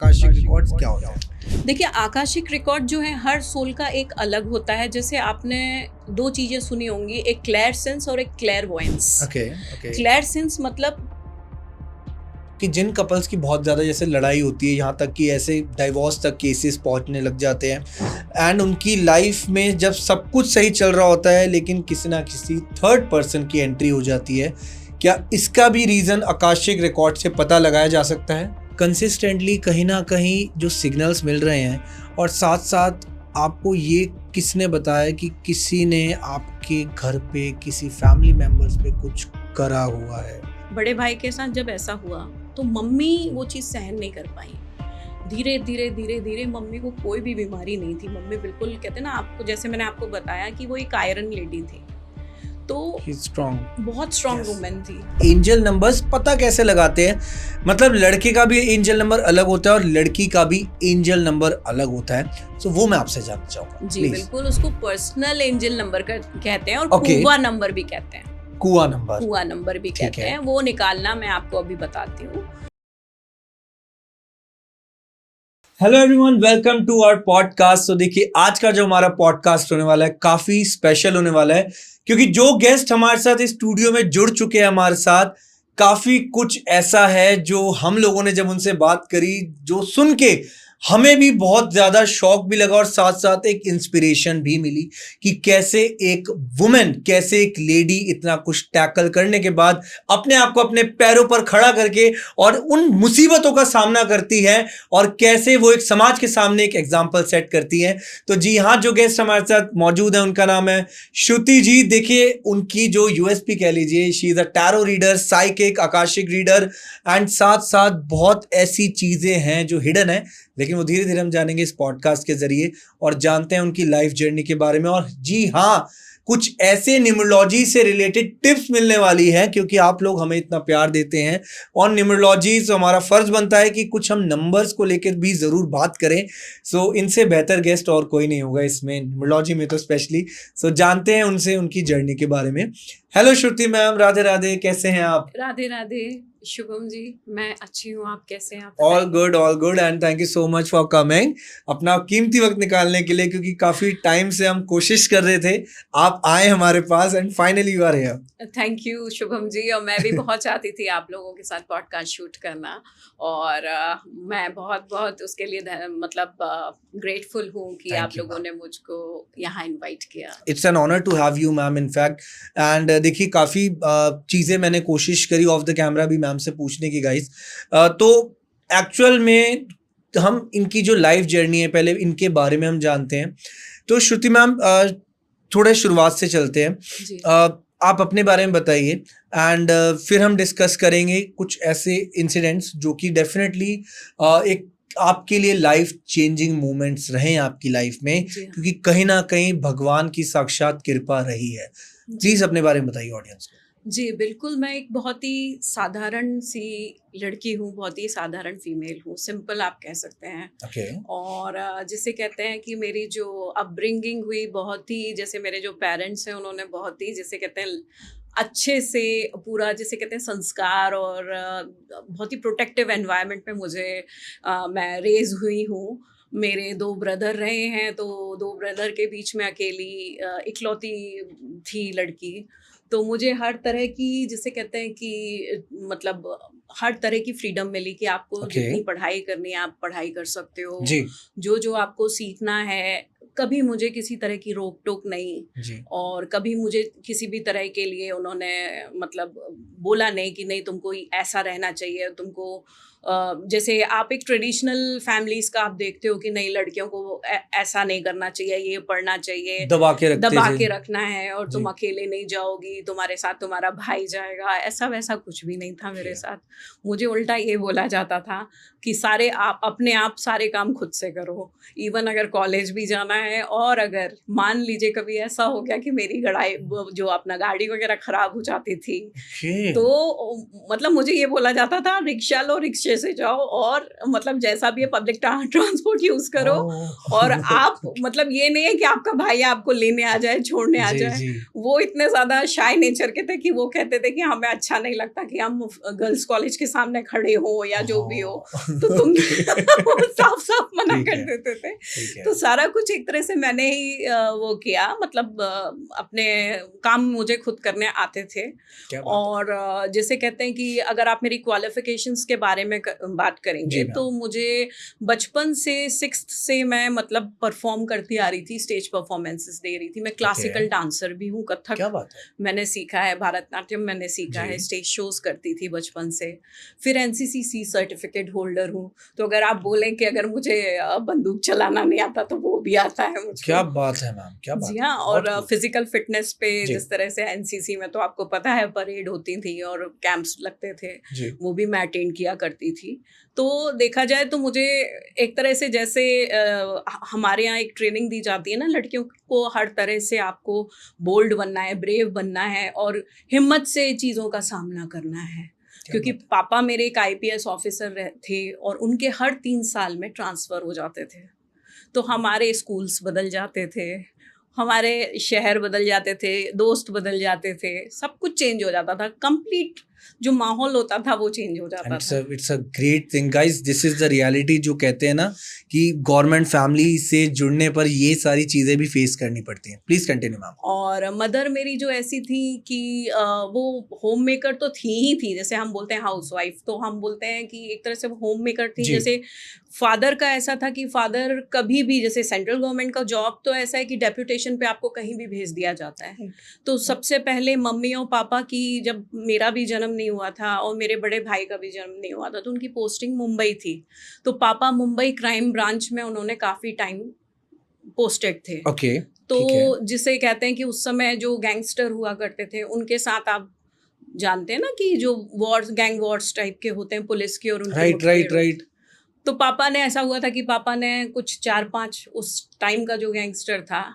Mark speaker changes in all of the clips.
Speaker 1: Akashic records क्या होता है?
Speaker 2: देखिए, आकाशिक रिकॉर्ड जो है हर सोल का एक अलग होता है। जैसे आपने दो चीजें सुनी होंगी, एक क्लेयर सेंस और एक क्लेयरवॉयंस।
Speaker 1: ओके
Speaker 2: क्लेयर सेंस मतलब
Speaker 1: कि जिन कपल्स की बहुत ज़्यादा जैसे लड़ाई होती है, यहाँ तक कि ऐसे डाइवोर्स तक केसेस पहुँचने लग जाते हैं एंड उनकी लाइफ में जब सब कुछ सही चल रहा होता है लेकिन किसी ना किसी थर्ड पर्सन की एंट्री हो जाती है, क्या इसका भी रीज़न आकाशिक रिकॉर्ड से पता लगाया जा सकता है? कंसिस्टेंटली कहीं ना कहीं जो सिग्नल्स मिल रहे हैं और साथ साथ आपको ये किसने बताया कि किसी ने आपके घर पे किसी फैमिली मेम्बर्स पे कुछ करा हुआ है?
Speaker 2: बड़े भाई के साथ जब ऐसा हुआ तो मम्मी वो चीज़ सहन नहीं कर पाई। धीरे धीरे धीरे धीरे मम्मी को कोई भी बीमारी नहीं थी। मम्मी बिल्कुल, कहते ना आपको, जैसे मैंने आपको बताया कि वो एक आयरन लेडी थी, तो
Speaker 1: स्ट्रॉन्ग,
Speaker 2: बहुत स्ट्रॉन्ग वुमेन थी।
Speaker 1: एंजल नंबर्स पता कैसे लगाते हैं? मतलब लड़के का भी एंजल नंबर अलग होता है और लड़की का भी एंजल नंबर अलग होता है, तो वो मैं आपसे जानना चाहूंगा।
Speaker 2: जी
Speaker 1: Please.
Speaker 2: बिल्कुल, उसको पर्सनल एंजल नंबर कहते हैं और
Speaker 1: Okay.
Speaker 2: कुआ नंबर भी कहते हैं।
Speaker 1: कुआ नंबर,
Speaker 2: कुआ नंबर भी
Speaker 1: ठीक
Speaker 2: कहते
Speaker 1: है।
Speaker 2: हैं। वो निकालना मैं आपको अभी बताती हूँ।
Speaker 1: Hello everyone, welcome to our podcast. तो देखिए, आज का जो हमारा पॉडकास्ट होने वाला है काफी स्पेशल होने वाला है, क्योंकि जो गेस्ट हमारे साथ इस स्टूडियो में जुड़ चुके हैं हमारे साथ, काफी कुछ ऐसा है जो हम लोगों ने जब उनसे बात करी, जो सुन के हमें भी बहुत ज्यादा शौक भी लगा और साथ साथ एक इंस्पिरेशन भी मिली कि कैसे एक वुमेन, कैसे एक लेडी इतना कुछ टैकल करने के बाद अपने आप को अपने पैरों पर खड़ा करके और उन मुसीबतों का सामना करती है और कैसे वो एक समाज के सामने एक एग्जाम्पल सेट करती है। तो जी हाँ, जो गेस्ट हमारे साथ मौजूद है उनका नाम है श्रुति जी। देखिए, उनकी जो यूएसपी कह लीजिए, she is a tarot reader, psychic, Akashic reader and साथ साथ बहुत ऐसी चीजें हैं जो हिडन है, लेकिन वो धीरे धीरे हम जानेंगे इस पॉडकास्ट के जरिए और जानते हैं उनकी लाइफ जर्नी के बारे में। और जी हाँ, कुछ ऐसे न्यूमरोलॉजी से रिलेटेड टिप्स मिलने वाली है, क्योंकि आप लोग हमें इतना प्यार देते हैं और न्यूमरोलॉजी, तो हमारा फर्ज बनता है कि कुछ हम नंबर्स को लेकर भी जरूर बात करें। सो इनसे बेहतर गेस्ट और कोई नहीं होगा इसमें, न्यूमरोलॉजी में तो स्पेशली। सो जानते हैं उनसे उनकी जर्नी के बारे में। हेलो श्रुति मैम, राधे राधे, कैसे हैं आप?
Speaker 2: राधे राधे शुभम जी, मैं अच्छी हूँ। आप कैसे हैं? आप
Speaker 1: all good and thank you so much for coming, अपना कीमती वक्त निकालने के लिए, क्योंकि काफी टाइम से हम कोशिश कर रहे थे आप आए हमारे पास and finally you are here.
Speaker 2: Thank you Shubham ji. और मैं भी बहुत चाहती थी आप लोगों के साथ पॉडकास्ट शूट करना, और मैं बहुत बहुत उसके लिए मतलब ग्रेटफुल हूँ कि
Speaker 1: Thank
Speaker 2: आप
Speaker 1: you,
Speaker 2: लोगों ने मुझको यहाँ इनवाइट किया।
Speaker 1: It's an honour to have you ma'am, in fact. And देखिए, काफ़ी चीज़ें मैंने कोशिश करी ऑफ द कैमरा भी मैम से पूछने की, गाइस। तो एक्चुअल में हम इनकी जो लाइफ जर्नी है, पहले इनके बारे में हम जानते हैं। तो श्रुति मैम, थोड़ा शुरुआत से चलते हैं।
Speaker 2: जी।
Speaker 1: आप अपने बारे में बताइए एंड फिर हम डिस्कस करेंगे कुछ ऐसे इंसिडेंट्स जो कि डेफिनेटली एक आपके लिए लाइफ चेंजिंग मोमेंट्स रहे हैं आपकी लाइफ में,
Speaker 2: जी हाँ।
Speaker 1: क्योंकि कहीं ना कहीं भगवान की साक्षात कृपा रही है। प्लीज अपने बारे में बताइए ऑडियंस को।
Speaker 2: जी बिल्कुल, मैं एक बहुत ही साधारण सी लड़की हूँ, बहुत ही साधारण फीमेल हूँ, सिंपल आप कह सकते हैं।
Speaker 1: ओके,
Speaker 2: और जिसे कहते हैं कि मेरी जो अपब्रिंगिंग हुई, बहुत ही, जैसे मेरे जो पेरेंट्स हैं उन्होंने बहुत ही, जिसे कहते हैं, अच्छे से पूरा, जिसे कहते हैं, संस्कार और बहुत ही प्रोटेक्टिव एनवायरनमेंट में मैं रेज हुई हूँ। मेरे दो ब्रदर रहे हैं, तो दो ब्रदर के बीच में अकेली इकलौती थी लड़की। तो मुझे हर तरह की, जिसे कहते हैं कि मतलब हर तरह की फ्रीडम मिली कि आपको
Speaker 1: Okay.
Speaker 2: जितनी पढ़ाई करनी है आप पढ़ाई कर सकते हो।
Speaker 1: जी
Speaker 2: जो आपको सीखना है, कभी मुझे किसी तरह की रोक टोक नहीं।
Speaker 1: जी,
Speaker 2: और कभी मुझे किसी भी तरह के लिए उन्होंने मतलब बोला नहीं कि नहीं तुमको ऐसा रहना चाहिए, तुमको जैसे आप एक ट्रेडिशनल फैमिलीज का आप देखते हो कि नहीं, लड़कियों को ऐसा नहीं करना चाहिए, ये पढ़ना चाहिए,
Speaker 1: दबा के
Speaker 2: दबा
Speaker 1: थे।
Speaker 2: के रखना है, और तुम
Speaker 1: जी।
Speaker 2: अकेले नहीं जाओगी, तुम्हारे साथ तुम्हारा भाई जाएगा। ऐसा वैसा कुछ भी नहीं था मेरे साथ। मुझे उल्टा ये बोला जाता था कि सारे आप अपने आप सारे काम खुद से करो। इवन अगर कॉलेज भी जाना है, और अगर मान लीजिए कभी ऐसा हो गया कि मेरी जो अपना गाड़ी वगैरह खराब हो जाती थी,
Speaker 1: Okay.
Speaker 2: तो मतलब मुझे ये बोला जाता था, रिक्शा लो, रिक्शे अच्छे से जाओ और मतलब जैसा भी है पब्लिक ट्रांसपोर्ट यूज़ करो और आप मतलब ये नहीं है कि आपका भाई आपको लेने आ जाए, छोड़ने आ
Speaker 1: जी,
Speaker 2: जाए।
Speaker 1: जी।
Speaker 2: वो इतने ज़्यादा शाय नेचर के थे कि वो कहते थे कि हमें अच्छा नहीं लगता कि हम गर्ल्स कॉलेज के सामने खड़े हों या जो भी हो, तो तुम
Speaker 1: ओके।
Speaker 2: वो साफ-साफ मना
Speaker 1: ठीक
Speaker 2: कर
Speaker 1: है,
Speaker 2: देते थे।
Speaker 1: ठीक है।
Speaker 2: तो सारा कुछ एक तरह से मैंने ही वो किया मतलब अपने काम मुझे खुद करने आते थे
Speaker 1: क्या बात है।
Speaker 2: और जैसे कहते हैं कि अगर आप मेरी क्वालिफ़िकेशंस के बारे में बात
Speaker 1: जी
Speaker 2: करेंगे
Speaker 1: मैम,
Speaker 2: तो मुझे बचपन से 6th से मैं मतलब परफ़ॉर्म करती आ रही थी, स्टेज परफ़ॉर्मेंसेस दे रही थी। मैं
Speaker 1: ओके,
Speaker 2: क्लासिकल डांसर भी हूँ, कथक
Speaker 1: क्या बात है।
Speaker 2: मैंने सीखा है, भरतनाट्यम मैंने सीखा है,
Speaker 1: जी,
Speaker 2: स्टेज शोज़ करती थी बचपन से। फिर एनसीसीसी सर्टिफ़िकेट होल्डर हूँ। तो अगर आप बोलें कि अगर मुझे बंदूक चलाना नहीं आता तो वो भी आता है
Speaker 1: क्या
Speaker 2: मुझको।
Speaker 1: बात है मैम, क्या
Speaker 2: जी
Speaker 1: बात है।
Speaker 2: हाँ, और
Speaker 1: बहुत खूब।
Speaker 2: फिज़िकल फ़िटनेस पे
Speaker 1: जी,
Speaker 2: जिस तरह से एनसीसी में तो आपको पता है परेड होती थी और कैंप्स लगते थे,
Speaker 1: जी।
Speaker 2: वो भी मैं अटेंड किया करती थी। तो देखा जाए तो मुझे एक तरह से जैसे हमारे यहाँ एक ट्रेनिंग दी जाती है ना लड़कियों को हर तरह से आपको बोल्ड बनना है, ब्रेव बनना है और हिम्मत से चीज़ों का सामना करना है।
Speaker 1: क्या
Speaker 2: क्योंकि
Speaker 1: बात है।
Speaker 2: पापा मेरे एक आईपीएस ऑफ़िसर थे और उनके हर 3 साल में ट्रांसफ़र हो जाते थे। तो हमारे स्कूल्स बदल जाते थे, हमारे शहर बदल जाते थे, दोस्त बदल जाते थे, सब कुछ चेंज हो जाता था। कंप्लीट जो माहौल होता था वो चेंज हो
Speaker 1: एंड
Speaker 2: जाता था।
Speaker 1: It's a great thing guys, this is the reality जो कहते हैं ना कि गवर्नमेंट फैमिली से जुड़ने पर ये सारी चीजें भी फेस करनी पड़ती हैं। Please continue ma'am.
Speaker 2: और मदर मेरी जो ऐसी थी कि वो होम मेकर तो थी ही थी, जैसे हम बोलते हैं हाउसवाइफ, तो हम बोलते हैं कि एक तरह से वो होम मेकर थी।
Speaker 1: जी,
Speaker 2: जैसे फादर का ऐसा था कि फादर कभी भी जैसे सेंट्रल गवर्नमेंट का जॉब तो ऐसा है कि डेप्यूटेशन पे आपको कहीं भी भेज दिया जाता है। तो सबसे पहले मम्मी और पापा की जब मेरा भी जन्म नहीं हुआ था और मेरे बड़े भाई का भी जन्म नहीं हुआ था तो उनकी पोस्टिंग मुंबई थी। तो पापा मुंबई क्राइम ब्रांच में उन्होंने काफ़ी टाइम पोस्टेड थे।
Speaker 1: ओके,
Speaker 2: तो
Speaker 1: ठीक है।
Speaker 2: जिसे कहते हैं कि उस समय जो गैंगस्टर हुआ करते थे, उनके साथ आप जानते हैं ना कि जो वॉर्स गैंग वॉर्स टाइप के होते हैं, पुलिस के और उनके
Speaker 1: राइट, राइट,
Speaker 2: मुठभेड़ होती
Speaker 1: राइट।
Speaker 2: है। तो पापा ने ऐसा हुआ था कि पापा ने कुछ 4-5 उस टाइम का जो गैंगस्टर था,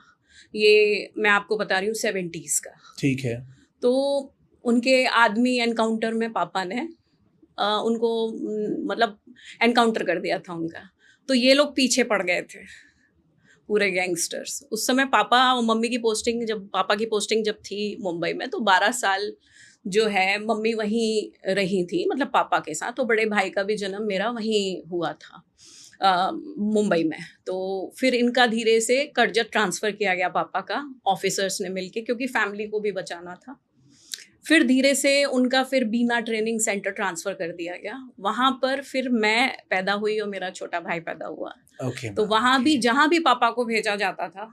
Speaker 2: ये मैं आपको बता रही हूँ 70s का।
Speaker 1: ठीक है।
Speaker 2: तो उनके आदमी एनकाउंटर में पापा ने उनको मतलब एनकाउंटर कर दिया था उनका। तो ये लोग पीछे पड़ गए थे। पूरे गैंगस्टर्स। उस समय पापा और मम्मी की पोस्टिंग जब पापा की पोस्टिंग जब थी मुंबई में तो 12 साल जो है मम्मी वहीं रही थी मतलब पापा के साथ। तो बड़े भाई का भी जन्म मेरा वहीं हुआ था मुंबई में। तो फिर इनका धीरे से कर्जत ट्रांसफ़र किया गया पापा का ऑफ़िसर्स ने मिलके क्योंकि फैमिली को भी बचाना था। फिर धीरे से उनका फिर बीना ट्रेनिंग सेंटर ट्रांसफ़र कर दिया गया। वहाँ पर फिर मैं पैदा हुई और मेरा छोटा भाई पैदा हुआ।
Speaker 1: ओके
Speaker 2: तो
Speaker 1: मैम,
Speaker 2: वहाँ भी
Speaker 1: ओके।
Speaker 2: जहाँ भी पापा को भेजा जाता था,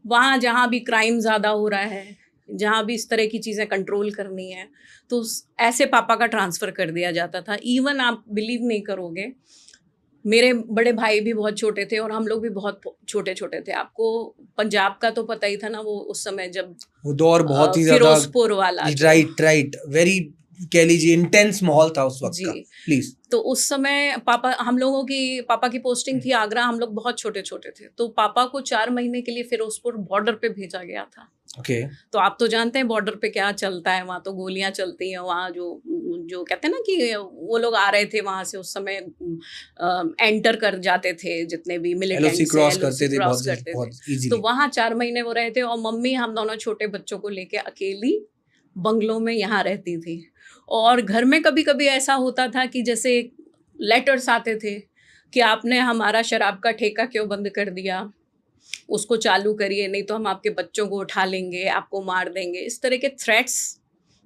Speaker 2: वहाँ जहाँ भी क्राइम ज़्यादा हो रहा है, जहाँ भी इस तरह की चीज़ें कंट्रोल करनी है, तो ऐसे पापा का ट्रांसफ़र कर दिया जाता था। इवन आप बिलीव नहीं करोगे, मेरे बड़े भाई भी बहुत छोटे थे और हम लोग भी बहुत छोटे-छोटे थे। आपको पंजाब का तो पता ही था ना वो उस समय जब
Speaker 1: वो दौर बहुत ही ज्यादा।
Speaker 2: फ़िरोज़पुर वाला जो
Speaker 1: राइट, राइट, वेरी कह लीजिए इंटेंस माहौल था उस वक्त
Speaker 2: जी।
Speaker 1: का। प्लीज।
Speaker 2: तो उस समय पापा की पोस्टिंग थी आगरा, हम लोग बहुत छोटे-छोटे थे। तो पापा को 4 महीने के लिए फ़िरोज़पुर बॉर्डर पे भेजा गया था।
Speaker 1: ओके।
Speaker 2: तो आप तो जानते हैं बॉर्डर पे क्या चलता है, वहाँ तो गोलियाँ चलती हैं, वहाँ जो जो कहते हैं ना कि वो लोग आ रहे थे वहाँ से उस समय एंटर कर जाते थे जितने भी
Speaker 1: एलओसी
Speaker 2: मिलिटेंट्स हैं,
Speaker 1: क्रॉस
Speaker 2: एलओसी
Speaker 1: करते थे
Speaker 2: क्रॉस
Speaker 1: बहुत
Speaker 2: करते थे।
Speaker 1: बहुत
Speaker 2: तो
Speaker 1: इजीली।
Speaker 2: वहाँ 4 महीने वो रहे थे और मम्मी हम दोनों छोटे बच्चों को लेके अकेली बंगलों में यहाँ रहती थी। और घर में कभी-कभी ऐसा होता था कि जैसे लेटर्स आते थे कि आपने हमारा शराब का ठेका क्यों बंद कर दिया? उसको चालू करिए नहीं तो हम आपके बच्चों को उठा लेंगे, आपको मार देंगे। इस तरह के थ्रेट्स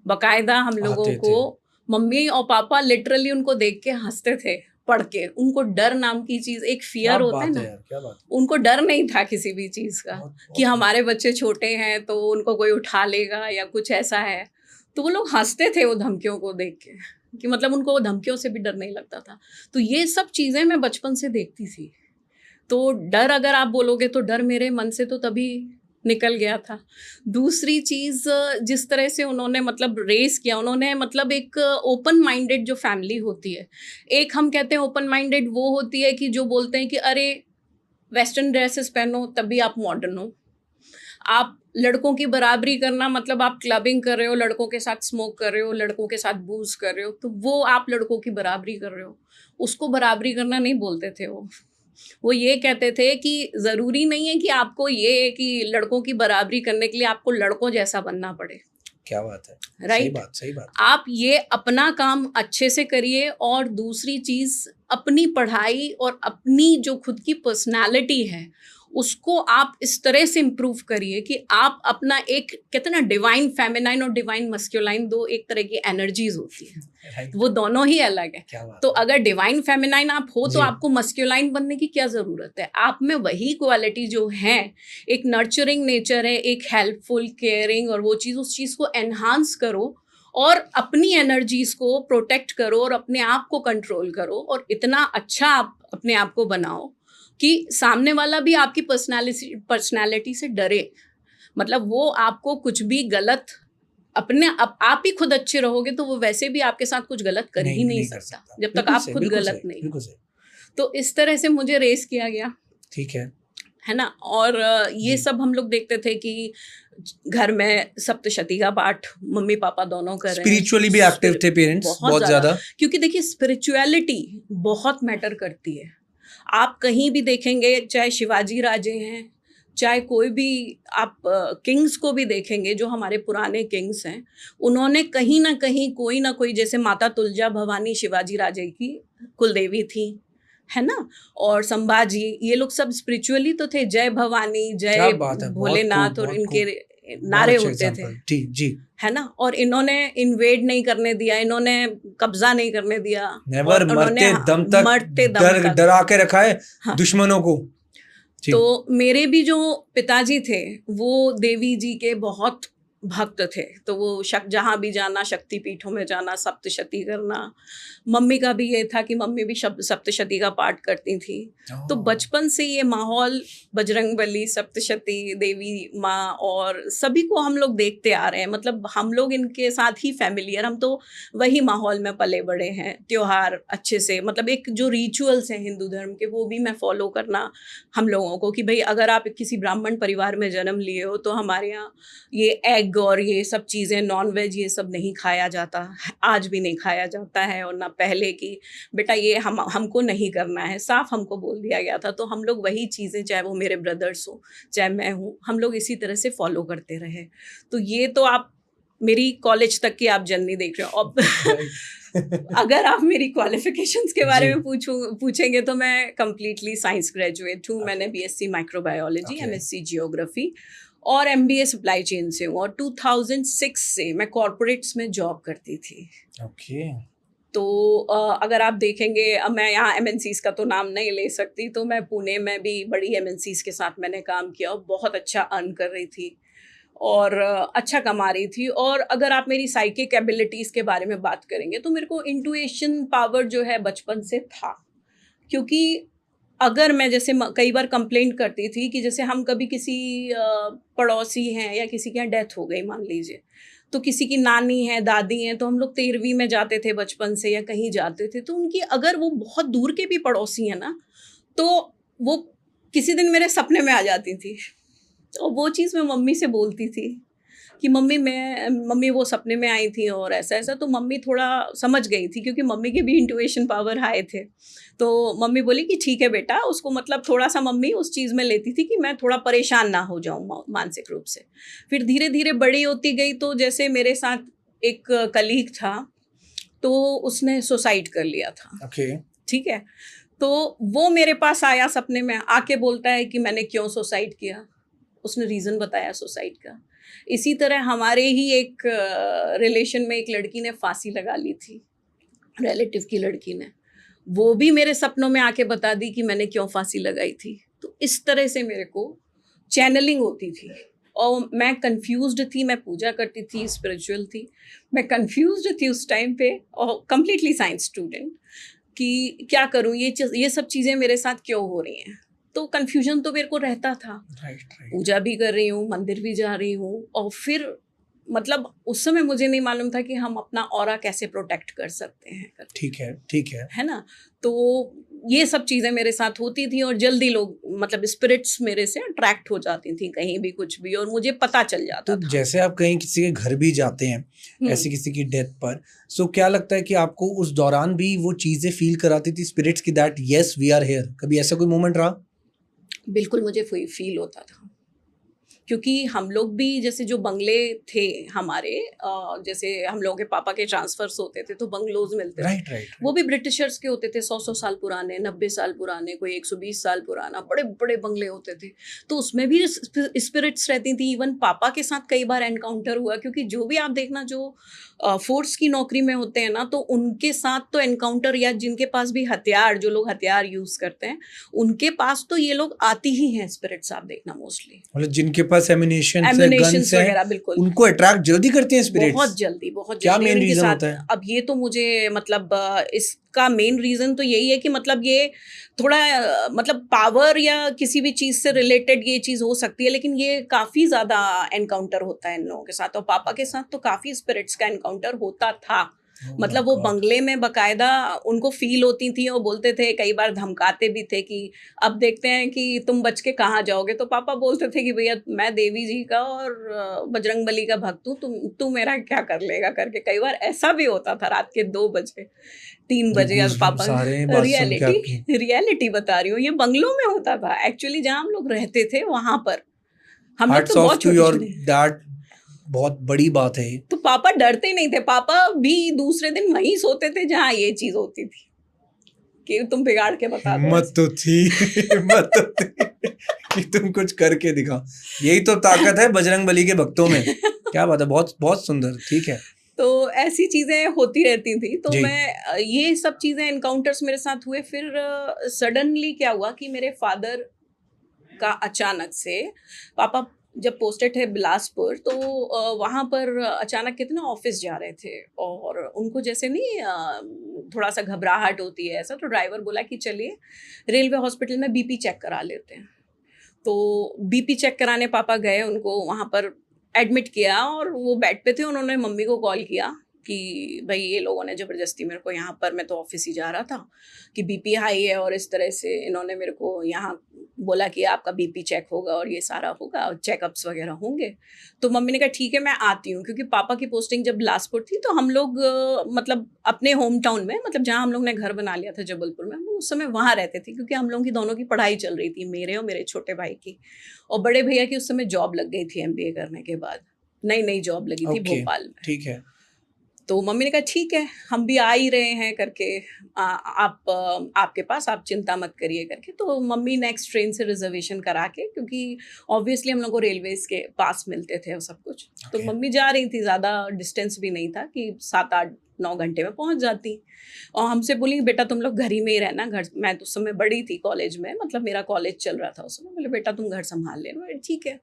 Speaker 2: बाकायदा हम लोगों
Speaker 1: आते
Speaker 2: को
Speaker 1: थे।
Speaker 2: मम्मी और पापा लिटरली उनको देख के हँसते थे पढ़ के। उनको डर नाम की चीज़ एक
Speaker 1: क्या
Speaker 2: फ़ियर होता है
Speaker 1: बात है
Speaker 2: ना,
Speaker 1: यार, क्या बात है।
Speaker 2: उनको डर नहीं था किसी भी चीज़ का
Speaker 1: बहुत
Speaker 2: कि
Speaker 1: बहुत खूब।
Speaker 2: हमारे बच्चे छोटे हैं तो उनको कोई उठा लेगा या कुछ ऐसा है। तो वो लोग हँसते थे वो धमकियों को देख के कि मतलब उनको वो धमकियों से भी डर नहीं लगता था। तो ये सब चीज़ें मैं बचपन से देखती थी। तो डर अगर आप बोलोगे तो डर मेरे मन से तो तभी निकल गया था। दूसरी चीज़ जिस तरह से उन्होंने मतलब रेज़ किया, उन्होंने मतलब एक ओपन माइंडेड जो फैमिली होती है, एक हम कहते हैं ओपन माइंडेड वो होती है कि जो बोलते हैं कि अरे वेस्टर्न ड्रेसेस पहनो तभी आप मॉडर्न हो। आप लड़कों की बराबरी करना मतलब आप क्लबिंग कर रहे हो, लड़कों के साथ स्मोक कर रहे हो, लड़कों के साथ बूज कर रहे हो, तो वो आप लड़कों की बराबरी कर रहे हो। उसको बराबरी करना नहीं बोलते थे वो ये कहते थे कि ज़रूरी नहीं है कि आपको ये कि लड़कों की बराबरी करने के लिए आपको लड़कों जैसा बनना पड़े।
Speaker 1: क्या बात है, सही
Speaker 2: राइट?
Speaker 1: बात, सही बात।
Speaker 2: आप ये अपना काम अच्छे से करिए और दूसरी चीज़ अपनी पढ़ाई और अपनी जो खुद की पर्सनैलिटी है, उसको आप इस तरह से इम्प्रूव करिए कि आप अपना एक कहते हैं ना डिवाइन फेमिनाइन और डिवाइन मस्कुलाइन 2 एक तरह की एनर्जीज़ होती हैं।
Speaker 1: राइट,
Speaker 2: वो दोनों ही अलग है।
Speaker 1: क्या बात
Speaker 2: तो
Speaker 1: है।
Speaker 2: अगर डिवाइन फेमिनाइन आप हो तो
Speaker 1: जी।
Speaker 2: आपको मस्कुलाइन बनने की क्या ज़रूरत है? आप में वही क्वालिटी जो है, एक नर्चरिंग नेचर है, एक हेल्पफुल, केयरिंग और वो चीज़ उस चीज़ को एनहांस करो और अपनी एनर्जीज़ को प्रोटेक्ट करो और अपने आप को कंट्रोल करो और इतना अच्छा आप अपने आप को बनाओ कि सामने वाला भी आपकी पर्सनैलिटी से डरे। मतलब वो आपको कुछ भी गलत अपने आप ही खुद अच्छे रहोगे तो वो वैसे भी आपके साथ कुछ गलत कर ही नहीं
Speaker 1: कर
Speaker 2: सकता, जब तक
Speaker 1: बिल्कुल
Speaker 2: आप
Speaker 1: सही,
Speaker 2: खुद
Speaker 1: बिल्कुल
Speaker 2: गलत
Speaker 1: सही,
Speaker 2: नहीं हो।
Speaker 1: बिल्कुल सही।
Speaker 2: तो इस तरह से मुझे रेस किया गया,
Speaker 1: ठीक
Speaker 2: है ना? और ये
Speaker 1: जी।
Speaker 2: सब हम लोग देखते थे कि घर में सप्तशती का पाठ मम्मी-पापा दोनों कर रहे हैं।
Speaker 1: स्पिरिचुअली भी एक्टिव थे पेरेंट्स
Speaker 2: बहुत
Speaker 1: बहुत
Speaker 2: ज़्यादा।
Speaker 1: ज़्यादा।
Speaker 2: क्योंकि देखिए स्पिरिचुअलिटी बहुत मैटर करती है। आप कहीं भी देखेंगे चाहे शिवाजी राजे हैं, चाहे कोई भी आप किंग्स को भी देखेंगे जो हमारे पुराने किंग्स हैं, उन्होंने कहीं न कहीं कोई न कोई जैसे माता तुलजा भवानी शिवाजी राजे की कुलदेवी थी, है ना? और संभाजी ये लोग सब स्पिरिचुअली तो थे, जय भवानी,
Speaker 1: क्या
Speaker 2: जय
Speaker 1: बात है, बहुत
Speaker 2: भोलेनाथ और
Speaker 1: बहुत
Speaker 2: इनके
Speaker 1: बहुत
Speaker 2: नारे
Speaker 1: अच्छा
Speaker 2: होते थे।
Speaker 1: एग्जांपल। जी, जी।
Speaker 2: है ना? और इन्होंने इन्वेड नहीं करने दिया, इन्होंने कब्ज़ा नहीं करने दिया
Speaker 1: नेवर
Speaker 2: और उन्होंने
Speaker 1: मरते दम तक
Speaker 2: मरते दम तक
Speaker 1: डरा के रखा है
Speaker 2: हाँ।
Speaker 1: दुश्मनों को। जी।
Speaker 2: तो मेरे भी जो पिताजी थे, वो देवी जी के बहुत भक्त थे। तो वो जहाँ भी जाना, शक्तिपीठों में जाना, सप्तशती करना। मम्मी का भी ये था कि मम्मी भी सप्तशती का पाठ करती थी। तो
Speaker 1: ओह!
Speaker 2: बचपन से ये माहौल बजरंगबली, सप्तशती, देवी माँ और सभी को हम लोग देखते आ रहे हैं। मतलब हम लोग इनके साथ ही फ़ैमिलियर, हम तो वही माहौल में पले-बड़े हैं। त्योहार अच्छे से मतलब एक जो रिचुअल्स हैं हिंदू धर्म के, वो भी मैं फ़ॉलो करना हम लोगों को कि भई अगर आप किसी ब्राह्मण परिवार में जन्म लिए हो, तो हमारे यहाँ ये एग और ये सब चीज़ें नॉन-वेज ये सब नहीं खाया जाता। आज भी नहीं खाया जाता है और ना पहले कि बेटा ये हमको नहीं करना है, साफ़ हमको बोल दिया गया था। तो हम लोग वही चीज़ें चाहे वो मेरे ब्रदर्स हों, चाहे मैं हूँ, हम लोग इसी तरह से फ़ॉलो करते रहे। तो ये तो आप मेरी कॉलेज तक की आप जर्नी देख रहे हो। अब अगर आप मेरी क्वालिफ़िकेशंस के बारे
Speaker 1: जी।
Speaker 2: में पूछेंगे तो मैं कंप्लीटली साइंस ग्रेजुएट हूँ। मैंने
Speaker 1: okay,
Speaker 2: BSc microbiology,
Speaker 1: okay.
Speaker 2: MSc geography और एमबीए सप्लाई चेन से हूँ और 2006 से मैं कॉर्पोरेट्स में जॉब करती थी।
Speaker 1: ओके।
Speaker 2: तो अगर आप देखेंगे अब मैं यहाँ एमएनसीज़ का तो नाम नहीं ले सकती, तो मैं पुणे में भी बड़ी एमएनसीज़ के साथ मैंने काम किया और बहुत अच्छा अर्न कर रही थी और अच्छा कमा रही थी। और अगर आप मेरी साइकिक एबिलिटीज़ के बारे में बात करेंगे, तो मेरे को इंट्यूशन पावर जो है बचपन से था। क्योंकि अगर मैं जैसे कई बार कंप्लेंट करती थी कि जैसे हम कभी किसी पड़ोसी हैं या किसी के यहाँ डेथ हो गई मान लीजिए, तो किसी की नानी है, दादी हैं, तो हम लोग 13वीं में जाते थे बचपन से या कहीं जाते थे, तो उनकी अगर वो बहुत दूर के भी पड़ोसी हैं ना, तो वो किसी दिन मेरे सपने में आ जाती थी। तो वो चीज़ मैं मम्मी से बोलती थी कि मम्मी वो सपने में आई थी और ऐसा-ऐसा, तो मम्मी थोड़ा समझ गई थी क्योंकि मम्मी के भी इंट्यूशन पावर हाई थे। तो मम्मी बोली कि ठीक है बेटा, उसको मतलब थोड़ा-सा मम्मी उस चीज़ में लेती थी कि मैं थोड़ा परेशान ना हो जाऊँ मानसिक रूप से। फिर धीरे-धीरे बड़ी होती गई तो जैसे मेरे साथ एक कलीग था, तो उसने सुसाइड कर लिया था,
Speaker 1: ओके।
Speaker 2: ठीक है? तो वो मेरे पास आया सपने में, आके बोलता है कि मैंने क्यों सुसाइड किया? उसने रीज़न बताया सुसाइड का। इसी तरह हमारे ही एक रिलेशन में एक लड़की ने फांसी लगा ली थी, रिलेटिव की लड़की ने। वो भी मेरे सपनों में आके बता दी कि मैंने क्यों फांसी लगाई थी। तो इस तरह से मेरे को चैनलिंग होती थी और मैं कन्फ्यूज़्ड थी, मैं पूजा करती थी, स्पिरिचुअल थी। मैं कन्फ्यूज़्ड थी उस टाइम पे और कंप्लीटली साइंस स्टूडेंट कि क्या करूँ, ये सब चीज़ें मेरे साथ क्यों हो रही हैं? तो कन्फ्यूज़न तो मेरे को रहता था।
Speaker 1: Right, right.
Speaker 2: पूजा भी कर रही हूँ, मंदिर भी जा रही हूँ और फिर मतलब उस समय मुझे नहीं मालूम था कि हम अपना ऑरा कैसे प्रोटेक्ट कर सकते हैं करके,
Speaker 1: ठीक है
Speaker 2: है ना? तो ये सब चीज़ें मेरे साथ होती थी और जल्दी लोग मतलब स्पिरिट्स मेरे से अट्रैक्ट हो जाती थी कहीं भी कुछ भी, और मुझे पता चल
Speaker 1: तो
Speaker 2: जाता था।
Speaker 1: जैसे आप कहीं किसी के घर भी जाते हैं
Speaker 2: हुँ।
Speaker 1: ऐसे किसी की डेथ पर, सो क्या लगता है कि आपको उस दौरान भी वो चीजें फील कराती थी स्पिरिट्स की, that yes we are here? कभी ऐसा कोई मोमेंट रहा?
Speaker 2: बिल्कुल मुझे फ़ील होता था। क्योंकि हम लोग भी जैसे जो बंगले थे हमारे, जैसे हम लोगों के पापा के ट्रांसफर्स होते थे तो बंगलोज मिलते थे।
Speaker 1: राइट राइट
Speaker 2: वो
Speaker 1: राइट।
Speaker 2: भी ब्रिटिशर्स के होते थे, 100-100 साल पुराने, 90 साल पुराने, कोई 120 साल पुराना, बड़े-बड़े बंगले होते थे। तो उसमें भी स्पिरिट्स रहती थी। इवन पापा के साथ कई बार एनकाउंटर हुआ, क्योंकि जो भी आप देखना जो फोर्स की नौकरी में होते हैं ना, तो उनके साथ तो एनकाउंटर, या जिनके पास भी हथियार, जो लोग हथियार यूज़ करते हैं, उनके पास तो ये लोग आती ही हैं स्पिरिट्स, आप देखना मोस्टली।
Speaker 1: मतलब जिनके पास एमिनेशन है, गन्स
Speaker 2: एम्युनिशंस
Speaker 1: हैं,
Speaker 2: वगैरह बिल्कुल,
Speaker 1: उनको अट्रैक्ट जल्दी करती हैं
Speaker 2: बहुत
Speaker 1: स्पिरिट्स?
Speaker 2: जल्दी, बहुत
Speaker 1: क्या
Speaker 2: जल्दी। और
Speaker 1: मेन
Speaker 2: इनके
Speaker 1: रीजन
Speaker 2: साथ
Speaker 1: होता है?
Speaker 2: अब ये तो मुझे मतलब इसका मेन रीज़न तो यही है कि मतलब ये थोड़ा मतलब पावर या किसी भी चीज़ से रिलेटेड ये चीज़ हो सकती है, लेकिन ये काफ़ी ज़्यादा एनकाउंटर होता है इन लोगों के साथ, और पापा के साथ तो काफ़ी स्पिरिट्स का एनकाउंटर होता था।
Speaker 1: ओह माय
Speaker 2: मतलब वो
Speaker 1: गॉड।
Speaker 2: बंगले में बाकायदा उनको फ़ील होती थी और बोलते थे, कई बार धमकाते भी थे कि अब देखते हैं कि तुम बच के कहाँ जाओगे? तो पापा बोलते थे कि भैया मैं देवी जी का और बजरंगबली का भक्त हूँ, तू मेरा क्या कर लेगा? करके कई बार ऐसा भी होता था, रात के 2 बजे, 3
Speaker 1: मुझे
Speaker 2: बजे, या
Speaker 1: गूज़बम्प्स
Speaker 2: पापा
Speaker 1: आ रहे हैं बात सुन के
Speaker 2: रियलिटी
Speaker 1: आपकी।
Speaker 2: रियलिटी बता रही हूँ, ये बंगलों में होता था एक्चुअली, जहाँ हम लोग रहते थे वहाँ पर। हम लोग तो
Speaker 1: हैट्स ऑफ
Speaker 2: बहुत
Speaker 1: टू योर
Speaker 2: छोटे-छोटे।
Speaker 1: डैड, बहुत बड़ी बात है ये।
Speaker 2: तो पापा डरते नहीं थे, पापा भी दूसरे दिन वहीं सोते थे जहाँ ये चीज़ होती थी, कि तुम बिगाड़ के बता दो
Speaker 1: हिम्मत
Speaker 2: ऐसे।
Speaker 1: तो थी हिम्मत तो थी कि तुम कुछ करके दिखाओ। यही तो ताकत है बजरंग बली के भक्तों में। क्या बात है, बहुत बहुत सुंदर। ठीक है
Speaker 2: तो ऐसी चीज़ें होती रहती थी, तो
Speaker 1: जी।
Speaker 2: मैं ये सब चीज़ें एनकाउंटर्स मेरे साथ हुए। फिर सडनली क्या हुआ कि मेरे फादर का अचानक से, पापा जब पोस्टेड थे बिलासपुर, तो वहाँ पर अचानक कहते ना ऑफिस जा रहे थे, और उनको जैसे नहीं थोड़ा सा घबराहट होती है ऐसा, तो ड्राइवर बोला कि चलिए रेलवे हॉस्पिटल में बीपी चेक करा लेते हैं। तो बीपी चेक कराने पापा गए, उनको वहाँ पर एडमिट किया, और वो बेड पे थे। उन्होंने मम्मी को कॉल किया कि भई ये लोगों ने ज़बरदस्ती मेरे को यहाँ पर, मैं तो ऑफ़िस ही जा रहा था, कि बीपी हाई है, और इस तरह से इन्होंने मेरे को यहाँ बोला कि आपका बीपी चेक होगा और ये सारा होगा और चेकअप्स वग़ैरह होंगे। तो मम्मी ने कहा ठीक है मैं आती हूँ, क्योंकि पापा की पोस्टिंग जब बिलासपुर थी, तो हम लोग मतलब अपने होम टाउन में, मतलब जहाँ हम लोग ने घर बना लिया था जबलपुर में, हम लोग उस समय वहाँ रहते थे, क्योंकि हम लोगों की दोनों की पढ़ाई चल रही थी, मेरे और मेरे छोटे भाई की। और बड़े भैया की उस समय जॉब लग गई थी एमबीए करने के बाद, नई-नई जॉब लगी थी
Speaker 1: ओके
Speaker 2: भोपाल में।
Speaker 1: ठीक है।
Speaker 2: तो मम्मी ने कहा ठीक है, हम भी आ ही रहे हैं करके, आपके पास, आप चिंता मत करिए करके। तो मम्मी नेक्स्ट ट्रेन से रिजर्वेशन करा के, क्योंकि ऑब्वियसली हम लोग को रेलवेज़ के पास मिलते थे वो सब कुछ। तो
Speaker 1: ओके
Speaker 2: मम्मी जा रही थी, ज़्यादा डिस्टेंस भी नहीं था कि 7, 8, 9 घंटे में पहुँच जाती। और हमसे बोली बेटा तुम लोग घर ही में ही रहना, घर, मैं तो उस समय बड़ी थी कॉलेज में, मतलब मेरा कॉलेज चल रहा था उस समय। बोले बेटा तुम घर सँभाल लेना। मैं ठीक है।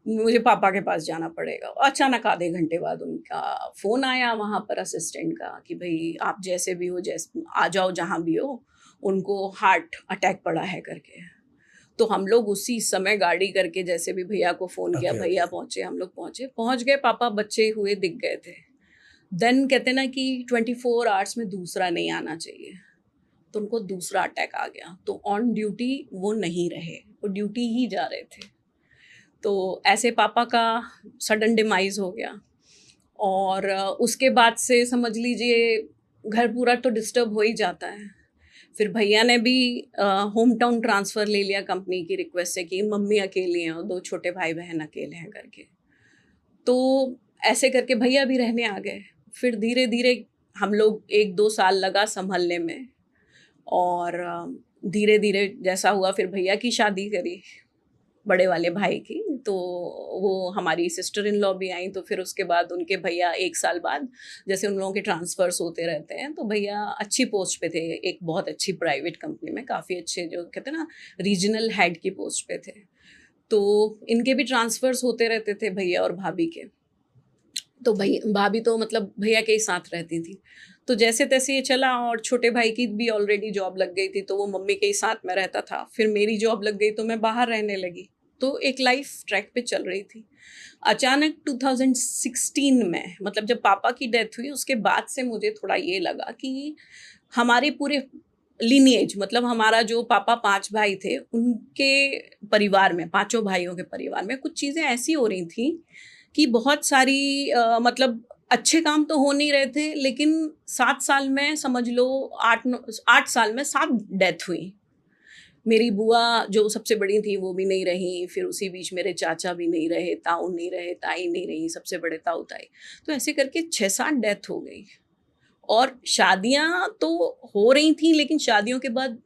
Speaker 2: मुझे पापा के पास जाना पड़ेगा। और अचानक आधे घंटे बाद उनका फ़ोन आया वहाँ पर असिस्टेंट का कि भई आप जैसे भी हो, आ जाओ जहाँ भी हो, उनको हार्ट अटैक पड़ा है करके। तो हम लोग उसी समय गाड़ी करके जैसे भी भैया को फ़ोन किया,
Speaker 1: ओके
Speaker 2: भैया
Speaker 1: ओके।
Speaker 2: पहुँचे, हम लोग पहुँचे। पहुँच गए, पापा बचे हुए दिख गए थे। देन कहते हैं ना कि 24 आवर्स में दूसरा नहीं आना चाहिए, तो उनको दूसरा अटैक आ गया। तो ऑन ड्यूटी वो नहीं रहे, वो ड्यूटी ही जा रहे थे। तो ऐसे पापा का सडन डिमाइज़ हो गया, और उसके बाद से समझ लीजिए घर पूरा तो डिस्टर्ब हो ही जाता है। फिर भैया ने भी होम टाउन ट्रांसफ़र ले लिया कंपनी की रिक्वेस्ट से कि मम्मी अकेली हैं और 2 छोटे भाई-बहन अकेले हैं करके। तो ऐसे करके भैया भी रहने आ गए। फिर धीरे-धीरे हम लोग 1-2 साल लगा सँभलने में, और धीरे-धीरे जैसा हुआ फिर भैया की शादी करी, बड़े वाले भाई की। तो वो हमारी सिस्टर इन लॉ भी आईं, तो फिर उसके बाद उनके भैया 1 साल बाद, जैसे उन लोगों के ट्रांसफ़र्स होते रहते हैं, तो भैया अच्छी पोस्ट पे थे, एक बहुत अच्छी प्राइवेट कंपनी में, काफ़ी अच्छे जो कहते हैं ना रीजनल हेड की पोस्ट पे थे। तो इनके भी ट्रांसफ़र्स होते रहते थे भैया और भाभी के। तो भाभी तो मतलब भैया के ही साथ रहती थी। तो जैसे-तैसे ये चला, और छोटे भाई की भी ऑलरेडी जॉब लग गई थी, तो वो मम्मी के ही साथ में रहता था। फिर मेरी जॉब लग गई तो मैं बाहर रहने लगी। तो एक लाइफ ट्रैक पे चल रही थी। अचानक 2016 में, मतलब जब पापा की डेथ हुई उसके बाद से मुझे थोड़ा ये लगा कि हमारे पूरे लीनिएज, मतलब हमारा जो पापा 5 भाई थे उनके परिवार में, पाँचों भाइयों के परिवार में कुछ चीज़ें ऐसी हो रही थी कि बहुत सारी मतलब अच्छे काम तो हो नहीं रहे थे, लेकिन 7 साल में समझ लो 8 साल में 7 डेथ हुई। मेरी बुआ जो सबसे बड़ी थी वो भी नहीं रहीं, फिर उसी बीच मेरे चाचा भी नहीं रहे, ताऊ नहीं रहे, ताई नहीं रही, सबसे बड़े ताऊ ताई। तो ऐसे करके 6-7 डेथ हो गई। और शादियाँ तो हो रही थी, लेकिन शादियों के बाद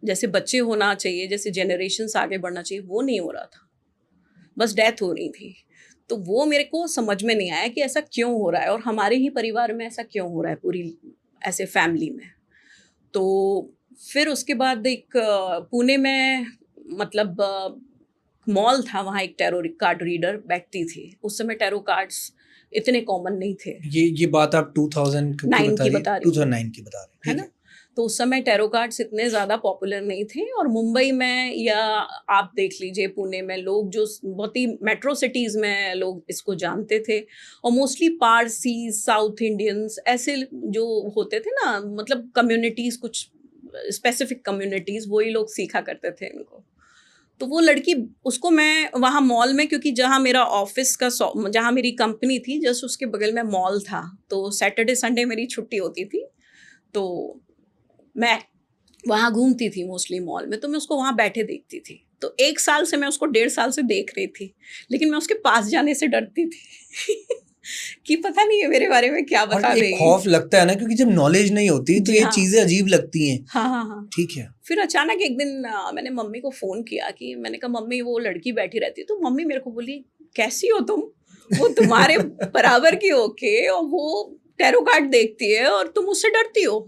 Speaker 2: जैसे बच्चे होना चाहिए, जैसे जनरेशन्स आगे बढ़ना चाहिए, वो नहीं हो रहा था। बस डेथ हो रही थी। तो वो मेरे को समझ में नहीं आया कि ऐसा क्यों हो रहा है और हमारे ही परिवार में ऐसा क्यों हो रहा है, पूरी ऐसे फैमिली में। तो फिर उसके बाद एक पुणे में, मतलब मॉल था, वहाँ एक टैरो कार्ड रीडर बैठती थी। उस समय टैरो कार्ड्स इतने कॉमन नहीं थे।
Speaker 1: ये बात आप 2000 की
Speaker 2: 9
Speaker 1: बता
Speaker 2: की
Speaker 1: रही हैं,
Speaker 2: बता रही हूँ,
Speaker 1: 2009 की बता रहे हैं,
Speaker 2: है
Speaker 1: ठीक
Speaker 2: ना?
Speaker 1: है।
Speaker 2: तो उस समय टैरो कार्ड्स इतने ज़्यादा पॉपुलर नहीं थे, और मुंबई में या आप देख लीजिए पुणे में, लोग जो बहुत ही मेट्रो सिटीज़ में लोग इसको जानते थे, और मोस्टली पारसी, साउथ इंडियंस ऐसे जो होते थे ना, मतलब कम्युनिटीज़, कुछ स्पेसिफिक कम्युनिटीज़, वही लोग सीखा करते थे इनको। तो वो लड़की, उसको मैं वहाँ मॉल में, क्योंकि जहाँ मेरा ऑफिस का जहाँ मेरी कंपनी थी जस्ट उसके बगल में मॉल था, तो सैटरडे संडे मेरी छुट्टी होती थी, तो मैं वहाँ घूमती थी मोस्टली मॉल में, तो मैं उसको वहाँ बैठे देखती थी। तो 1 साल से मैं उसको 1.5 साल से देख रही थी, लेकिन मैं उसके पास जाने से डरती थी कि पता नहीं ये मेरे बारे में क्या
Speaker 1: और
Speaker 2: बता
Speaker 1: एक
Speaker 2: देगी।
Speaker 1: खौफ लगता है ना, क्योंकि जब नॉलेज नहीं होती तो
Speaker 2: जी
Speaker 1: ये
Speaker 2: हाँ।
Speaker 1: चीजें अजीब लगती हैं।
Speaker 2: हाँ, हाँ, हाँ।
Speaker 1: ठीक है।
Speaker 2: फिर अचानक एक दिन मैंने मम्मी को फ़ोन किया, कि मैंने कहा मम्मी वो लड़की बैठी रहती है, तो मम्मी मेरे को बोली कैसी हो तुम? वो तुम्हारे बराबर की होके और वो टैरो कार्ड देखती है और तुम उससे डरती हो?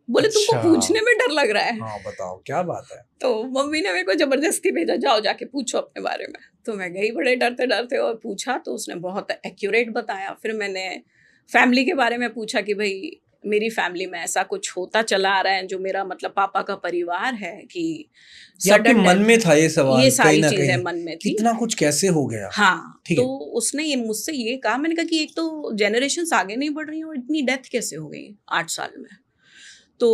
Speaker 2: बोले तुमको
Speaker 1: अच्छा।
Speaker 2: पूछने में डर लग रहा है।
Speaker 1: हाँ बताओ क्या बात है।
Speaker 2: तो मम्मी ने मेरे को ज़बरदस्ती भेजा, जाओ जाके पूछो अपने बारे में। तो मैं गई बड़े डरते-डरते और पूछा, तो उसने बहुत एक्यूरेट बताया। फिर मैंने फैमिली के बारे में पूछा कि भई मेरी फैमिली में ऐसा कुछ होता चला आ रहा है, जो मेरा मतलब पापा का परिवार है, कि
Speaker 1: ये आपके
Speaker 2: सडन
Speaker 1: मन
Speaker 2: डेथ।
Speaker 1: में था ये सवाल
Speaker 2: ये
Speaker 1: कहीं
Speaker 2: सारी
Speaker 1: ना
Speaker 2: चीज़ें
Speaker 1: कहीं,
Speaker 2: मन में
Speaker 1: कि
Speaker 2: थी।
Speaker 1: इतना कुछ कैसे हो गया।
Speaker 2: हाँ,
Speaker 1: ठीक
Speaker 2: तो
Speaker 1: है।
Speaker 2: उसने ये मुझसे ये कहा, मैंने कहा कि एक तो जनरेशन्स आगे नहीं बढ़ रही हैं और इतनी डेथ कैसे हो गई 8 साल में? तो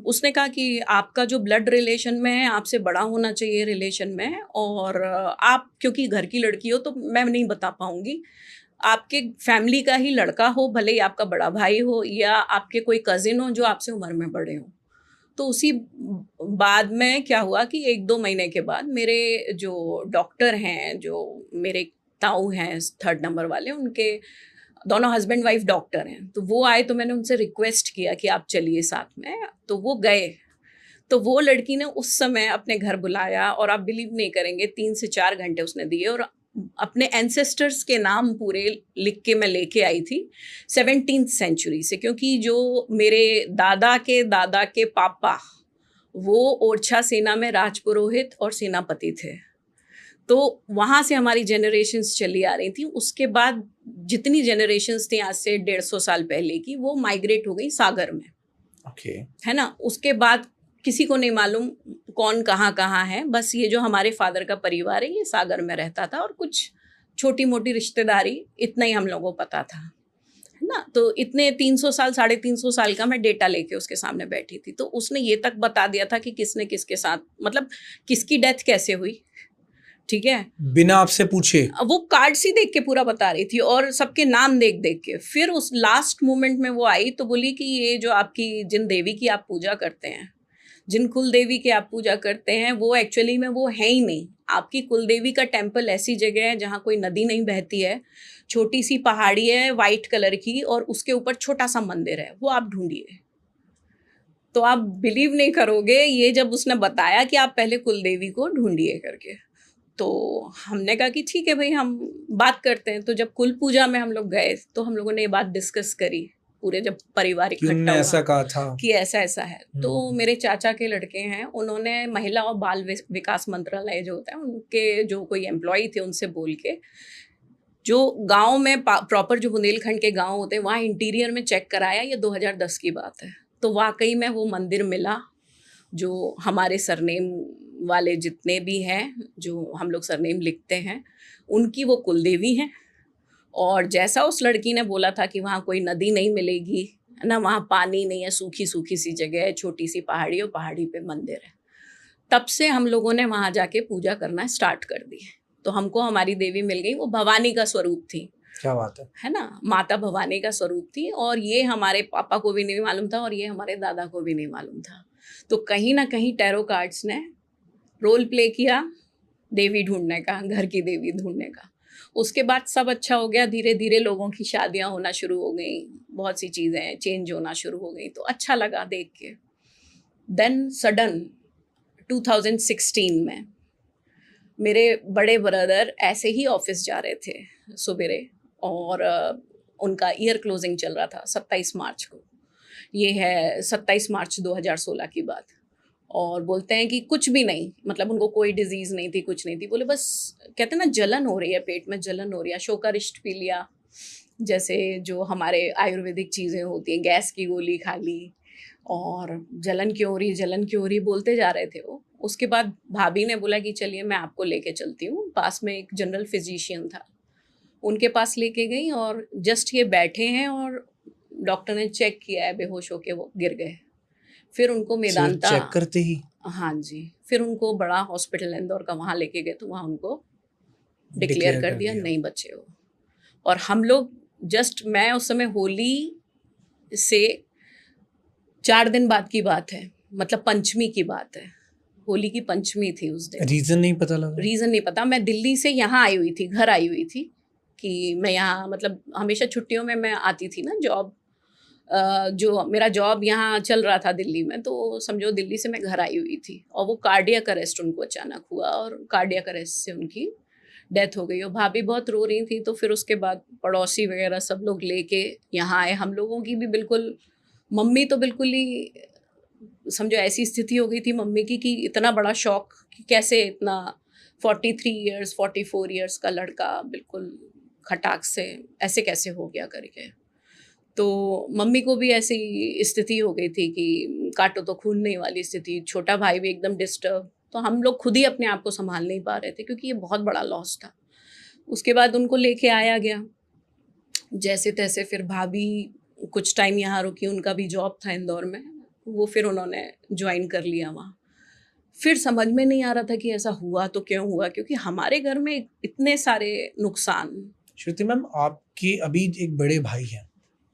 Speaker 2: उसने कहा कि आपका जो ब्लड रिलेशन में है, आपसे बड़ा होना चाहिए रिलेशन में, और आप क्योंकि घर की लड़की हो तो मैं नहीं बता पाऊँगी। आपके फैमिली का ही लड़का हो, भले ही आपका बड़ा भाई हो या आपके कोई कज़िन हो जो आपसे उम्र में बड़े हों। तो उसी बाद में क्या हुआ कि 1-2 महीने के बाद मेरे जो डॉक्टर हैं, जो मेरे ताऊ हैं 3rd नंबर वाले, उनके दोनों हस्बैंड वाइफ डॉक्टर हैं। तो वो आए, तो मैंने उनसे रिक्वेस्ट किया कि आप चलिए साथ में, तो वो गए। तो वो लड़की ने उस समय अपने घर बुलाया, और आप बिलीव नहीं करेंगे 3 से 4 घंटे उसने दिए, और अपने एंसेस्टर्स के नाम पूरे लिख के मैं लेके आई थी 17th सेंचुरी से, क्योंकि जो मेरे दादा के पापा, वो ओरछा सेना में राजपुरोहित और सेनापति थे। तो वहाँ से हमारी जनरेशन्स चली आ रही थी। उसके बाद जितनी जनरेशन्स थी आज से 150 साल पहले की, वो माइग्रेट हो गई सागर में,
Speaker 1: ओके।
Speaker 2: है ना? उसके बाद किसी को नहीं मालूम कौन कहाँ-कहाँ है, बस ये जो हमारे फादर का परिवार है, ये सागर में रहता था, और कुछ छोटी-मोटी रिश्तेदारी, इतना ही हम लोगों को पता था, है ना? तो इतने 300 साल, 350 साल का मैं डेटा लेके उसके सामने बैठी थी। तो उसने ये तक बता दिया था कि किसने किसके साथ, मतलब किसकी डेथ कैसे हुई, ठीक है?
Speaker 1: बिना आपसे पूछे।
Speaker 2: वो कार्ड्स ही देख के पूरा बता रही थी, और सबके नाम देख-देख के। फिर उस लास्ट मोमेंट में वो आई, तो बोली कि ये जो आपकी जिन देवी की आप पूजा करते हैं, जिन कुल देवी की आप पूजा करते हैं, वो एक्चुअली में वो है ही नहीं। आपकी कुल देवी का टेम्पल ऐसी जगह है जहाँ कोई नदी नहीं बहती है, छोटी-सी पहाड़ी है व्हाइट कलर की, और उसके ऊपर छोटा-सा मंदिर है, वो आप ढूँढिए। तो आप बिलीव नहीं करोगे, ये जब उसने बताया कि आप पहले कुल देवी को ढूँढिए करके, तो हमने कहा कि ठीक है भाई, हम बात करते हैं। तो जब कुल पूजा में हम लोग गए, तो हम लोगों ने ये बात डिस्कस करी, पूरे जब परिवार
Speaker 1: कि
Speaker 2: इकट्ठा
Speaker 1: उनने
Speaker 2: हुआ
Speaker 1: ऐसा कहा था।
Speaker 2: कि ऐसा-ऐसा है। तो मेरे चाचा के लड़के हैं, उन्होंने महिला और बाल विकास मंत्रालय जो होता है, उनके जो कोई एम्प्लॉयी थे, उनसे बोल के, जो गाँव में प्रॉपर जो बुंदेलखंड के गाँव होते हैं, वहाँ इंटीरियर में चेक कराया, ये 2010 की बात है। तो वाक़ई में वो मंदिर मिला, जो हमारे सरनेम वाले जितने भी हैं, जो हम लोग सरनेम लिखते हैं, उनकी वो कुलदेवी हैं। और जैसा उस लड़की ने बोला था कि वहाँ कोई नदी नहीं मिलेगी, है ना, वहाँ पानी नहीं है, सूखी-सूखी सी जगह है, छोटी-सी पहाड़ी और पहाड़ी पे मंदिर है। तब से हम लोगों ने वहाँ जाके पूजा करना स्टार्ट कर दी। तो हमको हमारी देवी मिल गई, वो भवानी का स्वरूप थी।
Speaker 1: क्या बात
Speaker 2: है ना? माता भवानी का स्वरूप थी और ये हमारे पापा को भी नहीं मालूम था और ये हमारे दादा को भी नहीं मालूम था। तो कहीं न कहीं टैरो कार्ड्स ने रोल प्ले किया देवी ढूँढने का, घर की देवी ढूँढने का। उसके बाद सब अच्छा हो गया, धीरे-धीरे लोगों की शादियाँ होना शुरू हो गईं, बहुत सी चीज़ें चेंज होना शुरू हो गईं, तो अच्छा लगा देख के। देन सडन 2016 में मेरे बड़े ब्रदर ऐसे ही ऑफिस जा रहे थे सवेरे और उनका ईयर क्लोजिंग चल रहा था 27 मार्च को। ये है 27 मार्च 2016 की बात। और बोलते हैं कि कुछ भी नहीं, मतलब उनको कोई डिजीज़ नहीं थी, कुछ नहीं थी। बोले बस कहते हैं ना जलन हो रही है, पेट में जलन हो रही है, शोकारिष्ट पी लिया, जैसे जो हमारे आयुर्वेदिक चीज़ें होती हैं, गैस की गोली खा ली और जलन क्यों हो रही, जलन क्यों हो रही बोलते जा रहे थे वो। उसके बाद भाभी ने बोला कि चलिए मैं आपको लेके चलती हूँ, पास में एक जनरल फिजिशियन था, उनके पास लेके गई और जस्ट ये बैठे हैं और डॉक्टर ने चेक किया है, बेहोश होके वो गिर गए। फिर उनको मेदांता
Speaker 1: चेक करते ही?
Speaker 2: हाँ जी, फिर उनको बड़ा हॉस्पिटल इंदौर का वहाँ लेके गए तो वहाँ उनको डिक्लेयर कर दिया नहीं बचे हो। और हम लोग जस्ट मैं उस समय होली से 4 दिन बाद की बात है, मतलब पंचमी की बात है, होली की पंचमी थी उस दिन।
Speaker 1: रीजन नहीं पता लगा?
Speaker 2: रीज़न नहीं पता। मैं दिल्ली से यहाँ आई हुई थी, घर आई हुई थी कि मैं यहाँ मतलब हमेशा छुट्टियों में मैं आती थी ना जॉब, जो मेरा जॉब यहाँ चल रहा था दिल्ली में, तो समझो दिल्ली से मैं घर आई हुई थी और वो कार्डियक अरेस्ट उनको अचानक हुआ और कार्डियक अरेस्ट से उनकी डेथ हो गई और भाभी बहुत रो रही थी। तो फिर उसके बाद पड़ोसी वगैरह सब लोग लेके यहाँ आए। हम लोगों की भी बिल्कुल, मम्मी तो बिल्कुल ही समझो ऐसी स्थिति हो गई थी मम्मी की कि इतना बड़ा शॉक कि कैसे इतना 43 इयर्स 44 इयर्स का लड़का बिल्कुल खटाक से ऐसे कैसे हो गया करके। तो मम्मी को भी ऐसी स्थिति हो गई थी कि काटो तो खूनने वाली स्थिति, छोटा भाई भी एकदम डिस्टर्ब। तो हम लोग खुद ही अपने आप को संभाल नहीं पा रहे थे क्योंकि ये बहुत बड़ा लॉस था। उसके बाद उनको लेके आया गया जैसे तैसे। फिर भाभी कुछ टाइम यहाँ रुकी, उनका भी जॉब था इंदौर में, वो फिर उन्होंने ज्वाइन कर लिया वहाँ। फिर समझ में नहीं आ रहा था कि ऐसा हुआ तो क्यों हुआ, क्योंकि हमारे घर में इतने सारे नुकसान।
Speaker 1: श्रुति मैम, आपके अभी एक बड़े भाई हैं,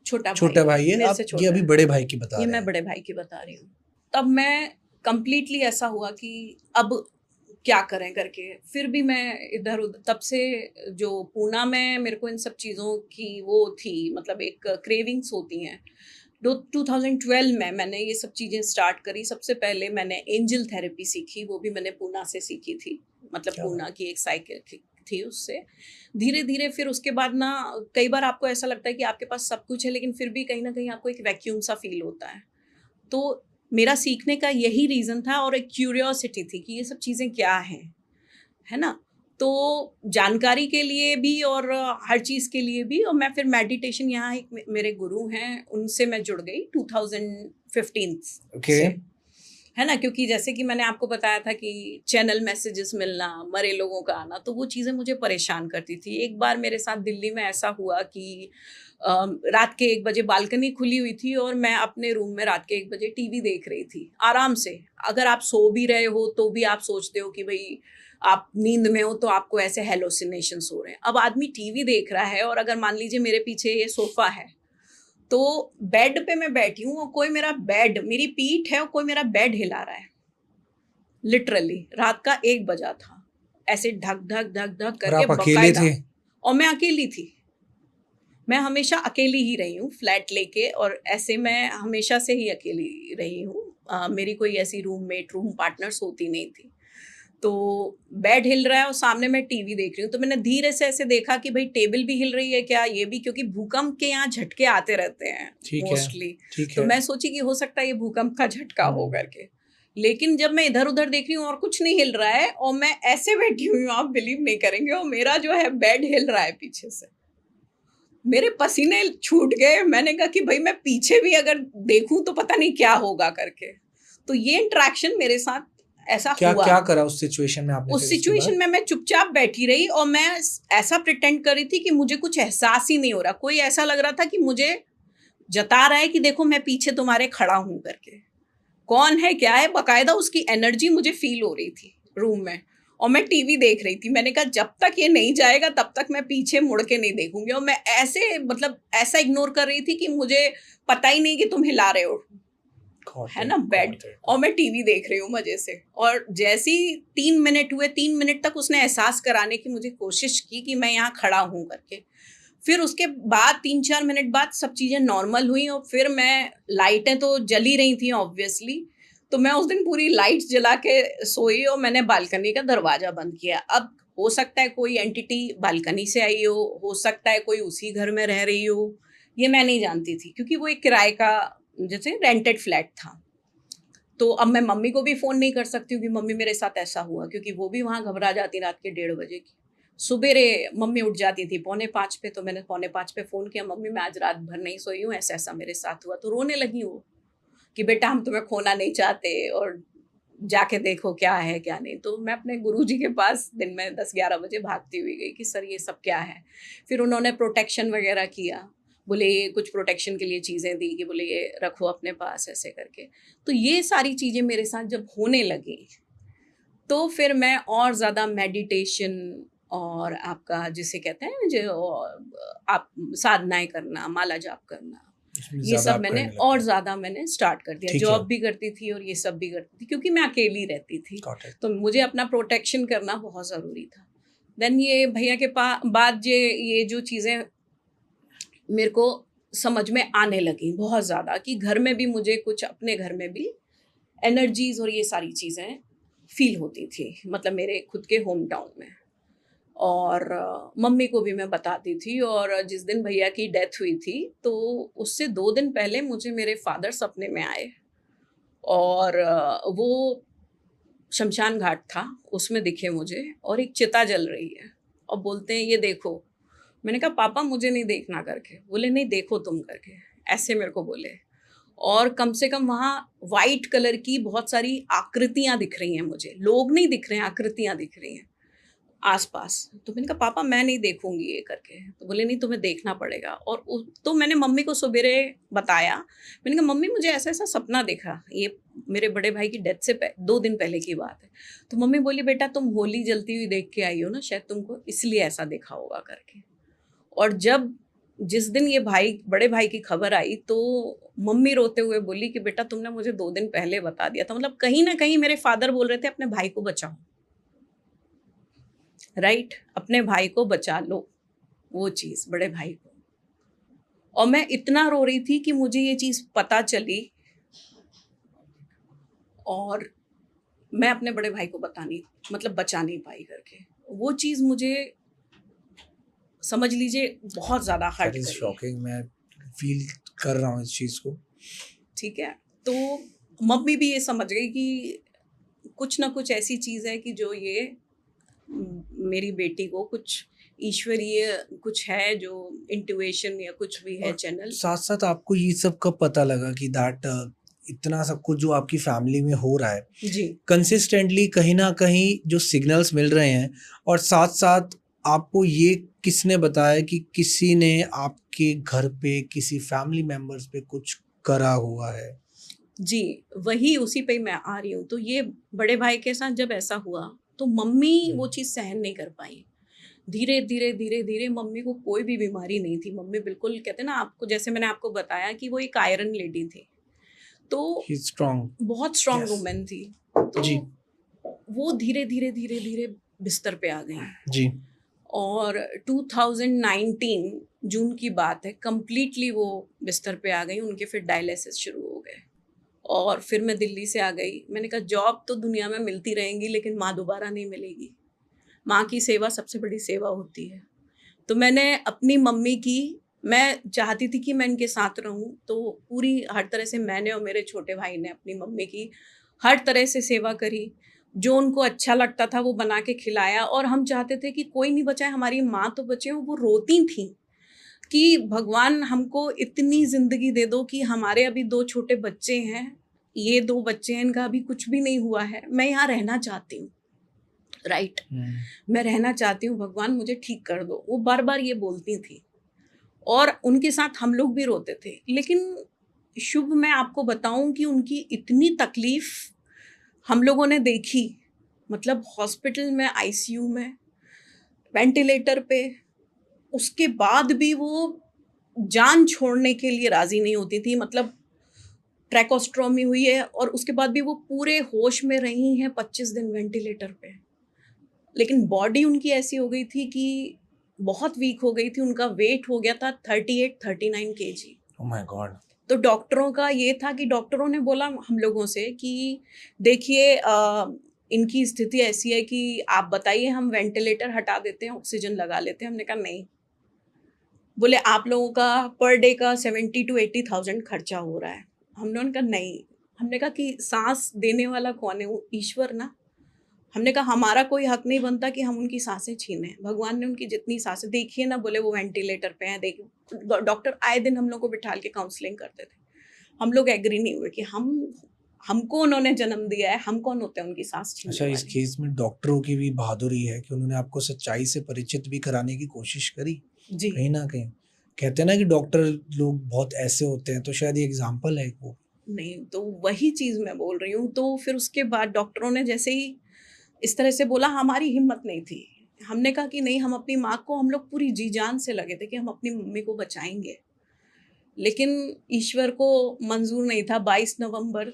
Speaker 2: छोटा भाई है,
Speaker 1: आप ये अभी बड़े भाई की बता
Speaker 2: ये
Speaker 1: रहे
Speaker 2: मैं
Speaker 1: हैं।
Speaker 2: बड़े भाई की बता रही हूँ। तब मैं कंप्लीटली ऐसा हुआ कि अब क्या करें करके। फिर भी मैं इधर उधर, तब से जो पूना में मेरे को इन सब चीज़ों की वो थी, मतलब एक क्रेविंग्स होती हैं। 2012 में मैंने ये सब चीज़ें स्टार्ट करी। सबसे पहले मैंने एंजल थेरेपी सीखी, वो भी मैंने पूना से सीखी थी, मतलब
Speaker 1: क्या
Speaker 2: पूना की एक साइकियाट्रिक थी उससे। धीरे धीरे फिर उसके बाद ना कई बार आपको ऐसा लगता है कि आपके पास सब कुछ है लेकिन फिर भी कहीं ना कहीं आपको एक वैक्यूम सा फील होता है। तो मेरा सीखने का यही रीज़न था और एक क्यूरियोसिटी थी कि ये सब चीज़ें क्या हैं, है ना। तो जानकारी के लिए भी और हर चीज़ के लिए भी। और मैं फिर मेडिटेशन, यहाँ एक मेरे गुरु हैं, उनसे मैं जुड़ गई 2015 से, है ना। क्योंकि जैसे कि मैंने आपको बताया था कि चैनल मैसेजेस मिलना, मरे लोगों का आना, तो वो चीज़ें मुझे परेशान करती थी। एक बार मेरे साथ दिल्ली में ऐसा हुआ कि रात के 1 बजे बालकनी खुली हुई थी और मैं अपने रूम में रात के 1 बजे टीवी देख रही थी आराम से। अगर आप सो भी रहे हो तो भी आप सोचते हो कि भाई आप नींद में हो तो आपको ऐसे हेलोसिनेशंस हो रहे हैं। अब आदमी टीवी देख रहा है और अगर मान लीजिए मेरे पीछे ये सोफा है तो बेड पे मैं बैठी हूँ और कोई मेरा बेड, मेरी पीठ है और कोई मेरा बेड हिला रहा है। लिटरली रात का 1 बजा था, ऐसे ढक ढक ढक ढक करके
Speaker 1: बकायदा।
Speaker 2: और मैं अकेली थी। मैं हमेशा अकेली ही रही हूँ फ्लैट लेके, और ऐसे मैं हमेशा से ही अकेली रही हूँ। मेरी कोई ऐसी रूममेट, रूम पार्टनर्स होती नहीं थी। तो बेड हिल रहा है और सामने मैं टीवी देख रही हूँ। तो मैंने धीरे से ऐसे देखा कि भाई टेबल भी हिल रही है क्या, ये भी, क्योंकि भूकंप के यहाँ झटके आते रहते हैं मोस्टली। तो मैं सोची कि हो सकता है ये भूकंप का झटका हो करके। लेकिन जब मैं इधर उधर देख रही हूँ और कुछ नहीं हिल रहा है और मैं ऐसे बैठी हुई हूँ, आप बिलीव नहीं करेंगे, और मेरा जो है बेड हिल रहा है पीछे से। मेरे पसीने छूट गए। मैंने कहा कि भाई मैं पीछे भी अगर देखूं तो पता नहीं क्या होगा करके। तो ये इंटरेक्शन मेरे साथ ऐसा
Speaker 1: क्या
Speaker 2: हुआ।
Speaker 1: क्या करा उस सिचुएशन में आपने?
Speaker 2: उस
Speaker 1: फिर उसके
Speaker 2: सिचुएशन
Speaker 1: बाद?
Speaker 2: में मैं चुपचाप बैठी रही और मैं ऐसा प्रिटेंड कर रही थी कि मुझे कुछ एहसास ही नहीं हो रहा। कोई ऐसा लग रहा था कि मुझे जता रहा है कि देखो मैं पीछे तुम्हारे खड़ा हूं करके। कौन है क्या है, बकायदा उसकी एनर्जी मुझे फील हो रही थी रूम में। और मैं टीवी देख रही थी। मैंने कहा जब तक ये नहीं जाएगा तब तक मैं पीछे मुड़ के नहीं देखूंगी। और मैं ऐसे मतलब ऐसा इग्नोर कर रही थी कि मुझे पता ही नहीं कि तुम हिला रहे हो, है ना, बेड। और मैं टीवी देख रही हूँ मजे से। और जैसे ही 3 मिनट हुए, 3 मिनट तक उसने एहसास कराने की मुझे कोशिश की कि मैं यहाँ खड़ा हूँ करके। फिर उसके बाद 3-4 मिनट बाद सब चीज़ें नॉर्मल हुई। और फिर मैं, लाइटें तो जल ही रही थी ऑब्वियसली, तो मैं उस दिन पूरी लाइट्स जला के सोई और मैंने बालकनी का दरवाज़ा बंद किया। अब हो सकता है कोई एंटिटी बालकनी से आई हो सकता है कोई उसी घर में रह रही हो, ये मैं नहीं जानती थी क्योंकि वो एक किराए का जैसे रेंटेड फ्लैट था। तो अब मैं मम्मी को भी फ़ोन नहीं कर सकती हूँ कि मम्मी मेरे साथ ऐसा हुआ, क्योंकि वो भी वहाँ घबरा जाती रात के 1:30 बजे की। सुबेरे मम्मी उठ जाती थी 4:45 पे, तो मैंने 4:45 पे फ़ोन किया, मम्मी मैं आज रात भर नहीं सोई हूँ, ऐसा-ऐसा मेरे साथ हुआ। तो रोने लगी वो कि बेटा हम तुम्हें खोना नहीं चाहते और जाके देखो क्या है क्या नहीं। तो मैं अपने गुरुजी के पास दिन में 10-11 बजे भागती हुई गई कि सर ये सब क्या है। फिर उन्होंने प्रोटेक्शन वगैरह किया, बोले ये कुछ प्रोटेक्शन के लिए चीज़ें दी कि बोले ये रखो अपने पास ऐसे करके। तो ये सारी चीज़ें मेरे साथ जब होने लगी तो फिर मैं और ज़्यादा मेडिटेशन और आपका जिसे कहते हैं जो आप साधनाएँ करना, माला जाप करना,
Speaker 1: इसमें
Speaker 2: ये
Speaker 1: ज़्यादा
Speaker 2: सब
Speaker 1: आप
Speaker 2: मैंने
Speaker 1: करने लग
Speaker 2: और
Speaker 1: गए।
Speaker 2: ज़्यादा मैंने स्टार्ट कर दिया।
Speaker 1: ठीक है।
Speaker 2: जॉब भी करती थी और ये सब भी करती थी क्योंकि मैं अकेली रहती थी।
Speaker 1: Got it.
Speaker 2: तो मुझे अपना प्रोटेक्शन करना बहुत ज़रूरी था। देन ये भैया के बाद ये जो चीज़ें मेरे को समझ में आने लगी बहुत ज़्यादा कि घर में भी मुझे कुछ, अपने घर में भी एनर्जीज़ और ये सारी चीज़ें फ़ील होती थी, मतलब मेरे खुद के होम टाउन में। और मम्मी को भी मैं बताती थी। और जिस दिन भैया की डेथ हुई थी तो उससे 2 दिन पहले मुझे मेरे फादर सपने में आए और वो शमशान घाट था, उसमें दिखे मुझे और एक चिता जल रही है और बोलते हैं ये देखो। मैंने कहा पापा मुझे नहीं देखना करके। बोले नहीं देखो तुम करके, ऐसे मेरे को बोले। और कम से कम वहाँ वाइट कलर की बहुत सारी आकृतियाँ दिख रही हैं मुझे, लोग नहीं दिख रहे हैं, आकृतियाँ दिख रही हैं आस-पास। तो मैंने कहा पापा मैं नहीं देखूँगी ये करके। तो बोले नहीं तुम्हें देखना पड़ेगा। और तो मैंने मम्मी को सवेरे बताया। मैंने कहा मम्मी मुझे ऐसा-ऐसा सपना देखा, ये मेरे बड़े भाई की डेथ से 2 दिन पहले की बात है। तो मम्मी बोली बेटा तुम होली जलती हुई देख के आई हो ना, शायद तुमको इसलिए ऐसा देखा होगा करके। और जिस दिन ये बड़े भाई की खबर आई तो मम्मी रोते हुए बोली कि बेटा तुमने मुझे 2 दिन पहले बता दिया था। मतलब कहीं न कहीं मेरे फादर बोल रहे थे अपने भाई को बचाओ। राइट, अपने भाई को बचा लो, वो चीज़ बड़े भाई को। और मैं इतना रो रही थी कि मुझे ये चीज़ पता चली और मैं अपने बड़े भाई को बचा नहीं पाई करके। वो चीज़ मुझे समझ लीजिए बहुत ज़्यादा हर्ट
Speaker 1: That is
Speaker 2: करी।
Speaker 1: shocking. मैं फील कर रहा हूँ इस चीज़ को।
Speaker 2: ठीक है, तो मम्मी भी ये समझ गई कि कुछ ना कुछ ऐसी चीज़ है कि जो ये मेरी बेटी को कुछ ईश्वरीय कुछ है, जो इंट्यूशन या कुछ भी है
Speaker 1: और
Speaker 2: चैनल।
Speaker 1: साथ साथ आपको ये सब कब पता लगा कि दैट इतना सब कुछ जो आपकी फैमिली में हो रहा है,
Speaker 2: जी,
Speaker 1: कंसिस्टेंटली कहीं ना कहीं जो सिग्नल्स मिल रहे हैं, और साथ साथ आपको ये किसने बताया कि किसी ने आपके घर पे किसी फैमिली मेंबर्स पे कुछ करा हुआ है?
Speaker 2: जी, वही उसी पे ही मैं आ रही हूँ। तो ये बड़े भाई के साथ जब ऐसा हुआ तो मम्मी वो चीज़ सहन नहीं कर पाई। धीरे-धीरे मम्मी को कोई भी बीमारी नहीं थी। मम्मी बिल्कुल कहते हैं ना, आपको जैसे मैंने आपको बताया कि वो एक आयरन लेडी थी। तो
Speaker 1: ही स्ट्रांग।
Speaker 2: बहुत स्ट्रॉन्ग
Speaker 1: Yes.
Speaker 2: वुमन थी। तो
Speaker 1: जी।
Speaker 2: वो धीरे-धीरे बिस्तर पे आ गईं।
Speaker 1: जी।
Speaker 2: और 2019 जून की बात है, कंप्लीटली वो बिस्तर पे आ गई। उनके फिर डायलिसिस शुरू हो गए और फिर मैं दिल्ली से आ गई। मैंने कहा जॉब तो दुनिया में मिलती रहेंगी लेकिन माँ दोबारा नहीं मिलेगी। माँ की सेवा सबसे बड़ी सेवा होती है। तो मैंने अपनी मम्मी की, मैं चाहती थी कि मैं इनके साथ रहूं, तो पूरी हर तरह से मैंने और मेरे छोटे भाई ने अपनी मम्मी की हर तरह से सेवा करी। जो उनको अच्छा लगता था वो बना के खिलाया। और हम चाहते थे कि कोई नहीं बचाए, हमारी माँ तो बचे। वो रोती थी कि भगवान हमको इतनी ज़िंदगी दे दो कि हमारे अभी 2 छोटे बच्चे हैं, ये 2 बच्चे हैं, इनका अभी कुछ भी नहीं हुआ है, मैं यहाँ रहना चाहती हूँ, राइट? मैं रहना चाहती हूँ, भगवान मुझे ठीक कर दो। वो बार-बार ये बोलती थी और उनके साथ हम लोग भी रोते थे। लेकिन शुभ, मैं आपको बताऊँ कि उनकी इतनी तकलीफ़ हम लोगों ने देखी, मतलब हॉस्पिटल में, आईसीयू में, वेंटिलेटर पे, उसके बाद भी वो जान छोड़ने के लिए राज़ी नहीं होती थी। मतलब ट्रैकोस्टोमी हुई है और उसके बाद भी वो पूरे होश में रही हैं 25 दिन वेंटिलेटर पे। लेकिन बॉडी उनकी ऐसी हो गई थी कि बहुत वीक हो गई थी, उनका वेट हो गया था 38-39 केजी।
Speaker 1: Oh my God!
Speaker 2: तो डॉक्टरों का ये था कि डॉक्टरों ने बोला हम लोगों से कि देखिए इनकी स्थिति ऐसी है कि आप बताइए, हम वेंटिलेटर हटा देते हैं, ऑक्सीजन लगा लेते हैं। हमने कहा नहीं। बोले आप लोगों का पर डे का 70 to 80,000 खर्चा हो रहा है। हमने कहा नहीं। हमने कहा कि सांस देने वाला कौन है? वो ईश्वर ना। हमने कहा हमारा कोई हक नहीं बनता कि हम उनकी सांसें छीनें। भगवान ने उनकी जितनी सांसें देखी है ना, बोले वो वेंटिलेटर पे हैं, देखिए डॉक्टर आए दिन हम लोग को बिठा के काउंसलिंग करते थे। हम लोग एग्री नहीं हुए कि हमको उन्होंने जन्म दिया है, हम कौन होते हैं उनकी सांस छीनने
Speaker 1: अच्छा, इस
Speaker 2: वाले।
Speaker 1: केस में डॉक्टरों की भी बहादुरी है कि उन्होंने आपको सच्चाई से परिचित भी कराने की कोशिश करी,
Speaker 2: जी।
Speaker 1: कहीं न कहीं। कहते हैं ना कि डॉक्टर लोग बहुत ऐसे होते हैं, तो शायद ये एग्ज़ाम्पल है एक वो।
Speaker 2: नहीं, तो वही चीज़ मैं बोल रही हूँ। तो फिर उसके बाद डॉक्टरों ने जैसे ही इस तरह से बोला, हमारी हिम्मत नहीं थी। हमने कहा कि नहीं, हम अपनी माँ को, हम लोग पूरी जी-जान से लगे थे कि हम अपनी मम्मी को बचाएँगे। लेकिन ईश्वर को मंज़ूर नहीं था। 22 नवंबर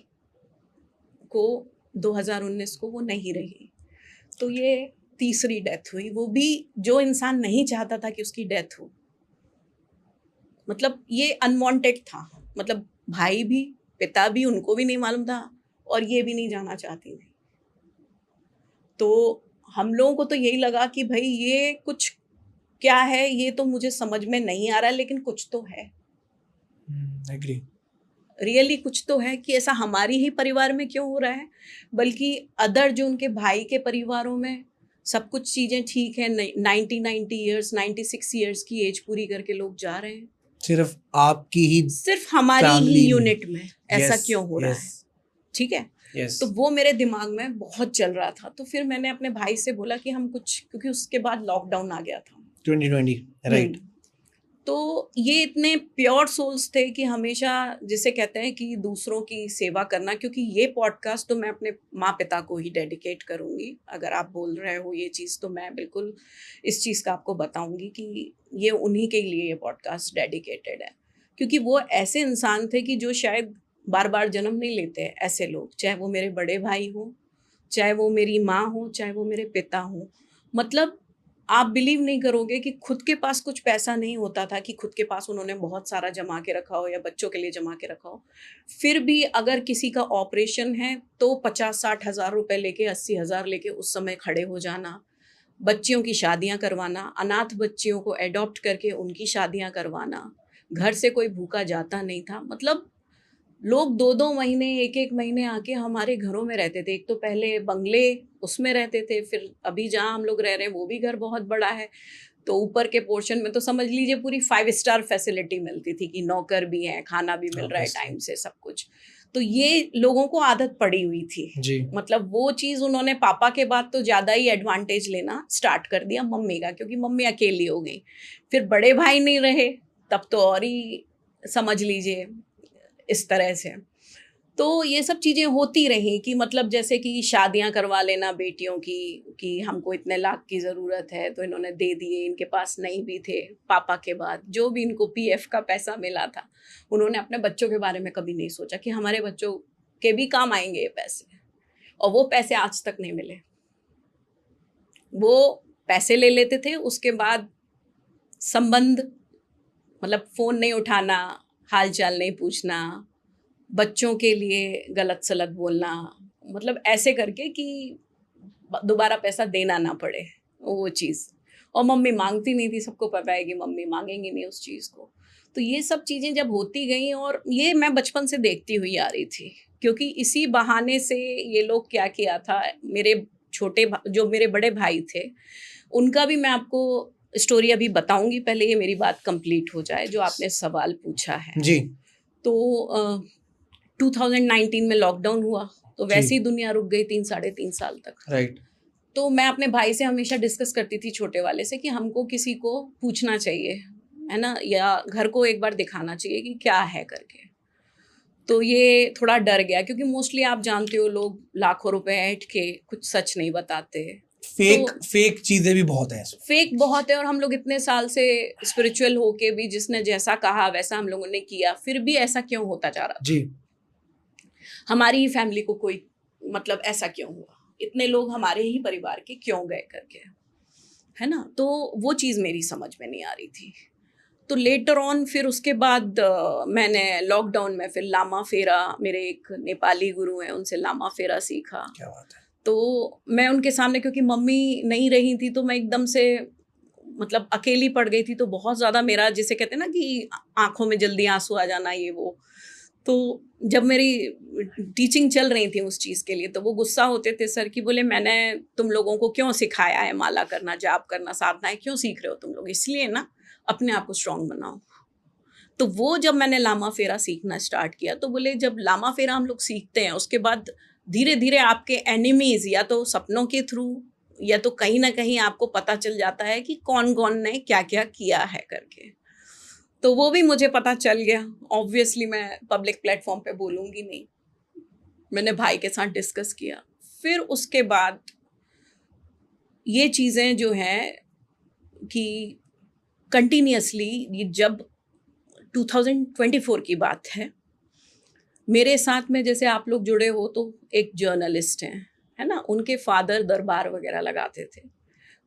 Speaker 2: को 2019 को वो नहीं रही। तो ये तीसरी डेथ हुई, वो भी जो इंसान नहीं चाहता था कि उसकी डेथ हो। मतलब ये अनवांटेड था। मतलब भाई भी, पिता भी, उनको भी नहीं मालूम था और ये भी नहीं जाना चाहती थी। तो हम लोगों को तो यही लगा कि भई ये कुछ क्या है, ये तो मुझे समझ में नहीं आ रहा है, लेकिन कुछ तो है।
Speaker 1: एग्री।
Speaker 2: रियली कुछ तो है कि ऐसा हमारी ही परिवार में क्यों हो रहा है, बल्कि अदर जो उनके भाई के परिवारों में सब कुछ चीज़ें ठीक है। 90 ईयर्स, 96 ईयर्स की एज पूरी करके लोग जा रहे हैं।
Speaker 1: सिर्फ़ आपकी ही
Speaker 2: सिर्फ हमारी ही
Speaker 1: फैमिली में।
Speaker 2: यूनिट में ऐसा
Speaker 1: यस,
Speaker 2: क्यों हो रहा है?
Speaker 1: यस,
Speaker 2: ठीक है?
Speaker 1: यस।
Speaker 2: तो वो मेरे दिमाग में बहुत चल रहा था। तो फिर मैंने अपने भाई से बोला कि हम कुछ, क्योंकि उसके बाद लॉकडाउन आ गया था।
Speaker 1: 2020 राइट।
Speaker 2: तो ये इतने प्योर सोल्स थे कि हमेशा, जिसे कहते हैं कि दूसरों की सेवा करना, क्योंकि ये पॉडकास्ट तो मैं अपने माँ-पिता को ही डेडिकेट करूँगी। अगर आप बोल रहे हो ये चीज़, तो मैं बिल्कुल इस चीज़ का आपको बताऊँगी कि ये उन्हीं के लिए ये पॉडकास्ट डेडिकेटेड है। क्योंकि वो ऐसे इंसान थे कि जो शायद बार-बार जन्म नहीं लेते हैं, ऐसे लोग। चाहे वो मेरे बड़े भाई हों, चाहे वो मेरी माँ हो, चाहे वो मेरे पिता हों। मतलब आप बिलीव नहीं करोगे कि खुद के पास कुछ पैसा नहीं होता था कि खुद के पास उन्होंने बहुत सारा जमा के रखा हो या बच्चों के लिए जमा के रखा हो। फिर भी अगर किसी का ऑपरेशन है तो 50-60 हज़ार रुपए लेके, 80 हज़ार लेके उस समय खड़े हो जाना। बच्चियों की शादियाँ करवाना, अनाथ बच्चियों को एडॉप्ट करके उनकी शादियाँ करवाना। घर से कोई भूखा जाता नहीं था। मतलब लोग 2-2 महीने, 1-1 महीने आके हमारे घरों में रहते थे। एक तो पहले बंगले, उसमें रहते थे, फिर अभी जहाँ हम लोग रह रहे हैं वो भी घर बहुत बड़ा है। तो ऊपर के पोर्शन में तो समझ लीजिए पूरी 5 स्टार फैसिलिटी मिलती थी कि नौकर भी हैं, खाना भी मिल रहा है
Speaker 1: ऑब्वियसली।
Speaker 2: टाइम से, सब कुछ। तो ये लोगों को आदत पड़ी हुई थी।
Speaker 1: जी।
Speaker 2: मतलब वो चीज़ उन्होंने पापा के बाद तो ज़्यादा ही एडवांटेज लेना स्टार्ट कर दिया मम्मी का, क्योंकि मम्मी अकेली हो गई। फिर बड़े भाई नहीं रहे, तब तो और ही समझ लीजिए इस तरह से। तो ये सब चीज़ें होती रहीं कि मतलब जैसे कि शादियाँ करवा लेना बेटियों की, कि हमको इतने लाख की ज़रूरत है, तो इन्होंने दे दिए। इनके पास नहीं भी थे पापा के बाद, जो भी इनको पीएफ का पैसा मिला था, उन्होंने अपने बच्चों के बारे में कभी नहीं सोचा कि हमारे बच्चों के भी काम आएँगे ये पैसे। और वो पैसे आज तक नहीं मिले। वो पैसे ले लेते थे, उसके बाद संबंध, मतलब फ़ोन नहीं उठाना, हाल-चाल नहीं पूछना, बच्चों के लिए गलत-सलत बोलना, मतलब ऐसे करके कि दोबारा पैसा देना ना पड़े, वो चीज़। और मम्मी माँगती नहीं थी, सबको पता है कि मम्मी माँगेंगी नहीं उस चीज़ को। तो ये सब चीज़ें जब होती गईं, और ये मैं बचपन से देखती हुई आ रही थी, क्योंकि इसी बहाने से ये लोग क्या किया था, मेरे जो मेरे बड़े भाई थे, उनका भी मैं आपको स्टोरी अभी बताऊँगी, पहले ये मेरी बात कंप्लीट हो जाए, जो आपने सवाल पूछा है।
Speaker 1: जी।
Speaker 2: तो 2019 में लॉकडाउन हुआ तो वैसे
Speaker 1: जी।
Speaker 2: ही दुनिया रुक गई 3 साढ़े 3 साल तक।
Speaker 1: राइट।
Speaker 2: तो मैं अपने भाई से हमेशा डिस्कस करती थी छोटे वाले से कि हमको किसी को पूछना चाहिए, है ना, या घर को एक बार दिखाना चाहिए कि क्या है करके। तो ये थोड़ा डर गया क्योंकि मोस्टली आप जानते हो लोग लाखों रुपए ऐंठ के कुछ सच नहीं बताते।
Speaker 1: फेक चीजें भी बहुत हैं इसमें।
Speaker 2: फेक बहुत है और हम लोग इतने साल से स्पिरिचुअल होके भी जिसने जैसा कहा वैसा हम लोगों ने किया, फिर भी ऐसा क्यों होता जा रहा था?
Speaker 1: जी।
Speaker 2: हमारी ही फैमिली को कोई मतलब ऐसा क्यों हुआ, इतने लोग हमारे ही परिवार के क्यों गए करके, है ना। तो वो चीज़ मेरी समझ में नहीं आ रही थी। तो लेटर ऑन फिर उसके बाद मैंने लॉकडाउन में फिर लामा फेरा, मेरे एक नेपाली गुरु हैं उनसे लामा फेरा सीखा।
Speaker 1: क्या बात है।
Speaker 2: तो मैं उनके सामने, क्योंकि मम्मी नहीं रही थी, तो मैं एकदम से मतलब अकेली पड़ गई थी। तो बहुत ज़्यादा मेरा, जिसे कहते हैं ना कि आंखों में जल्दी आंसू आ जाना, ये वो। तो जब मेरी टीचिंग चल रही थी उस चीज़ के लिए, तो वो गुस्सा होते थे सर कि बोले मैंने तुम लोगों को क्यों सिखाया है माला करना, जाप करना, साधनाएं क्यों सीख रहे हो तुम लोग, इसलिए ना अपने आप को स्ट्रांग बनाओ। तो वो जब मैंने लामा फेरा सीखना स्टार्ट किया तो बोले जब लामा फेरा हम लोग सीखते हैं उसके बाद धीरे धीरे आपके एनिमीज या तो सपनों के थ्रू या तो कहीं ना कहीं आपको पता चल जाता है कि कौन कौन ने क्या क्या किया है करके। तो वो भी मुझे पता चल गया। ऑब्वियसली मैं पब्लिक प्लेटफॉर्म पे बोलूँगी नहीं, मैंने भाई के साथ डिस्कस किया। फिर उसके बाद ये चीज़ें जो हैं कि कंटिन्यूअसली, ये जब 2024 की बात है, मेरे साथ में जैसे आप लोग जुड़े हो तो एक जर्नलिस्ट हैं, है ना, उनके फादर दरबार वगैरह लगाते थे।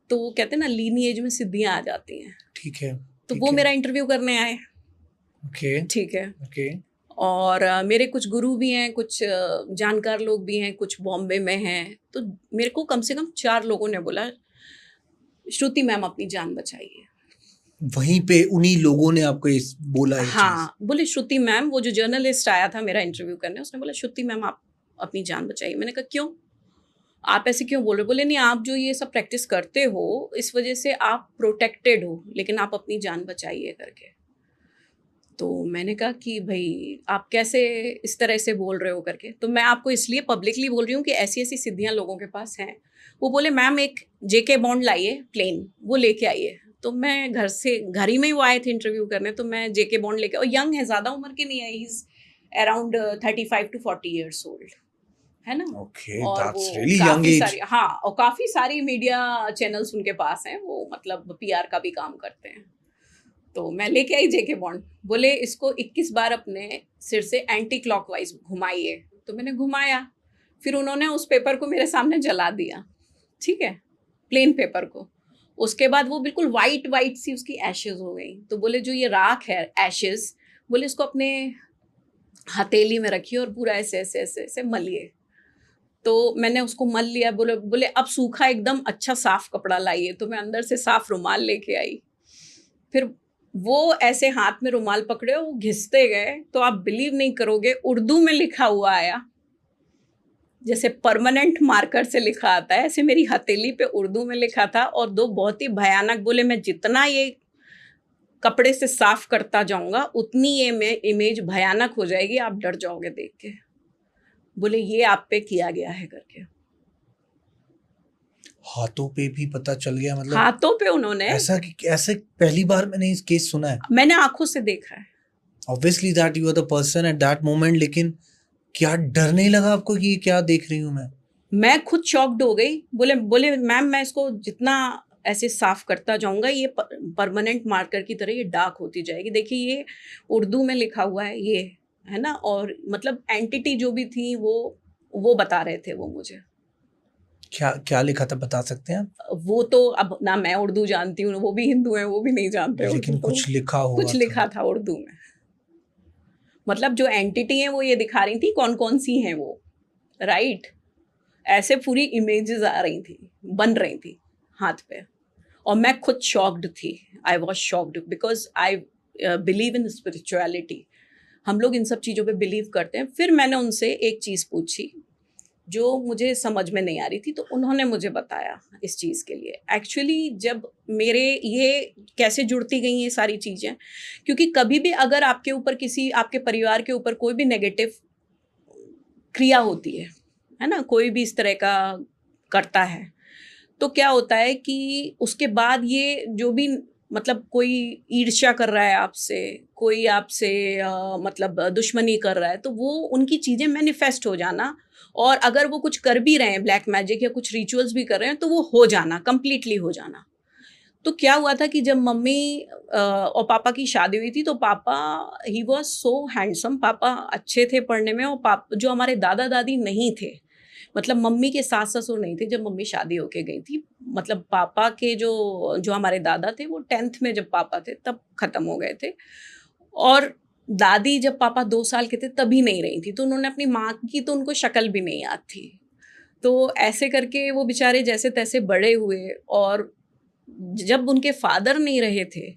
Speaker 2: तो वो कहते हैं ना लीनिएज में सिद्धियाँ आ जाती हैं।
Speaker 1: ठीक है।
Speaker 2: तो वो मेरा इंटरव्यू करने आए।
Speaker 1: ओके।
Speaker 2: ठीक है।
Speaker 1: ओके।
Speaker 2: और मेरे कुछ गुरु भी हैं, कुछ जानकार लोग भी हैं, कुछ बॉम्बे में हैं। तो मेरे को कम से कम 4 लोगों ने बोला श्रुति मैम अपनी जान बचाइए।
Speaker 1: वहीं पे उन्हीं लोगों ने आपको इस बोला ये चीज।
Speaker 2: हाँ, बोले श्रुति मैम, वो जो जर्नलिस्ट आया था मेरा इंटरव्यू करने, उसने बोला श्रुति मैम आप अपनी जान बचाइए। मैंने कहा क्यों, आप ऐसे क्यों बोल रहे हो? बोले नहीं, आप जो ये सब प्रैक्टिस करते हो इस वजह से आप प्रोटेक्टेड हो, लेकिन आप अपनी जान बचाइए करके। तो मैंने कहा कि भाई आप कैसे इस तरह से बोल रहे हो करके। तो मैं आपको इसलिए पब्लिकली बोल रही हूँ कि ऐसी ऐसी सिद्धियाँ लोगों के पास हैं। वो बोले मैम एक जेके बॉन्ड लाइए प्लेन, वो लेके आइए। तो मैं घर ही में ही वो आए थे इंटरव्यू करने, तो मैं जेके बॉन्ड लेके, और यंग है, ज़्यादा उम्र के नहीं है, he is around 35 to 40 years old, है ना।
Speaker 1: ओके,
Speaker 2: और
Speaker 1: दैट्स
Speaker 2: वो
Speaker 1: रियली यंग
Speaker 2: काफ़ी
Speaker 1: एज।
Speaker 2: सारी, हाँ, और काफ़ी सारी मीडिया चैनल्स उनके पास हैं, वो मतलब पीआर का भी काम करते हैं। तो मैं लेके आई जेके बॉन्ड। बोले इसको 21 बार अपने सिर से एंटी क्लॉकवाइज घुमाइए। तो मैंने घुमाया। फिर उन्होंने उस पेपर को मेरे सामने जला दिया, ठीक है, प्लेन पेपर को। उसके बाद वो बिल्कुल वाइट वाइट सी उसकी एशेज हो गई। तो बोले जो ये राख है, एशेज, बोले इसको अपने हथेली में रखिए और पूरा ऐसे ऐसे ऐसे ऐसे मलिए। तो मैंने उसको मल लिया। बोले बोले अब सूखा एकदम अच्छा साफ कपड़ा लाइए। तो मैं अंदर से साफ रुमाल लेके आई। फिर वो ऐसे हाथ में रुमाल पकड़े, वो घिसते गए। तो आप बिलीव नहीं करोगे, उर्दू में लिखा हुआ आया, जैसे परमानेंट मार्कर से लिखा आता है, ऐसे मेरी हथेली पे उर्दू में लिखा था। और 2 बहुत ही भयानक, बोले मैं जितना ये कपड़े से साफ करता जाऊंगा उतनी ये इमेज भयानक हो जाएगी, आप डर जाओगे देख के। बोले ये आप पे किया गया है करके।
Speaker 1: हाथों पे भी पता चल गया, मतलब
Speaker 2: हाथों पे उन्होंने,
Speaker 1: ऐसे पहली बार मैंने इस केस सुना है।
Speaker 2: मैंने आंखों से देखा है।
Speaker 1: Obviously that you are the person at that moment, लेकिन क्या डर नहीं लगा आपको कि ये क्या देख रही हूँ
Speaker 2: मैं खुद शॉक्ड हो गई। बोले बोले मैम मैं इसको जितना ऐसे साफ करता जाऊंगा ये परमानेंट मार्कर की तरह ये डार्क होती जाएगी। देखिए ये उर्दू में लिखा हुआ है, ये है ना। और मतलब एंटिटी जो भी थी वो बता रहे थे वो मुझे।
Speaker 1: क्या क्या लिखा था, बता सकते हैं आप?
Speaker 2: वो तो अब ना मैं उर्दू जानती हूँ, वो भी हिंदू हैं, वो भी नहीं जानते उर्दू।
Speaker 1: लेकिन
Speaker 2: तो
Speaker 1: कुछ लिखा हुआ
Speaker 2: कुछ लिखा था उर्दू में। मतलब जो एंटिटी है वो ये दिखा रही थी कौन कौन सी हैं वो, राइट। ऐसे पूरी इमेजेस आ रही थी, बन रही थी हाथ पे। और मैं खुद शॉक्ड थी। I was shocked because I believe in spirituality. हम लोग इन सब चीज़ों पे बिलीव करते हैं। फिर मैंने उनसे एक चीज़ पूछी जो मुझे समझ में नहीं आ रही थी, तो उन्होंने मुझे बताया इस चीज़ के लिए। एक्चुअली जब मेरे ये कैसे जुड़ती गई ये सारी चीज़ें, क्योंकि कभी भी अगर आपके ऊपर किसी आपके परिवार के ऊपर कोई भी नेगेटिव क्रिया होती है ना, कोई भी इस तरह का करता है, तो क्या होता है कि उसके बाद ये जो भी मतलब कोई ईर्ष्या कर रहा है आपसे, कोई आपसे मतलब दुश्मनी कर रहा है, तो वो उनकी चीज़ें मैनिफेस्ट हो जाना, और अगर वो कुछ कर भी रहे हैं, ब्लैक मैजिक या कुछ रिचुअल्स भी कर रहे हैं, तो वो हो जाना, कंप्लीटली हो जाना। तो क्या हुआ था कि जब मम्मी और पापा की शादी हुई थी, तो पापा ही वाज सो हैंडसम, पापा अच्छे थे पढ़ने में, और जो हमारे दादा दादी नहीं थे, मतलब मम्मी के सास ससुर नहीं थे जब मम्मी शादी होके गई थी। मतलब पापा के जो जो हमारे दादा थे वो 10th में जब पापा थे तब खत्म हो गए थे, और दादी जब पापा 2 साल के थे तभी नहीं रही थी, तो उन्होंने अपनी माँ की तो उनको शक्ल भी नहीं याद थी। तो ऐसे करके वो बेचारे जैसे तैसे बड़े हुए, और जब उनके फादर नहीं रहे थे,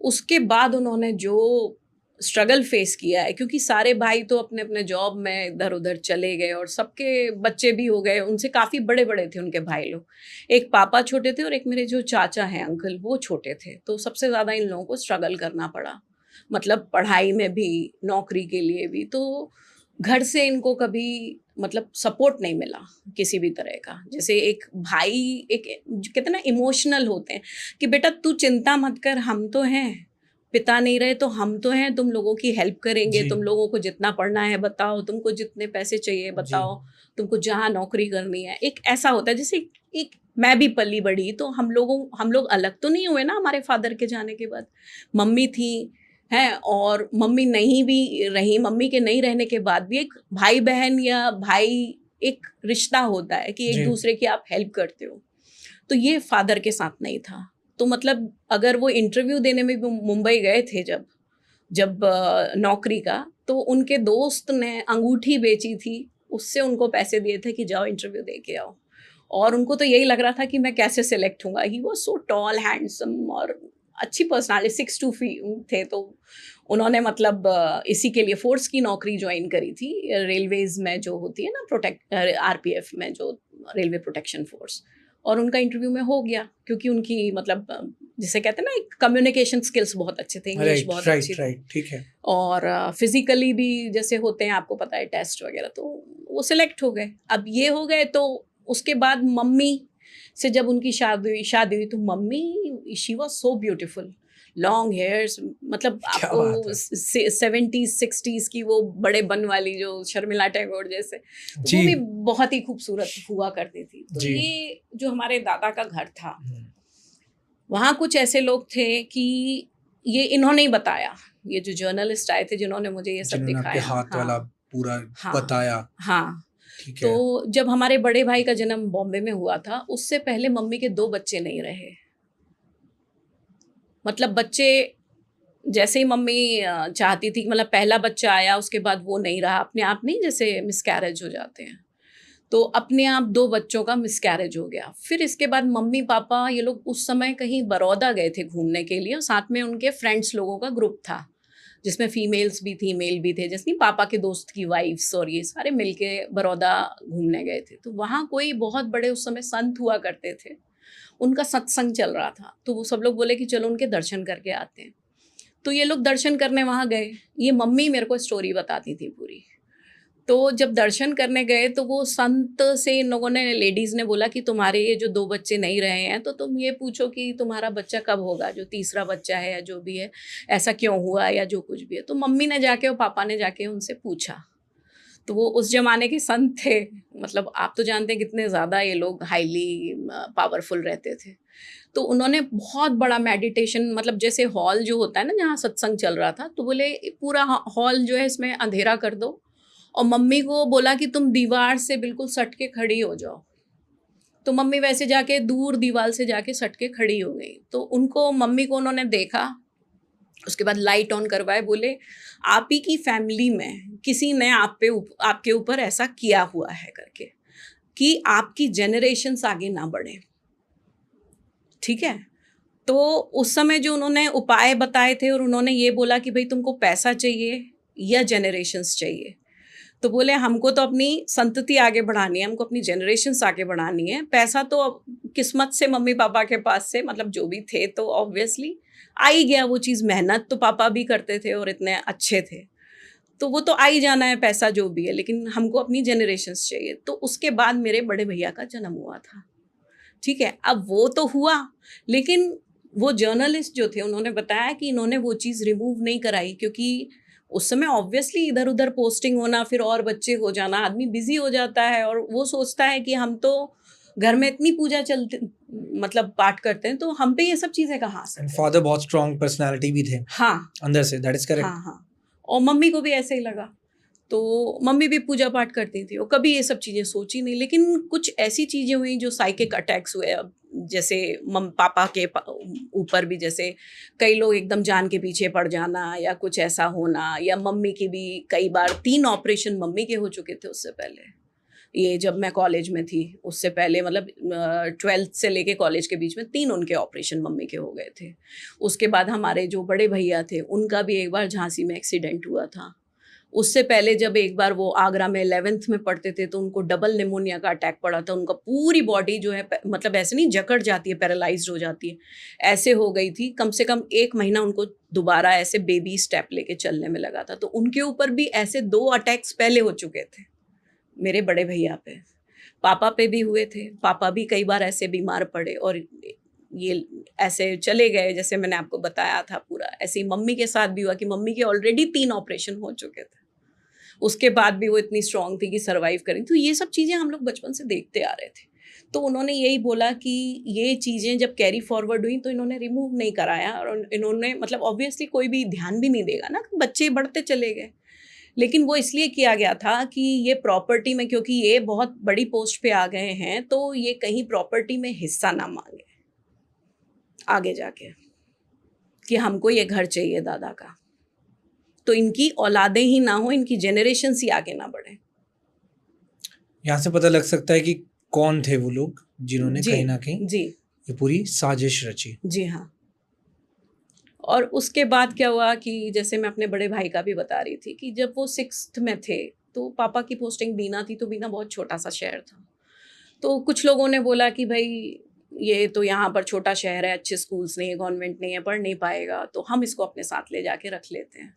Speaker 2: उसके बाद उन्होंने जो स्ट्रगल फेस किया है, क्योंकि सारे भाई तो अपने-अपने जॉब में इधर-उधर चले गए, और सबके बच्चे भी हो गए, उनसे काफ़ी बड़े-बड़े थे उनके भाई लोग। एक पापा छोटे थे और एक मेरे जो चाचा हैं अंकल, वो छोटे थे। तो सबसे ज़्यादा इन लोगों को स्ट्रगल करना पड़ा। मतलब पढ़ाई में भी, नौकरी के लिए भी। तो घर से इनको कभी मतलब सपोर्ट नहीं मिला किसी भी तरह का। जैसे एक भाई, एक जो कहते हैं ना इमोशनल होते हैं कि बेटा तू चिंता मत कर, हम तो हैं, पिता नहीं रहे तो हम तो हैं, तुम लोगों की हेल्प करेंगे,
Speaker 1: जी,
Speaker 2: तुम लोगों को जितना पढ़ना है बताओ, तुमको जितने पैसे चाहिए
Speaker 1: जी,
Speaker 2: बताओ, तुमको जहाँ नौकरी करनी है। एक ऐसा होता है जैसे एक मैं भी पली बड़ी, तो हम लोग अलग तो नहीं हुए ना हमारे फादर के जाने के बाद। मम्मी थी, हैं, और मम्मी नहीं भी रही, मम्मी के नहीं रहने के बाद भी एक भाई-बहन या भाई, एक रिश्ता होता है कि
Speaker 1: जी,
Speaker 2: एक-दूसरे की आप हेल्प करते हो। तो ये फादर के साथ नहीं था। तो मतलब अगर वो इंटरव्यू देने में भी मुंबई गए थे जब जब नौकरी का, तो उनके दोस्त ने अंगूठी बेची थी, उससे उनको पैसे दिए थे कि जाओ इंटरव्यू दे के आओ। और उनको तो यही लग रहा था कि मैं कैसे सेलेक्ट होऊँगा। He was so tall, handsome, और अच्छी पर्सनैलिटी, 6'2" थे, तो उन्होंने मतलब इसी के लिए फ़ोर्स की नौकरी जॉइन करी थी, रेलवेज़ में जो होती है ना, आरपीएफ में जो रेलवे प्रोटेक्शन फ़ोर्स, और उनका इंटरव्यू में हो गया, क्योंकि उनकी मतलब जिसे कहते हैं ना, एक कम्युनिकेशन स्किल्स बहुत अच्छे थे, इंग्लिश
Speaker 1: राइट,
Speaker 2: बहुत अच्छी
Speaker 1: राइट,
Speaker 2: थी,
Speaker 1: राइट, ठीक है।
Speaker 2: और फिज़िकली भी जैसे होते हैं, आपको पता है टेस्ट वगैरह, तो वो सिलेक्ट हो गए। अब ये हो गए, तो उसके बाद मम्मी से जब उनकी शादी हुई, तो mummy she was so beautiful, long hairs, मतलब
Speaker 1: क्या
Speaker 2: आपको
Speaker 1: बात है!
Speaker 2: 70s 60s की वो बड़े बन वाली जो शर्मिला टैगोर जैसे, तो
Speaker 1: जी,
Speaker 2: वो भी बहुत ही खूबसूरत हुआ करती थी। तो
Speaker 1: जी।
Speaker 2: ये जो हमारे दादा का घर था,
Speaker 1: हुँ,
Speaker 2: वहाँ कुछ ऐसे लोग थे कि ये इन्होंने ही बताया, ये जो जर्नलिस्ट आए थे जिन्होंने मुझे ये सब
Speaker 1: जिन्होंने आपके
Speaker 2: दिखाया।
Speaker 1: हाथ वाला
Speaker 2: हाँ,
Speaker 1: पूरा
Speaker 2: हाँ,
Speaker 1: बताया,
Speaker 2: हाँ।
Speaker 1: ठीक है।
Speaker 2: तो जब हमारे बड़े भाई का जन्म बॉम्बे में हुआ था, उससे पहले मम्मी के 2 बच्चे नहीं रहे। मतलब बच्चे जैसे ही मम्मी चाहती थी, मतलब पहला बच्चा आया, उसके बाद वो नहीं रहा, अपने आप नहीं, जैसे मिसकैरेज हो जाते हैं। तो अपने आप 2 बच्चों का मिसकैरेज हो गया। फिर इसके बाद मम्मी-पापा ये लोग उस समय कहीं बड़ौदा गए थे घूमने के लिए, और साथ में उनके फ्रेंड्स लोगों का ग्रुप था, जिसमें फीमेल्स भी थी, मेल भी थे, जैसे नहीं पापा के दोस्त की वाइफ्स, और ये सारे मिलके बड़ौदा घूमने गए थे। तो वहाँ कोई बहुत बड़े उस समय संत हुआ करते थे, उनका सत्संग चल रहा था, तो वो सब लोग बोले कि चलो उनके दर्शन करके आते हैं। तो ये लोग दर्शन करने वहाँ गए। ये मम्मी मेरे को स्टोरी बताती थी पूरी। तो जब दर्शन करने गए, तो वो संत से इन लोगों ने, लेडीज़ ने बोला कि तुम्हारे ये जो 2 बच्चे नहीं रहे हैं, तो तुम ये पूछो कि तुम्हारा बच्चा कब होगा, जो तीसरा बच्चा है या जो भी है, ऐसा क्यों हुआ या जो कुछ भी है। तो मम्मी ने जाके और पापा ने जाके उनसे पूछा। तो वो उस ज़माने के संत थे, मतलब आप तो जानते हैं कितने ज़्यादा ये लोग हाईली पावरफुल रहते थे। तो उन्होंने बहुत बड़ा मेडिटेशन, मतलब जैसे हॉल जो होता है ना जहाँ सत्संग चल रहा था, तो बोले पूरा हॉल जो है इसमें अंधेरा कर दो, और मम्मी को बोला कि तुम दीवार से बिल्कुल सट के खड़ी हो जाओ। तो मम्मी वैसे जाके दूर दीवार से जाके सट के खड़ी हो गई। तो उनको, मम्मी को उन्होंने देखा, उसके बाद लाइट ऑन करवाए, बोले आप ही की फैमिली में किसी ने आपके ऊपर ऐसा किया हुआ है करके, कि आपकी जनरेशन्स आगे ना बढ़े। ठीक है? तो उस समय जो उन्होंने उपाय बताए थे, और उन्होंने ये बोला कि भई तुमको पैसा चाहिए या जनरेशन्स चाहिए? तो बोले हमको तो अपनी संतति आगे बढ़ानी है, हमको अपनी जनरेशन्स आगे बढ़ानी है। पैसा तो अब किस्मत से मम्मी-पापा के पास से, मतलब जो भी थे, तो ऑब्वियसली आ ही गया वो चीज़, मेहनत तो पापा भी करते थे और इतने अच्छे थे। तो वो तो आ ही जाना है, पैसा जो भी है, लेकिन हमको अपनी जनरेशन्स चाहिए। तो उसके बाद मेरे बड़े भैया का जन्म हुआ था, ठीक है? अब वो तो हुआ, लेकिन वो जर्नलिस्ट जो थे उन्होंने बताया कि इन्होंने वो चीज़ रिमूव नहीं कराई, क्योंकि उस समय ऑब्वियसली इधर-उधर पोस्टिंग होना, फिर और बच्चे हो जाना, आदमी बिज़ी हो जाता है और वो सोचता है कि हम तो घर में इतनी पूजा चलती, मतलब पाठ करते हैं, तो हम पे ये सब चीज़ें कहाँ आ
Speaker 1: एंड
Speaker 2: सकती हैं?
Speaker 1: फादर बहुत स्ट्रांग पर्सनालिटी भी थे
Speaker 2: हाँ।
Speaker 1: अंदर से, दैट इज करेक्ट।
Speaker 2: हाँ, हाँ। और मम्मी को भी ऐसे ही लगा। तो मम्मी भी पूजा पाठ करती थी, वो कभी ये सब चीज़ें सोची नहीं। लेकिन कुछ ऐसी चीज़ें हुई जो साइकिक अटैक्स हुए, अब जैसे पापा के ऊपर भी, जैसे कई लोग एकदम जान के पीछे पड़ जाना या कुछ ऐसा होना, या मम्मी की भी कई बार 3 ऑपरेशन मम्मी के हो चुके थे उससे पहले। ये जब मैं कॉलेज में थी, उससे पहले मतलब 12th से लेके कॉलेज के बीच में 3 उनके ऑपरेशन मम्मी के हो गए थे। उसके बाद हमारे जो बड़े भैया थे, उनका भी एक बार झांसी में एक्सीडेंट हुआ था। उससे पहले जब एक बार वो आगरा में 11th में पढ़ते थे, तो उनको डबल निमोनिया का अटैक पड़ा था। उनका पूरी बॉडी जो है मतलब ऐसे नहीं जकड़ जाती है, पैरालाइज्ड हो जाती है, ऐसे हो गई थी। कम से कम 1 महीना उनको दोबारा ऐसे बेबी स्टेप लेके चलने में लगा था। तो उनके ऊपर भी ऐसे 2 अटैक्स पहले हो चुके थे, मेरे बड़े भैया पे। पापा पे भी हुए थे, पापा भी कई बार ऐसे बीमार पड़े और ये ऐसे चले गए, जैसे मैंने आपको बताया था पूरा। ऐसे ही मम्मी के साथ भी हुआ कि मम्मी के ऑलरेडी 3 ऑपरेशन हो चुके थे। उसके बाद भी वो इतनी स्ट्रॉन्ग थी कि सर्वाइव करें। तो ये सब चीज़ें हम लोग बचपन से देखते आ रहे थे। तो उन्होंने यही बोला कि ये चीज़ें जब कैरी फॉरवर्ड हुई तो इन्होंने रिमूव नहीं कराया, और इन्होंने मतलब ऑब्वियसली कोई भी ध्यान भी नहीं देगा ना, बच्चे बढ़ते चले गए। लेकिन वो इसलिए किया गया था कि ये प्रॉपर्टी में, क्योंकि ये बहुत बड़ी पोस्ट पे आ गए हैं, तो ये कहीं प्रॉपर्टी में हिस्सा ना मांगे आगे जाके, कि हमको ये घर चाहिए दादा का। तो इनकी औलादें ही ना हो, इनकी जनरेशन्स ही आगे ना बढ़े।
Speaker 1: यहाँ से पता लग सकता है कि कौन थे वो लोग जिन्होंने
Speaker 2: जी,
Speaker 1: कहीं ना कहीं
Speaker 2: जी,
Speaker 1: ये पूरी साजिश रची।
Speaker 2: जी हाँ। और उसके बाद क्या हुआ कि जैसे मैं अपने बड़े भाई का भी बता रही थी कि जब वो 6th में थे, तो पापा की पोस्टिंग बीना थी, तो बीना बहुत छोटा-सा शहर था। तो कुछ लोगों ने बोला कि भई ये तो यहाँ पर छोटा शहर है, अच्छे स्कूल्स नहीं है, गवर्नमेंट नहीं है, पढ़ नहीं पाएगा, तो हम इसको अपने साथ ले जाके रख लेते हैं।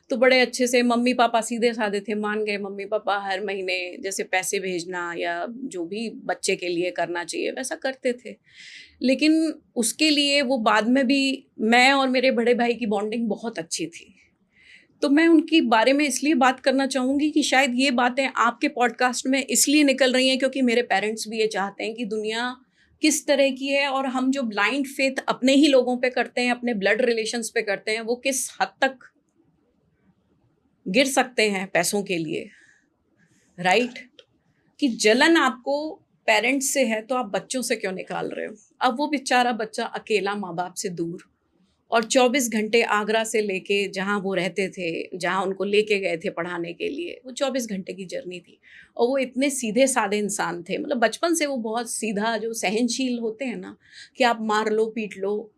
Speaker 2: तो बड़े अच्छे से मम्मी-पापा सीधे-साधे थे, मान गए। मम्मी-पापा हर महीने जैसे पैसे भेजना या जो भी बच्चे के लिए करना चाहिए वैसा करते थे। लेकिन उसके लिए वो बाद में भी, मैं और मेरे बड़े भाई की बॉन्डिंग बहुत अच्छी थी। तो मैं उनके बारे में इसलिए बात करना चाहूँगी कि शायद ये बातें आपके पॉडकास्ट में इसलिए निकल रही हैं क्योंकि मेरे पेरेंट्स भी ये चाहते हैं कि दुनिया किस तरह की है, और हम जो ब्लाइंड फेथ अपने ही लोगों पे करते हैं, अपने ब्लड रिलेशंस पे करते हैं, वो किस हद तक गिर सकते हैं पैसों के लिए, राइट? कि जलन आपको पेरेंट्स से है तो आप बच्चों से क्यों निकाल रहे हो? अब वो बेचारा बच्चा अकेला माँ बाप से दूर, और 24 घंटे आगरा से लेके जहाँ वो रहते थे, जहाँ उनको लेके गए थे पढ़ाने के लिए, वो 24 घंटे की जर्नी थी। और वो इतने सीधे साधे इंसान थे, मतलब बचपन से वो बहुत सीधा, जो सहनशील होते हैं ना, कि आप मार लो पीट लो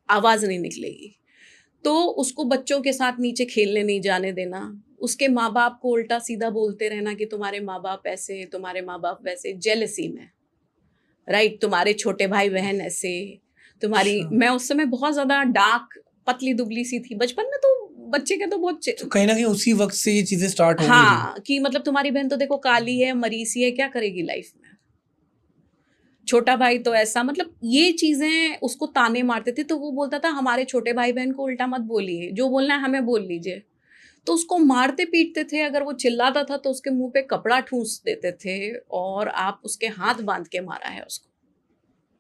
Speaker 2: आवाज़ नहीं निकलेगी। तो उसको बच्चों के साथ नीचे खेलने नहीं जाने देना, उसके माँ-बाप को उल्टा सीधा बोलते रहना कि तुम्हारे माँ-बाप ऐसे, तुम्हारे माँ-बाप वैसे, जेलसी में, राइट? तुम्हारे छोटे भाई-बहन ऐसे, तुम्हारी,
Speaker 1: अच्छा।
Speaker 2: मैं उस समय बहुत ज़्यादा डार्क, पतली-दुबली सी थी। बचपन में तो बच्चे के तो बहुत
Speaker 1: तो कहीं ना कहीं उसी वक्त से ये चीजें स्टार्ट हो गई थी।
Speaker 2: हाँ, कि मतलब तुम्हारी बहन तो देखो काली है, मरीसी है, क्या करेगी लाइफ में? छोटा भाई तो ऐसा, मतलब ये चीज़ें उसको ताने मारते थे, तो वो बोलता था हमारे छोटे भाई-बहन को उल्टा मत बोलिए, जो बोलना है हमें बोल लीजिए। तो उसको मारते पीटते थे, अगर वो चिल्लाता था तो उसके मुँह पे कपड़ा ठूँस देते थे, और आप उसके हाथ बाँध के मारा है उसको।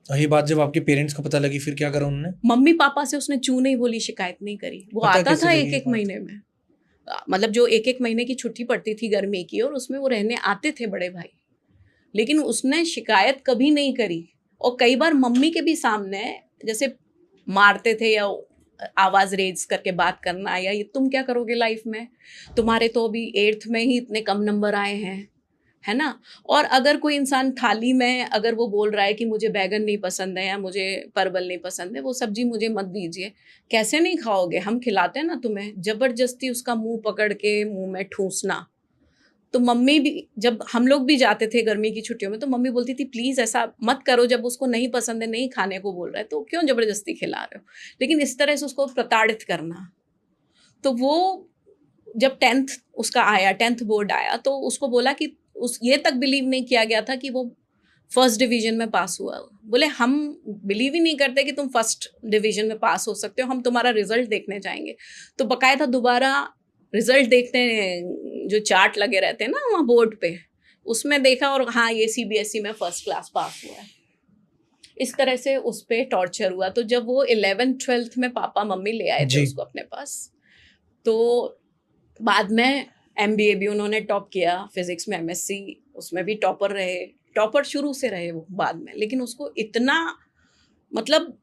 Speaker 1: और ये बात जब आपके पेरेंट्स को पता लगी फिर क्या करा उन्होंने?
Speaker 2: मम्मी-पापा से उसने चू नहीं बोली, शिकायत नहीं करी। वो
Speaker 1: पता
Speaker 2: आता
Speaker 1: कैसे
Speaker 2: था
Speaker 1: लगी ये
Speaker 2: 1-1
Speaker 1: बात?
Speaker 2: महीने में। मतलब जो 1-1 महीने की छुट्टी पड़ती थी गर्मी की, और उसमें वो रहने आते थे बड़े भाई। लेकिन उसने शिकायत कभी नहीं करी, और कई बार मम्मी के भी सामने जैसे मारते थे, या आवाज़ रेज़ करके बात करना, या ये तुम क्या करोगे लाइफ में? तुम्हारे तो अभी 8th में ही इतने कम नंबर आए हैं, है ना? और अगर कोई इंसान थाली में अगर वो बोल रहा है कि मुझे बैंगन नहीं पसंद है या मुझे परवल नहीं पसंद है, वो सब्ज़ी मुझे मत दीजिए। कैसे नहीं खाओगे? हम खिलाते हैं ना तुम्हें। ज़बरदस्ती उसका मुँह पकड़ के मुँह में ठूँसना। तो मम्मी भी, जब हम लोग भी जाते थे गर्मी की छुट्टियों में, तो मम्मी बोलती थी प्लीज़ ऐसा मत करो, जब उसको नहीं पसंद है, नहीं खाने को बोल रहा है, तो क्यों ज़बरदस्ती खिला रहे हो? लेकिन इस तरह से उसको प्रताड़ित करना, तो वो जब 10th उसका आया, 10th बोर्ड आया, तो उसको बोला कि उस ये तक बिलीव नहीं किया गया था कि वो फर्स्ट डिवीजन में पास हुआ। बोले हम बिलीव ही नहीं करते कि तुम फर्स्ट डिवीजन में पास हो सकते हो, हम तुम्हारा रिजल्ट देखने जाएंगे। तो बकायदा दोबारा रिजल्ट देखते, जो चार्ट लगे रहते हैं ना वहाँ बोर्ड पे, उसमें देखा और हाँ ये सीबीएसई में फर्स्ट क्लास पास हुआ है। इस तरह से उस पर टॉर्चर हुआ। तो जब वो 11th-12th में पापा मम्मी ले आए थे
Speaker 1: जी।
Speaker 2: उसको अपने पास, तो बाद में एमबीए भी उन्होंने टॉप किया, फिजिक्स में एमएससी उसमें भी टॉपर रहे, टॉपर शुरू से रहे वो बाद में। लेकिन उसको इतना मतलब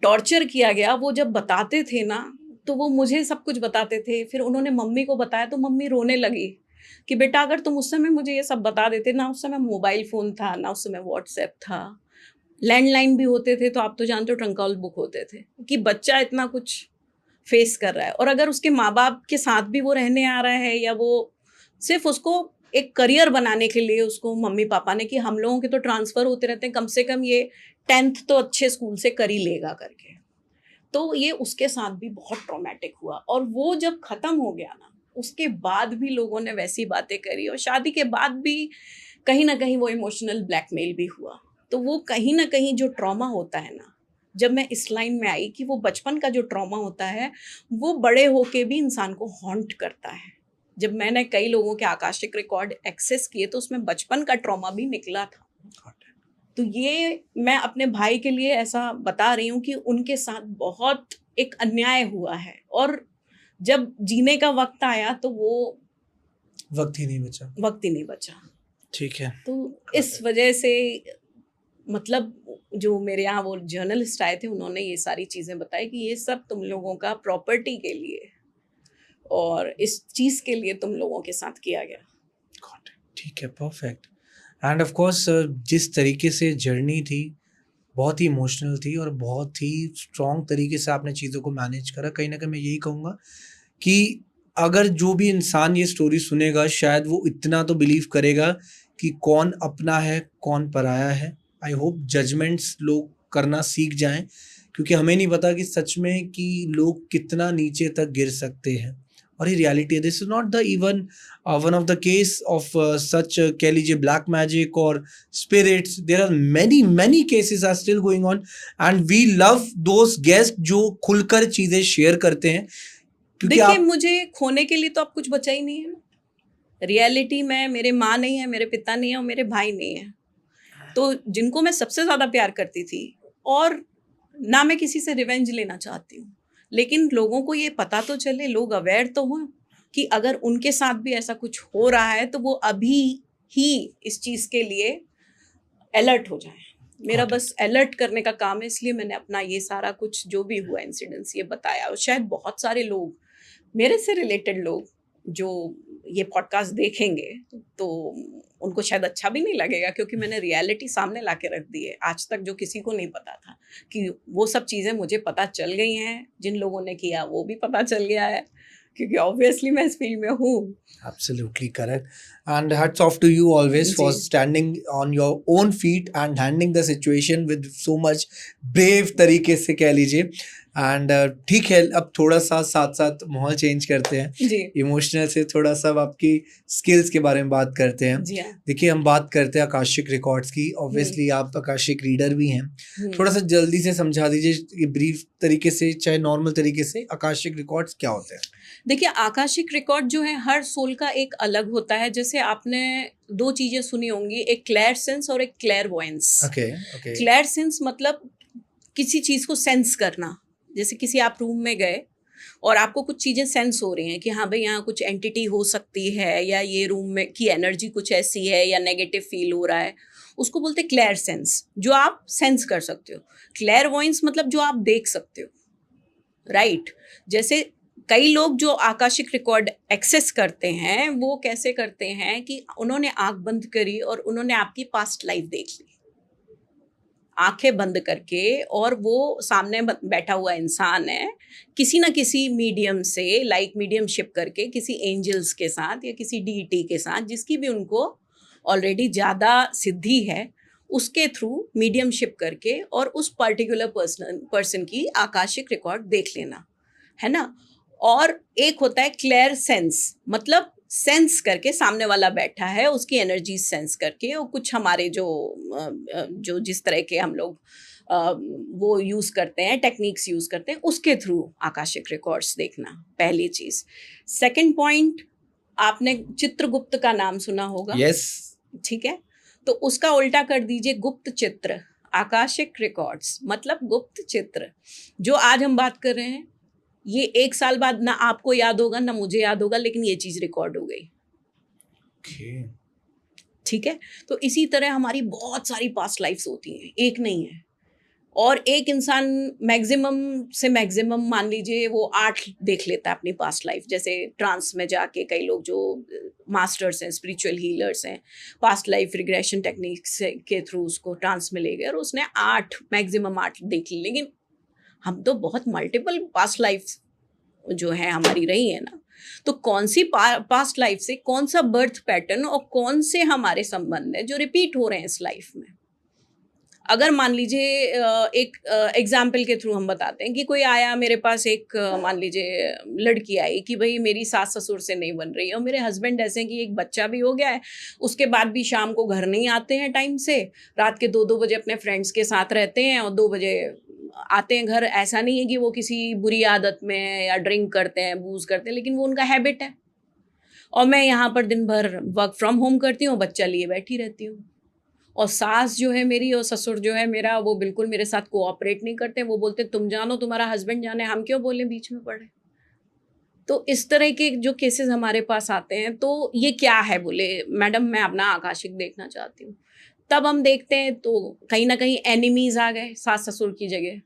Speaker 2: टॉर्चर किया गया, वो जब बताते थे ना तो वो मुझे सब कुछ बताते थे, फिर उन्होंने मम्मी को बताया तो मम्मी रोने लगी कि बेटा अगर तुम उस समय मुझे ये सब बता देते ना, उस समय मोबाइल फ़ोन था ना, उस समय व्हाट्सएप था, लैंडलाइन भी होते थे, तो आप तो जानते हो ट्रंक कॉल बुक होते थे, कि बच्चा इतना कुछ फेस कर रहा है। और अगर उसके माँ बाप के साथ भी वो रहने आ रहा है, या वो सिर्फ उसको एक करियर बनाने के लिए उसको मम्मी पापा ने कि हम लोगों के तो ट्रांसफ़र होते रहते हैं, कम से कम ये 10th तो अच्छे स्कूल से कर ही लेगा करके, तो ये उसके साथ भी बहुत ट्रॉमेटिक हुआ। और वो जब ख़त्म हो गया ना, उसके बाद भी लोगों ने वैसी बातें करी, और शादी के बाद भी कहीं ना कहीं वो इमोशनल ब्लैकमेल भी हुआ। तो वो कहीं ना कहीं जो ट्रॉमा होता है ना, जब मैं इस लाइन में आई कि वो बचपन का जो ट्रॉमा होता है वो बड़े होके भी इंसान को हॉन्ट करता है। जब मैंने कई लोगों के आकाशिक रिकॉर्ड एक्सेस किए तो उसमें बचपन का ट्रॉमा भी निकला था। तो ये मैं अपने भाई के लिए ऐसा बता रही हूँ कि उनके साथ बहुत एक अन्याय हुआ है, और जब जीने का वक्त आया तो वो
Speaker 1: वक्त ही नहीं बचा। ठीक है।
Speaker 2: तो इस वजह से मतलब जो मेरे यहाँ वो जर्नलिस्ट आए थे, उन्होंने ये सारी चीज़ें बताई कि ये सब तुम लोगों का प्रॉपर्टी के लिए और इस चीज़ के लिए तुम लोगों के साथ किया गया।
Speaker 1: ठीक है, परफेक्ट। एंड ऑफ कोर्स जिस तरीके से जर्नी थी बहुत ही इमोशनल थी और बहुत ही स्ट्रॉन्ग तरीके से आपने चीज़ों को मैनेज करा। कहीं ना कहीं मैं यही कहूँगा कि अगर जो भी इंसान ये स्टोरी सुनेगा शायद वो इतना तो बिलीव करेगा कि कौन अपना है कौन पराया है। आई होप जजमेंट्स लोग करना सीख जाएं, क्योंकि हमें नहीं पता कि सच में कि लोग कितना नीचे तक गिर सकते हैं। और ये रियलिटी है। This is not the even one of the case of such कह लीजिए ब्लैक मैजिक और spirits. There are many cases are still going on and we love those guest जो खुलकर चीजें शेयर करते हैं। क्योंकि
Speaker 2: देखिए
Speaker 1: आप
Speaker 2: मुझे खोने के लिए तो अब कुछ बचा ही नहीं है ना। रियलिटी में मेरे माँ नहीं है, मेरे पिता नहीं है और मेरे भाई नहीं है, तो जिनको मैं सबसे ज़्यादा प्यार करती थी, और ना मैं किसी से रिवेंज लेना चाहती हूँ, लेकिन लोगों को ये पता तो चले, लोग अवेयर तो हों कि अगर उनके साथ भी ऐसा कुछ हो रहा है तो वो अभी ही इस चीज़ के लिए अलर्ट हो जाएं। मेरा
Speaker 1: Got it.
Speaker 2: बस अलर्ट करने का काम है, इसलिए मैंने अपना ये सारा कुछ जो भी हुआ इंसिडेंट्स ये बताया। और शायद बहुत सारे लोग, मेरे से रिलेटेड लोग जो ये पॉडकास्ट देखेंगे तो उनको शायद अच्छा भी नहीं लगेगा, क्योंकि मैंने रियलिटी सामने ला के रख दी है। आज तक जो किसी को नहीं पता था कि वो सब चीज़ें मुझे पता चल गई हैं, जिन लोगों ने किया वो भी पता चल गया है, क्योंकि ऑब्वियसली मैं इस फील्ड में हूँ।
Speaker 1: Absolutely correct. And hats off to you always for
Speaker 2: ji.
Speaker 1: standing on your own feet and handling the situation with so much brave तरीके से कह लीजिए। एंड ठीक है, अब थोड़ा सा साथ साथ माहौल चेंज करते हैं,
Speaker 2: जी।
Speaker 1: इमोशनल से थोड़ा सा अब आपकी स्किल्स के बारे में बात करते हैं।
Speaker 2: जी हाँ।
Speaker 1: देखिए हम बात करते हैं आकाशिक रिकॉर्ड्स की। ऑब्वियसली आप आकाशिक रीडर भी हैं,
Speaker 2: हम्म।
Speaker 1: थोड़ा सा जल्दी से समझा दीजिए ब्रीफ तरीके से, चाहे नॉर्मल तरीके से, आकाशिक रिकॉर्ड्स क्या होते हैं।
Speaker 2: देखिए आकाशिक रिकॉर्ड जो है हर सोल का एक अलग होता है। जैसे आपने दो चीजें सुनी होंगी, एक क्लेयर सेंस और एक clairvoyance.
Speaker 1: Okay
Speaker 2: clairsense मतलब किसी चीज को सेंस करना। जैसे किसी आप रूम में गए और आपको कुछ चीजें सेंस हो रही हैं कि हाँ भाई यहाँ कुछ एंटिटी हो सकती है, या ये रूम में की एनर्जी कुछ ऐसी है, या नेगेटिव फील हो रहा है, उसको बोलते हैं क्लेयर सेंस, जो आप सेंस कर सकते हो। क्लेयर वॉयंस मतलब जो आप देख सकते हो, राइट। जैसे कई लोग जो आकाशिक रिकॉर्ड एक्सेस करते हैं वो कैसे करते हैं कि उन्होंने आंख बंद करी और उन्होंने आपकी पास्ट लाइफ देख ली, आंखें बंद करके, और वो सामने बैठा हुआ इंसान है किसी ना किसी मीडियम से, लाइक मीडियमशिप करके किसी एंजल्स के साथ या किसी डीटी के साथ, जिसकी भी उनको ऑलरेडी ज़्यादा सिद्धि है, उसके थ्रू मीडियमशिप करके और उस पर्टिकुलर पर्सन की आकाशिक रिकॉर्ड देख लेना, है ना। और एक होता है क्लियर सेंस, मतलब सेंस करके सामने वाला बैठा है उसकी एनर्जी सेंस करके, और कुछ हमारे जो जिस तरह के हम लोग वो यूज़ करते हैं, टेक्निक्स यूज़ करते हैं, उसके थ्रू आकाशिक रिकॉर्ड्स देखना, पहली चीज़। सेकंड पॉइंट, आपने चित्रगुप्त का नाम सुना होगा।
Speaker 1: यस।
Speaker 2: ठीक है, तो उसका उल्टा कर दीजिए गुप्त चित्र। आकाशिक रिकॉर्ड्स मतलब गुप्त चित्र। जो आज हम बात कर रहे हैं, ये 1 साल बाद ना आपको याद होगा ना मुझे याद होगा, लेकिन ये चीज़ रिकॉर्ड हो गई।
Speaker 1: Okay.
Speaker 2: ठीक है, तो इसी तरह हमारी बहुत सारी पास्ट लाइफ्स होती हैं, एक नहीं है। और एक इंसान मैक्सिमम से मैक्सिमम मान लीजिए वो 8 देख लेता है अपनी पास्ट लाइफ। जैसे ट्रांस में जाके कई लोग जो मास्टर्स हैं, स्पिरिचुअल हीलर्स हैं, पास्ट लाइफ रिग्रेशन टेक्निक्स के थ्रू उसको ट्रांस में ले गए और उसने 8 मैक्सिमम 8 देख ली। लेकिन हम तो बहुत मल्टीपल पास्ट लाइफ जो है हमारी रही है ना, तो कौन सी पास्ट लाइफ से कौन सा बर्थ पैटर्न और कौन से हमारे संबंध है जो रिपीट हो रहे हैं इस लाइफ में। अगर मान लीजिए एक एग्जाम्पल के थ्रू हम बताते हैं कि कोई आया मेरे पास, एक मान लीजिए लड़की आई कि भाई मेरी सास ससुर से नहीं बन रही है और मेरे हस्बैंड ऐसे हैं कि एक बच्चा भी हो गया है, उसके बाद भी शाम को घर नहीं आते हैं टाइम से, रात के 2-2 बजे अपने फ्रेंड्स के साथ रहते हैं और 2 बजे आते हैं घर। ऐसा नहीं है कि वो किसी बुरी आदत में है या ड्रिंक करते हैं, बूज करते हैं, लेकिन वो उनका हैबिट है। और मैं यहाँ पर दिन भर वर्क फ्रॉम होम करती हूँ, बच्चा लिए बैठी रहती हूँ। और सास जो है मेरी और ससुर जो है मेरा, वो बिल्कुल मेरे साथ कोऑपरेट नहीं करते। वो बोलते तुम जानो, तुम्हारा हस्बैंड जाने, हम क्यों बोलें बीच में पड़े। तो इस तरह के जो केसेस हमारे पास आते हैं, तो ये क्या है, बोले मैडम मैं अपना आकाशिक देखना चाहती हूँ। तब हम देखते हैं तो कहीं ना कहीं एनिमीज आ गए सास ससुर की जगह।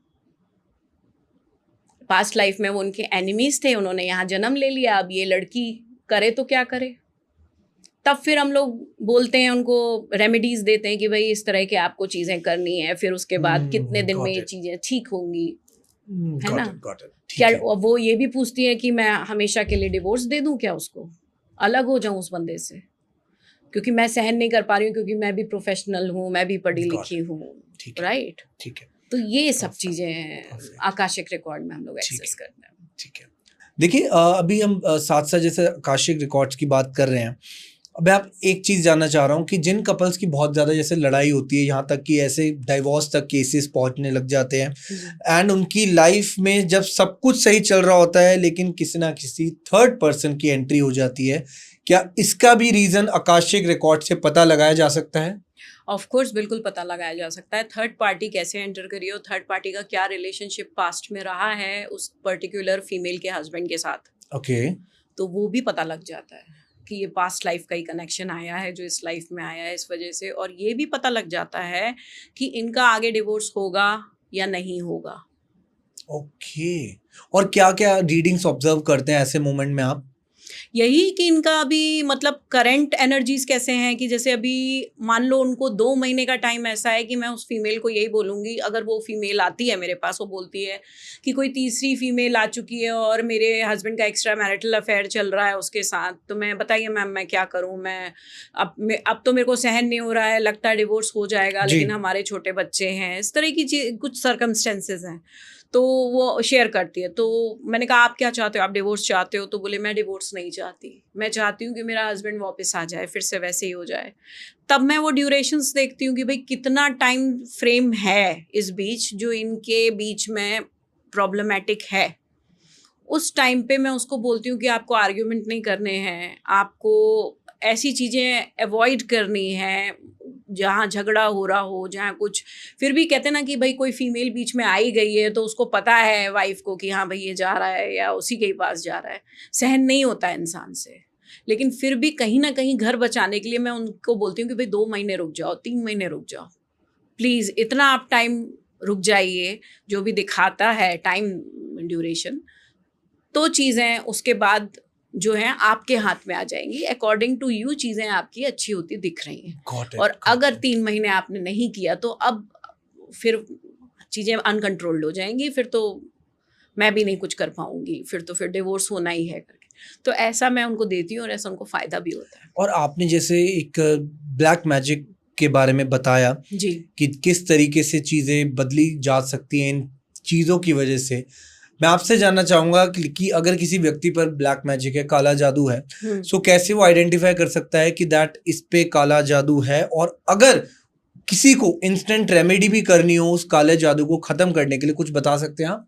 Speaker 2: पास्ट लाइफ में वो उनके एनिमीज थे, उन्होंने यहाँ जन्म ले लिया, अब ये लड़की करे तो क्या करे। तब फिर हम लोग बोलते हैं, उनको रेमेडीज देते हैं कि भाई इस तरह के आपको चीज़ें करनी है, फिर उसके बाद कितने दिन में ये चीज़ें ठीक होंगी, है ना। क्या वो ये भी पूछती है कि मैं हमेशा के लिए डिवोर्स दे दूं क्या, उसको अलग हो जाऊं उस बंदे से, क्योंकि मैं सहन नहीं कर पा रही हूँ, क्योंकि मैं भी प्रोफेशनल हूँ, मैं भी पढ़ी लिखी हूँ, राइट।
Speaker 1: ठीक है,
Speaker 2: तो ये सब चीज़ें आकाशिक रिकॉर्ड में हम लोग एक्सेस करते हैं।
Speaker 1: ठीक है, देखिए अभी हम साथ साथ जैसे आकाशिक रिकॉर्ड्स की बात कर रहे हैं, अब आप एक चीज़ जानना चाह रहा हूँ कि जिन कपल्स की बहुत ज़्यादा जैसे लड़ाई होती है, यहाँ तक कि ऐसे डाइवोर्स तक केसेस पहुँचने लग जाते हैं, एंड उनकी लाइफ में जब सब कुछ सही चल रहा होता है लेकिन किसी ना किसी थर्ड पर्सन की एंट्री हो जाती है, क्या इसका भी रीज़न आकाशिक रिकॉर्ड से पता लगाया जा सकता है?
Speaker 2: ऑफ कोर्स बिल्कुल पता लगाया जा सकता है। थर्ड पार्टी कैसे एंटर करी और थर्ड पार्टी का क्या रिलेशनशिप पास्ट में रहा है उस पर्टिकुलर फीमेल के हस्बैंड के साथ,
Speaker 1: ओके,
Speaker 2: तो वो भी पता लग जाता है कि ये पास्ट लाइफ का ही कनेक्शन आया है जो इस लाइफ में आया है इस वजह से। और ये भी पता लग जाता है कि इनका आगे डिवोर्स होगा या नहीं होगा।
Speaker 1: ओके, और क्या क्या रीडिंग्स ऑब्जर्व करते हैं ऐसे मोमेंट में आप?
Speaker 2: यही कि इनका अभी मतलब करंट एनर्जीज कैसे हैं, कि जैसे अभी मान लो उनको 2 महीने का टाइम ऐसा है कि मैं उस फीमेल को यही बोलूँगी, अगर वो फीमेल आती है मेरे पास, वो बोलती है कि कोई तीसरी फीमेल आ चुकी है और मेरे हस्बैंड का एक्स्ट्रा मैरिटल अफेयर चल रहा है उसके साथ, तो मैं बताइए मैम मैं क्या करूँ, मैं अब तो मेरे को सहन नहीं हो रहा है, लगता है डिवोर्स हो जाएगा, लेकिन हमारे छोटे बच्चे हैं, इस तरह की कुछ सर्कमस्टेंसेज हैं। तो वो शेयर करती है। तो मैंने कहा आप क्या चाहते हो, आप डिवोर्स चाहते हो? तो बोले मैं डिवोर्स नहीं चाहती, मैं चाहती हूँ कि मेरा हस्बैंड वापस आ जाए, फिर से वैसे ही हो जाए। तब मैं वो ड्यूरेशंस देखती हूँ कि भाई कितना टाइम फ्रेम है इस बीच जो इनके बीच में प्रॉब्लमेटिक है। उस टाइम पे मैं उसको बोलती हूँ कि आपको आर्ग्यूमेंट नहीं करने हैं, आपको ऐसी चीज़ें अवॉइड करनी है जहाँ झगड़ा हो रहा हो, जहाँ कुछ। फिर भी कहते ना कि भाई कोई फीमेल बीच में आई गई है तो उसको पता है वाइफ को कि हाँ भाई ये जा रहा है या उसी के ही पास जा रहा है, सहन नहीं होता है इंसान से। लेकिन फिर भी कहीं ना कहीं घर बचाने के लिए मैं उनको बोलती हूँ कि भाई 2 महीने रुक जाओ, 3 महीने रुक जाओ, प्लीज़ इतना आप टाइम रुक जाइए, जो भी दिखाता है टाइम ड्यूरेशन, तो चीज़ें उसके बाद जो हैं आपके हाथ में आ जाएंगी। अकॉर्डिंग टू यू चीज़ें आपकी अच्छी होती दिख रही हैं। और अगर 3 महीने आपने नहीं किया तो अब फिर चीज़ें अनकंट्रोल्ड हो जाएंगी, फिर तो मैं भी नहीं कुछ कर पाऊंगी, फिर तो फिर डिवोर्स होना ही है करके। तो ऐसा मैं उनको देती हूँ और ऐसा उनको फ़ायदा भी होता है।
Speaker 1: और आपने जैसे एक ब्लैक मैजिक के बारे में बताया
Speaker 2: जी,
Speaker 1: कि किस तरीके से चीज़ें बदली जा सकती हैं इन चीज़ों की वजह से, मैं आपसे जानना चाहूंगा कि अगर किसी व्यक्ति पर ब्लैक मैजिक है, काला जादू है,
Speaker 2: हम्म।
Speaker 1: सो कैसे वो आइडेंटिफाई कर सकता है कि दैट इस पे काला जादू है, और अगर किसी को इंस्टेंट रेमेडी भी करनी हो उस काले जादू को खत्म करने के लिए, कुछ बता सकते हैं आप?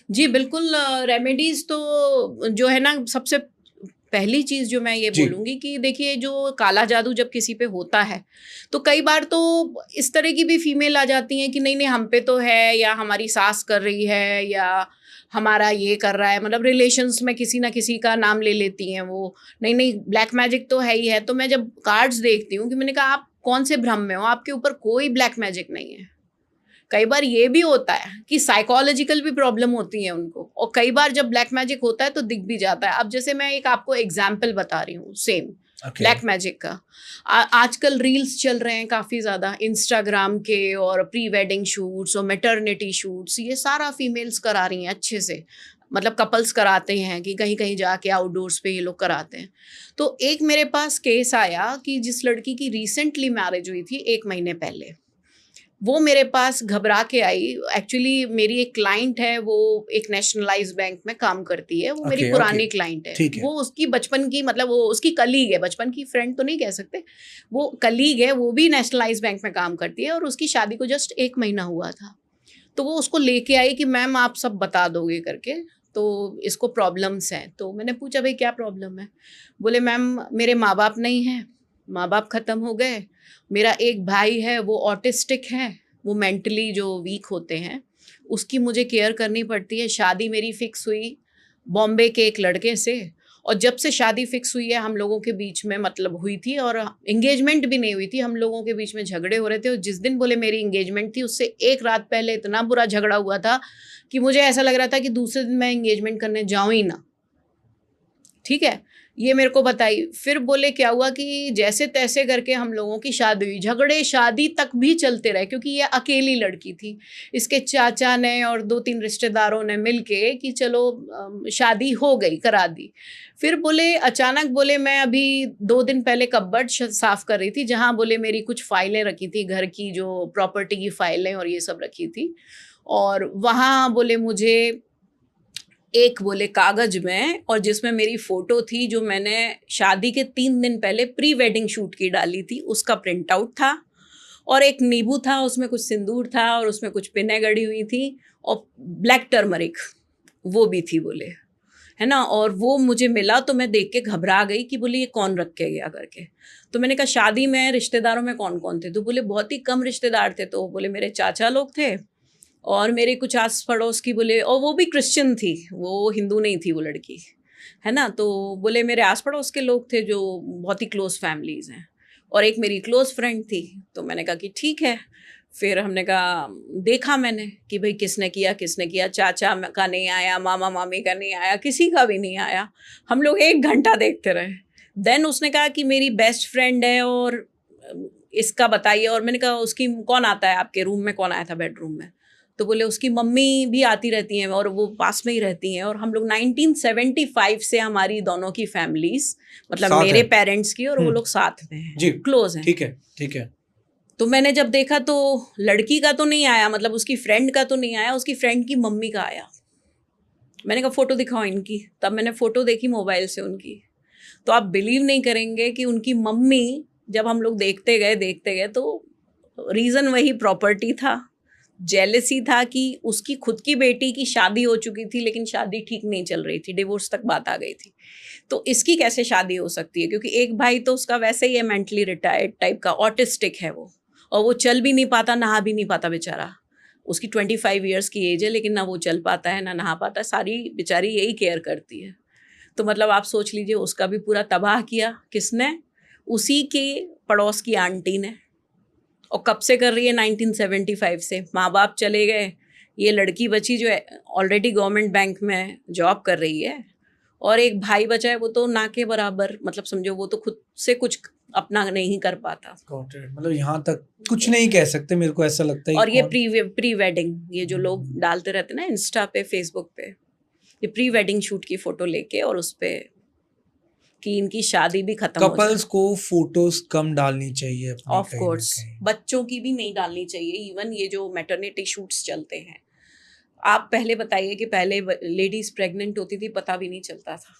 Speaker 2: जी बिल्कुल। रेमेडीज तो जो है ना, सबसे पहली चीज जो मैं ये
Speaker 1: जी।
Speaker 2: बोलूंगी कि देखिए, जो काला जादू जब किसी पे होता है तो कई बार तो इस तरह की भी फीमेल आ जाती हैं कि नहीं नहीं हम पे तो है, या हमारी सास कर रही है, या हमारा ये कर रहा है, मतलब रिलेशंस में किसी ना किसी का नाम ले लेती हैं वो। नहीं नहीं ब्लैक मैजिक तो है ही है। तो मैं जब कार्ड्स देखती हूँ कि मैंने कहा आप कौन से भ्रम में हो, आपके ऊपर कोई ब्लैक मैजिक नहीं है। कई बार ये भी होता है कि साइकोलॉजिकल भी प्रॉब्लम होती है उनको, और कई बार जब ब्लैक मैजिक होता है तो दिख भी जाता है। अब जैसे मैं एक आपको एग्जाम्पल बता रही हूँ सेम ब्लैक मैजिक का। आजकल रील्स चल रहे हैं काफ़ी ज़्यादा इंस्टाग्राम के, और प्री वेडिंग शूट्स और मैटरनिटी शूट्स, ये सारा फीमेल्स करा रही हैं अच्छे से। मतलब कपल्स कराते हैं कि कहीं कहीं जाके आउटडोर्स पे ये लोग कराते हैं। तो एक मेरे पास केस आया कि जिस लड़की की रिसेंटली मैरिज हुई थी 1 महीने पहले, वो मेरे पास घबरा के आई। एक्चुअली मेरी एक क्लाइंट है, वो एक नेशनलाइज बैंक में काम करती है, वो मेरी
Speaker 1: Okay,
Speaker 2: पुरानी
Speaker 1: okay.
Speaker 2: क्लाइंट है।
Speaker 1: ठीक है।
Speaker 2: वो उसकी बचपन की, मतलब वो उसकी कलीग है, बचपन की फ्रेंड तो नहीं कह सकते, वो कलीग है। वो भी नेशनलाइज बैंक में काम करती है, और उसकी शादी को जस्ट 1 महीना हुआ था। तो वो उसको लेके आई कि मैम आप सब बता दोगे करके, तो इसको प्रॉब्लम्स हैं। तो मैंने पूछा भाई क्या प्रॉब्लम है? बोले मैम मेरे माँ बाप नहीं हैं, माँ बाप ख़त्म हो गए। मेरा एक भाई है वो ऑटिस्टिक है, वो मेंटली जो वीक होते हैं, उसकी मुझे केयर करनी पड़ती है। शादी मेरी फिक्स हुई बॉम्बे के एक लड़के से, और जब से शादी फिक्स हुई है हम लोगों के बीच में, मतलब हुई थी और एंगेजमेंट भी नहीं हुई थी, हम लोगों के बीच में झगड़े हो रहे थे। और जिस दिन बोले मेरी एंगेजमेंट थी, उससे एक रात पहले इतना बुरा झगड़ा हुआ था कि मुझे ऐसा लग रहा था कि दूसरे दिन मैं एंगेजमेंट करने जाऊँ ही ना। ठीक है, ये मेरे को बताई। फिर बोले क्या हुआ कि जैसे तैसे करके हम लोगों की शादी हुई। झगड़े शादी तक भी चलते रहे, क्योंकि ये अकेली लड़की थी। इसके चाचा ने और 2-3 रिश्तेदारों ने मिलके कि चलो शादी हो गई, करा दी। फिर बोले अचानक, बोले मैं अभी 2 दिन पहले कपबोर्ड साफ कर रही थी, जहाँ बोले मेरी कुछ फाइलें रखी थी, घर की जो प्रॉपर्टी की फाइलें और ये सब रखी थी, और वहाँ बोले मुझे एक बोले कागज में, और जिसमें मेरी फोटो थी जो मैंने शादी के 3 दिन पहले प्री वेडिंग शूट की डाली थी, उसका प्रिंट आउट था, और एक नींबू था, उसमें कुछ सिंदूर था, और उसमें कुछ पिनें गड़ी हुई थी, और ब्लैक टर्मरिक वो भी थी बोले, है ना। और वो मुझे मिला तो मैं देख के घबरा गई कि बोले ये कौन रख के गया करके। तो मैंने कहा शादी में रिश्तेदारों में कौन कौन थे? तो बोले बहुत ही कम रिश्तेदार थे। तो बोले मेरे चाचा लोग थे, और मेरे कुछ आस पड़ोस की, बोले, और वो भी क्रिश्चियन थी, वो हिंदू नहीं थी वो लड़की, है ना। तो बोले मेरे आस पड़ोस के लोग थे जो बहुत ही क्लोज फैमिलीज हैं, और एक मेरी क्लोज फ्रेंड थी। तो मैंने कहा कि ठीक है। फिर हमने कहा, देखा मैंने कि भाई किसने किया किसने किया। चाचा का नहीं आया, मामा मामी का नहीं आया, किसी का भी नहीं आया। हम लोग 1 घंटा देखते रहे। देन उसने कहा कि मेरी बेस्ट फ्रेंड है, और इसका बताइए। और मैंने कहा उसकी कौन आता है आपके रूम में, कौन आया था बेडरूम में? तो बोले उसकी मम्मी भी आती रहती हैं, और वो पास में ही रहती हैं। और हम लोग 1975 से हमारी दोनों की फैमिलीज, मतलब
Speaker 1: साथ
Speaker 2: मेरे
Speaker 1: है।
Speaker 2: पेरेंट्स की और वो लोग साथ में हैं,
Speaker 1: जी,
Speaker 2: क्लोज हैं।
Speaker 1: ठीक है, ठीक है।
Speaker 2: तो मैंने जब देखा तो लड़की का तो नहीं आया, मतलब उसकी फ्रेंड का तो नहीं आया, उसकी फ्रेंड की मम्मी का आया। मैंने कहा फोटो दिखाओ इनकी। तब मैंने फोटो देखी मोबाइल से उनकी, तो आप बिलीव नहीं करेंगे कि उनकी मम्मी, जब हम लोग देखते गए तो रीज़न वही प्रॉपर्टी था, जेलसी था कि उसकी खुद की बेटी की शादी हो चुकी थी, लेकिन शादी ठीक नहीं चल रही थी, डिवोर्स तक बात आ गई थी। तो इसकी कैसे शादी हो सकती है? क्योंकि एक भाई तो उसका वैसे ही है, मेंटली रिटायर्ड टाइप का, ऑटिस्टिक है वो, और वो चल भी नहीं पाता, नहा भी नहीं पाता बेचारा। उसकी 25 ईयर्स की एज है, लेकिन ना वो चल पाता है ना नहा पाता है, सारी बेचारी यही केयर करती है। तो मतलब आप सोच लीजिए, उसका भी पूरा तबाह किया किसने? उसी के पड़ोस की आंटी ने। और कब से कर रही है? 1975 से। माँ बाप चले गए, ये लड़की बची जो ऑलरेडी गवर्नमेंट बैंक में जॉब कर रही है, और एक भाई बचा है, वो तो ना के बराबर, मतलब समझो वो तो खुद से कुछ अपना नहीं कर पाता।
Speaker 1: मतलब यहाँ तक कुछ नहीं कह सकते, मेरे को ऐसा लगता है।
Speaker 2: और ये प्री वेडिंग, ये जो लोग डालते रहते हैं ना इंस्टा पे, फेसबुक पे, ये प्री वेडिंग शूट की फोटो लेके, और उस पे कि इनकी शादी भी खत्म हो जाए।
Speaker 1: कपल्स को फोटोज कम डालनी चाहिए अपनी,
Speaker 2: ऑफ
Speaker 1: कहीं ना
Speaker 2: कोर्स
Speaker 1: कहीं।
Speaker 2: बच्चों की भी नहीं डालनी चाहिए। इवन ये जो मैटरनिटी शूट्स चलते हैं, आप पहले बताइए कि पहले लेडीज प्रेग्नेंट होती थी पता भी नहीं चलता था,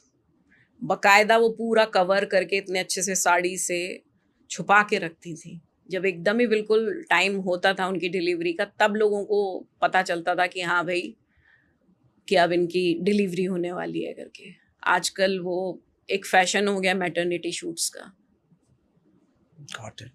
Speaker 2: बकायदा वो पूरा कवर करके इतने अच्छे से साड़ी से छुपा के रखती थी। जब एकदम ही बिल्कुल टाइम होता था उनकी डिलीवरी का, तब लोगों को पता चलता था कि हाँ भाई कि अब इनकी डिलीवरी होने वाली है करके। आजकल वो एक फैशन हो गया मैटरनिटी शूट्स का।
Speaker 1: Got it.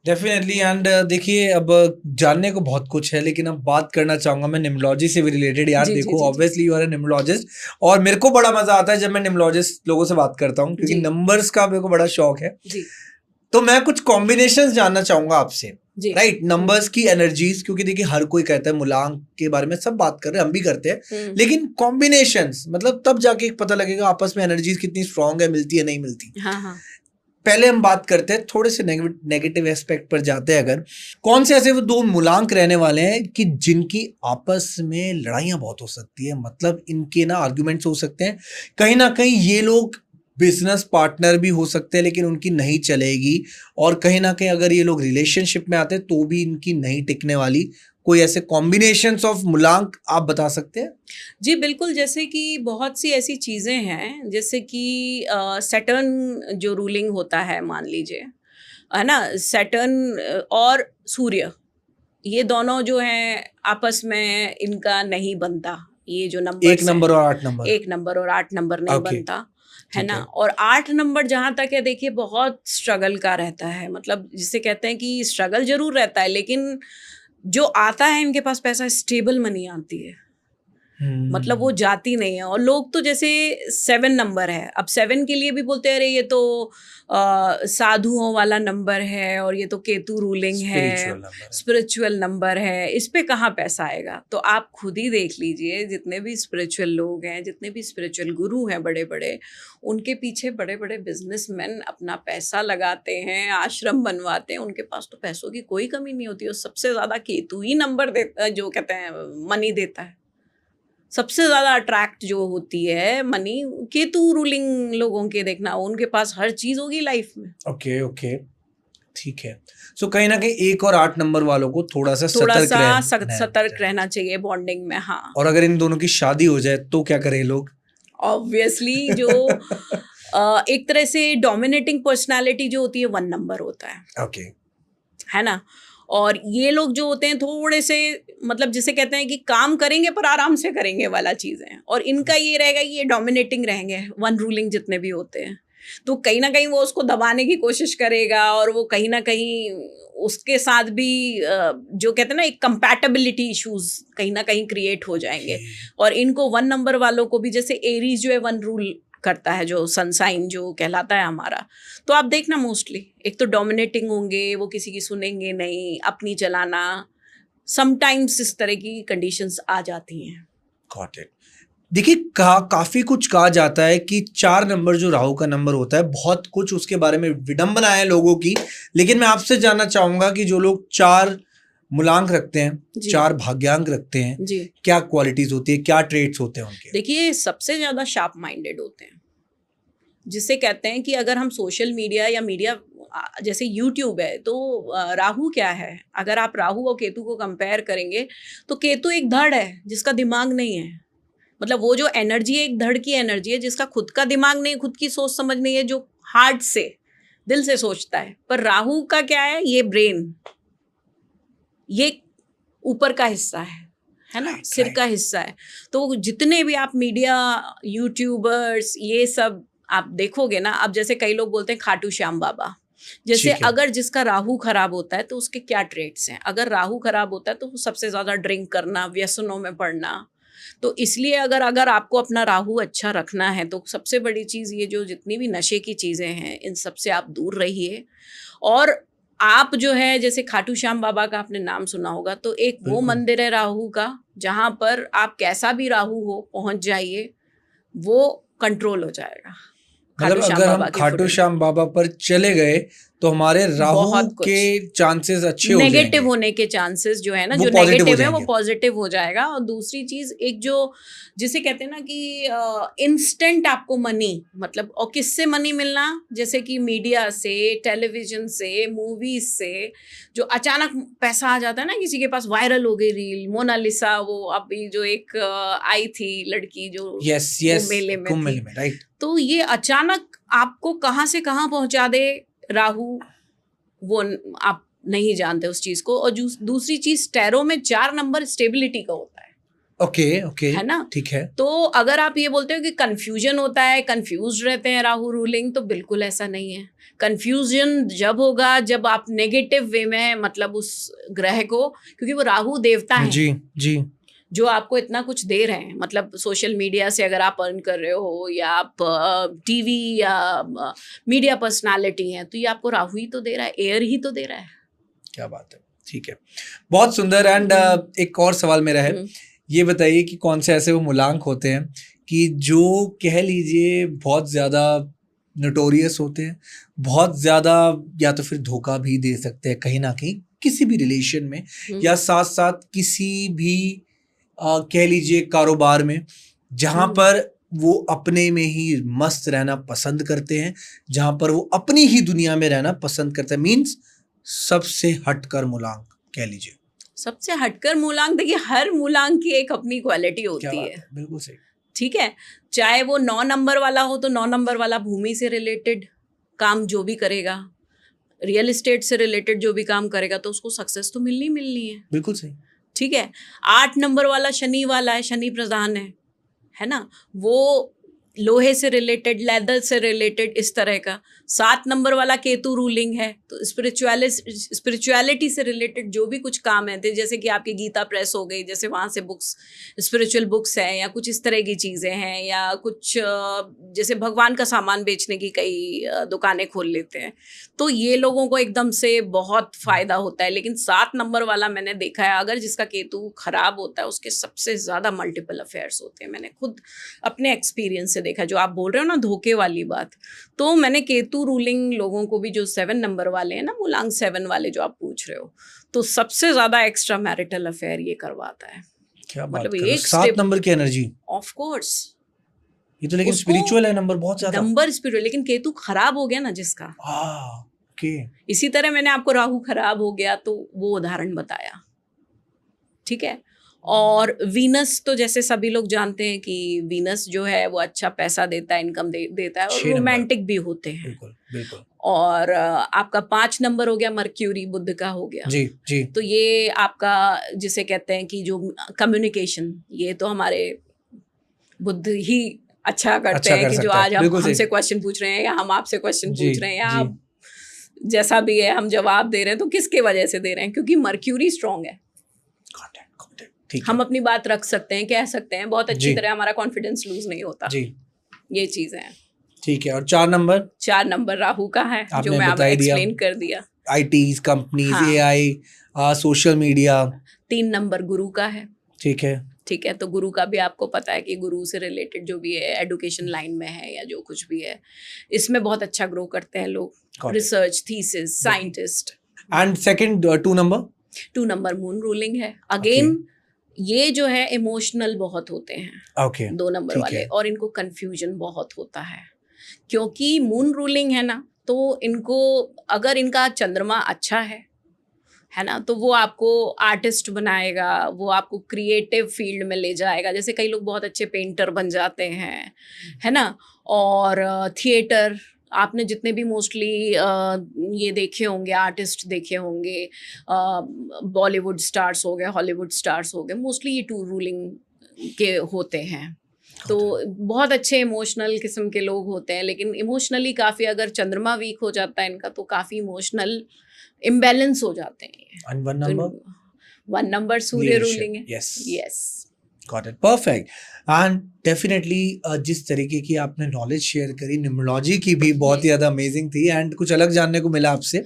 Speaker 1: डेफिनेटली एंड देखिए अब जानने को बहुत कुछ है, लेकिन अब बात करना चाहूंगा मैं निम्नोलॉजी से भी रिलेटेड। यार
Speaker 2: जी, जी,
Speaker 1: देखो,
Speaker 2: जी, जी।
Speaker 1: ऑब्वियसली यू आर अ निम्नोलॉजिस्ट, और मेरे को बड़ा मजा आता है जब मैं निम्नोलॉजिस्ट लोगों से बात करता हूँ, क्योंकि
Speaker 2: जी।
Speaker 1: नंबर्स का मेरे को बड़ा शौक है।
Speaker 2: जी,
Speaker 1: तो मैं कुछ कॉम्बिनेशंस जानना चाहूंगा आपसे,
Speaker 2: जी।
Speaker 1: राइट? नंबर्स की एनर्जीज, क्योंकि देखिए हर कोई कहता है मूलांक के बारे में, सब बात कर रहे हैं, हम भी करते हैं,
Speaker 2: हम्म।
Speaker 1: लेकिन कॉम्बिनेशंस मतलब तब जाके पता लगेगा आपस में एनर्जीज कितनी स्ट्रांग है, मिलती है नहीं मिलती।
Speaker 2: हाँ, हाँ।
Speaker 1: पहले हम बात करते हैं थोड़े से नेगेटिव एस्पेक्ट पर जाते हैं। अगर कौन से ऐसे वो दो मूलांक रहने वाले हैं कि जिनकी आपस में लड़ाइयां बहुत हो सकती है, मतलब इनके ना आर्गुमेंट्स हो सकते हैं, कहीं ना कहीं ये लोग बिजनेस पार्टनर भी हो सकते हैं लेकिन उनकी नहीं चलेगी, और कहीं ना कहीं अगर ये लोग रिलेशनशिप में आते हैं तो भी इनकी नहीं टिकने वाली। कोई ऐसे कॉम्बिनेशंस ऑफ मूलांक आप बता सकते हैं?
Speaker 2: जी, बिल्कुल, जैसे कि बहुत सी ऐसी चीज़ें हैं, जैसे कि सैटर्न जो रूलिंग होता है, मान लीजिए, है ना? सैटर्न और सूर्य, ये दोनों जो हैं आपस में इनका नहीं बनता। ये जो
Speaker 1: एक
Speaker 2: नंबर्स हैं,
Speaker 1: नंबर और 8 नंबर।
Speaker 2: 1 नंबर और 8 नंबर नहीं
Speaker 1: ओके,
Speaker 2: बनता, है
Speaker 1: ठीक
Speaker 2: ना?
Speaker 1: है।
Speaker 2: और 8 नंबर जहाँ तक है, देखिए बहुत स्ट्रगल का रहता है, मतलब जिसे कहते हैं कि स्ट्रगल ज़रूर रहता है, लेकिन जो आता है इनके पास पैसा, स्टेबल मनी आती है। मतलब वो जाती नहीं है। और लोग तो जैसे 7 नंबर है, अब 7 के लिए भी बोलते हैं अरे ये तो साधुओं वाला नंबर है और ये तो केतु रूलिंग है,
Speaker 1: स्पिरिचुअल नंबर है।
Speaker 2: स्पिरिचुअल नंबर है, इस पे कहाँ पैसा आएगा? तो आप खुद ही देख लीजिए, जितने भी स्पिरिचुअल लोग हैं, जितने भी स्पिरिचुअल गुरु हैं बड़े बड़े, उनके पीछे बड़े बड़े बिजनेसमैन अपना पैसा लगाते हैं, आश्रम बनवाते हैं, उनके पास तो पैसों की कोई कमी नहीं होती। और सबसे ज्यादा केतु ही नंबर देता, जो कहते हैं मनी देता है। सबसे ज़्यादा अट्रैक्ट जो होती है मनी, केतु रूलिंग लोगों के, देखना उनके पास हर चीज़ होगी लाइफ में।
Speaker 1: ओके, ओके, ठीक है। सो कहीं ना कहीं 1 और 8 नंबर वालों को थोड़ा सा
Speaker 2: थोड़ा
Speaker 1: सतर्क
Speaker 2: सा
Speaker 1: रहना
Speaker 2: सतर्क
Speaker 1: चाहिए।
Speaker 2: रहना चाहिए बॉन्डिंग में, हाँ।
Speaker 1: और अगर इन दोनों की शादी हो जाए तो क्या करें लोग?
Speaker 2: ऑब्वियसली जो एक तरह से डोमिनेटिंग पर्सनालिटी जो होती है 1 नंबर होता
Speaker 1: ओके,
Speaker 2: है ना? और ये लोग जो होते हैं थोड़े से, मतलब जिसे कहते हैं कि काम करेंगे पर आराम से करेंगे वाला चीज़ है। और इनका ये रहेगा कि ये डोमिनेटिंग रहेंगे, 1 रूलिंग जितने भी होते हैं। तो कहीं न कहीं वो उसको दबाने की कोशिश करेगा, और वो कहीं न कहीं उसके साथ भी जो कहते हैं ना, एक कंपैटिबिलिटी इश्यूज़ कहीं न कहीं क्रिएट हो जाएँगे। और इनको 1 नंबर वालों को भी, जैसे एरीज़ जो है 1 रूल करता है, जो सन साइन जो कहलाता है हमारा। तो आप देखना मोस्टली एक तो डोमिनेटिंग होंगे, वो किसी की सुनेंगे नहीं, अपनी चलाना, समटाइम्स इस तरह की कंडीशंस आ जाती हैं।
Speaker 1: Got it. देखिए काफी कुछ कहा जाता है कि 4 नंबर जो राहु का नंबर होता है, बहुत कुछ उसके बारे में विडंबना है लोगों की, लेकिन मैं आपसे जानना चाहूंगा कि जो लोग 4 मूलांक रखते हैं,
Speaker 2: जी।
Speaker 1: 4 भाग्यांक रखते हैं,
Speaker 2: जी,
Speaker 1: क्या क्वालिटीज होती है, क्या ट्रेट्स होते हैं उनके?
Speaker 2: देखिए सबसे ज़्यादा शार्प माइंडेड होते हैं, जिसे कहते हैं कि अगर हम सोशल मीडिया या मीडिया जैसे यूट्यूब है, तो राहु क्या है, अगर आप राहु और केतु को कंपेयर करेंगे, तो केतु एक धड़ है जिसका दिमाग नहीं है। मतलब वो जो एनर्जी है, एक धड़ की एनर्जी है, जिसका खुद का दिमाग नहीं, खुद की सोच समझ नहीं है, जो हार्ट से, दिल से सोचता है। पर राहु का क्या है, ये ब्रेन, ये ऊपर का हिस्सा है ना,
Speaker 1: Right,
Speaker 2: सिर
Speaker 1: right.
Speaker 2: का हिस्सा है। तो जितने भी आप मीडिया, यूट्यूबर्स, ये सब आप देखोगे ना, अब जैसे कई लोग बोलते हैं खाटू श्याम बाबा, जैसे
Speaker 1: ठीक है।
Speaker 2: अगर जिसका राहु खराब होता है तो उसके क्या ट्रेट्स हैं। अगर राहु खराब होता है तो सबसे ज्यादा ड्रिंक करना, व्यसनों में पड़ना। तो इसलिए अगर आपको अपना राहु अच्छा रखना है, तो सबसे बड़ी चीज ये, जो जितनी भी नशे की चीजें हैं, इन सब से आप दूर रहिए। और आप जो है, जैसे खाटू श्याम बाबा का आपने नाम सुना होगा, तो एक वो
Speaker 1: बिल्कुल।
Speaker 2: मंदिर है राहु का, जहाँ पर आप कैसा भी राहु हो पहुंच जाइए, वो कंट्रोल हो जाएगा
Speaker 1: मतलब
Speaker 2: खाटू श्याम
Speaker 1: अगर हम
Speaker 2: बाबा के
Speaker 1: खाटू
Speaker 2: फुटेज।
Speaker 1: श्याम बाबा पर चले गए तो हमारे राहु
Speaker 2: बहुत कुछ।
Speaker 1: के चांसेस अच्छे हो जाएंगे,
Speaker 2: नेगेटिव होने के चांसेस जो है ना,
Speaker 1: वो
Speaker 2: जो
Speaker 1: positive हो
Speaker 2: नेगेटिव है वो
Speaker 1: जाएंगे।
Speaker 2: पॉजिटिव हो जाएगा। और दूसरी चीज एक जो जिसे कहते हैं ना कि इंस्टेंट आपको मनी, मतलब, और किससे मनी मिलना, जैसे कि मीडिया से, टेलीविजन से, मूवीज से, जो अचानक पैसा आ जाता है ना, किसी के पास वायरल हो गई रील, मोनालिसा, वो अभी जो एक आई थी लड़की जो
Speaker 1: यस
Speaker 2: वो
Speaker 1: यस,
Speaker 2: मेले में
Speaker 1: कुंभ
Speaker 2: थी,
Speaker 1: मेले में, राइट।
Speaker 2: तो ये अचानक आपको कहाँ से कहाँ पहुंचा दे राहु, वो आप नहीं जानते उस चीज को। और दूसरी चीज, टैरो में 4 नंबर स्टेबिलिटी का होता है,
Speaker 1: ओके ओके,
Speaker 2: है ना।
Speaker 1: ठीक है।
Speaker 2: तो अगर आप ये बोलते हो कि कंफ्यूजन होता है, कंफ्यूज रहते हैं राहु रूलिंग, तो बिल्कुल ऐसा नहीं है। कंफ्यूजन जब होगा जब आप नेगेटिव वे में, मतलब उस ग्रह को, क्योंकि वो राहु देवता है
Speaker 1: जी जी,
Speaker 2: जो आपको इतना कुछ दे रहे हैं, मतलब सोशल मीडिया से अगर आप अर्न कर रहे हो, या आप टीवी या मीडिया पर्सनालिटी हैं, तो ये आपको राहु ही तो दे रहा है, एयर ही तो दे रहा है।
Speaker 1: क्या बात है, ठीक है, बहुत सुंदर। एंड एक और सवाल मेरा है, ये बताइए कि कौन से ऐसे वो मूलांक होते हैं कि जो कह लीजिए बहुत ज़्यादा नोटोरियस होते हैं, बहुत ज़्यादा, या तो फिर धोखा भी दे सकते हैं कहीं ना कहीं किसी भी रिलेशन में, या साथ साथ किसी भी कह लीजिए कारोबार में, जहाँ पर वो अपने में ही मस्त रहना पसंद करते हैं, जहाँ पर वो अपनी ही दुनिया में रहना पसंद करते हैं, मीन्स सबसे हटकर मूलांक कह लीजिए।
Speaker 2: सबसे हटकर मूलांक, देखिए हर मूलांक की एक अपनी क्वालिटी होती है,
Speaker 1: बिल्कुल सही,
Speaker 2: ठीक है। चाहे वो 9 नंबर वाला हो, तो 9 नंबर वाला भूमि से रिलेटेड काम जो भी करेगा, रियल एस्टेट से रिलेटेड जो भी काम करेगा, तो उसको सक्सेस तो मिलनी मिलनी है,
Speaker 1: बिल्कुल सही,
Speaker 2: ठीक है। 8 नंबर वाला शनि वाला है, शनि प्रधान है ना, वो लोहे से रिलेटेड, लेदर से रिलेटेड, इस तरह का। 7 नंबर वाला केतु रूलिंग है, तो स्पिरिचुअलिटी से रिलेटेड जो भी कुछ काम है, जैसे कि आपकी गीता प्रेस हो गई, जैसे वहाँ से बुक्स, स्पिरिचुअल बुक्स हैं, या कुछ इस तरह की चीज़ें हैं, या कुछ जैसे भगवान का सामान बेचने की कई दुकानें खोल लेते हैं, तो ये लोगों को एकदम से बहुत फ़ायदा होता है। लेकिन 7 नंबर वाला मैंने देखा है, अगर जिसका केतु खराब होता है, उसके सबसे ज़्यादा मल्टीपल अफेयर्स होते हैं। मैंने खुद अपने एक्सपीरियंस से देखा, जो आप बोल रहे हो ना धोखे वाली बात, तो मैंने केतु रूलिंग लोगों को भी, जो 7 नंबर वाले हैं ना, मूलांक 7 वाले जो आप पूछ रहे हो, तो सबसे ज्यादा एक्स्ट्रा मैरिटल अफेयर ये करवाता है।
Speaker 1: क्या बात
Speaker 2: मतलब
Speaker 1: कर रहे हो,
Speaker 2: एक
Speaker 1: 7 नंबर की एनर्जी,
Speaker 2: ऑफ कोर्स,
Speaker 1: ये तो लेकिन स्पिरिचुअल है नंबर, बहुत ज्यादा
Speaker 2: नंबर स्पिरिचुअल, लेकिन केतु खराब हो गया ना जिसका।
Speaker 1: ओके,
Speaker 2: इसी तरह मैंने आपको राहु खराब हो गया तो वो उदाहरण बताया, ठीक है। और वीनस तो जैसे सभी लोग जानते हैं कि वीनस जो है वो अच्छा पैसा देता है, इनकम देता है, और रोमांटिक भी होते हैं,
Speaker 1: बिल्कुल बिल्कुल।
Speaker 2: और आपका 5 नंबर हो गया मर्क्यूरी, बुध का हो गया,
Speaker 1: जी जी,
Speaker 2: तो ये आपका जिसे कहते हैं कि जो कम्युनिकेशन, ये तो हमारे बुध ही अच्छा करते हैं कि जो आज हम हमसे क्वेश्चन पूछ रहे हैं, या हम आपसे क्वेश्चन पूछ रहे हैं, या आप जैसा भी है हम जवाब दे रहे हैं, तो किसके वजह से दे रहे हैं, क्योंकि मर्क्यूरी स्ट्रांग है, हम अपनी बात रख सकते हैं, कह सकते हैं बहुत अच्छी तरह, हमारा कॉन्फिडेंस लूज नहीं होता जी, ये चीजें हैं,
Speaker 1: ठीक है। और 4 नंबर
Speaker 2: राहु का है, जो मैं आपको एक्सप्लेन कर दिया,
Speaker 1: ITs, companies, AI, social media.
Speaker 2: 3 number गुरु का है,
Speaker 1: ठीक है,
Speaker 2: ठीक है। तो गुरु का भी आपको पता है कि गुरु से रिलेटेड जो भी है, एडुकेशन लाइन में है या जो कुछ भी है, इसमें बहुत अच्छा ग्रो करते हैं लोग, research, thesis, scientist.
Speaker 1: And second 2
Speaker 2: number moon ruling है, अगेन ये जो है इमोशनल बहुत होते हैं 2 नंबर वाले, और इनको कंफ्यूजन बहुत होता है, क्योंकि मून रूलिंग है ना, तो इनको, अगर इनका चंद्रमा अच्छा है ना, तो वो आपको आर्टिस्ट बनाएगा, वो आपको क्रिएटिव फील्ड में ले जाएगा। जैसे कई लोग बहुत अच्छे पेंटर बन जाते हैं, है ना, और थिएटर, आपने जितने भी मोस्टली ये देखे होंगे, आर्टिस्ट देखे होंगे, बॉलीवुड स्टार्स हो गए, हॉलीवुड स्टार्स हो गए, मोस्टली ये 2 रूलिंग के होते हैं, तो बहुत अच्छे इमोशनल किस्म के लोग होते हैं। लेकिन इमोशनली काफ़ी, अगर चंद्रमा वीक हो जाता है इनका, तो काफ़ी इमोशनल इम्बैलेंस हो जाते हैं। 1 नंबर सूर्य रूलिंग है, yes,
Speaker 1: got it, perfect. And definitely जिस तरीके की आपने नॉलेज शेयर करी, न्यूमरोलॉजी की भी बहुत ही ज़्यादा अमेजिंग थी, एंड कुछ अलग जानने को मिला आपसे।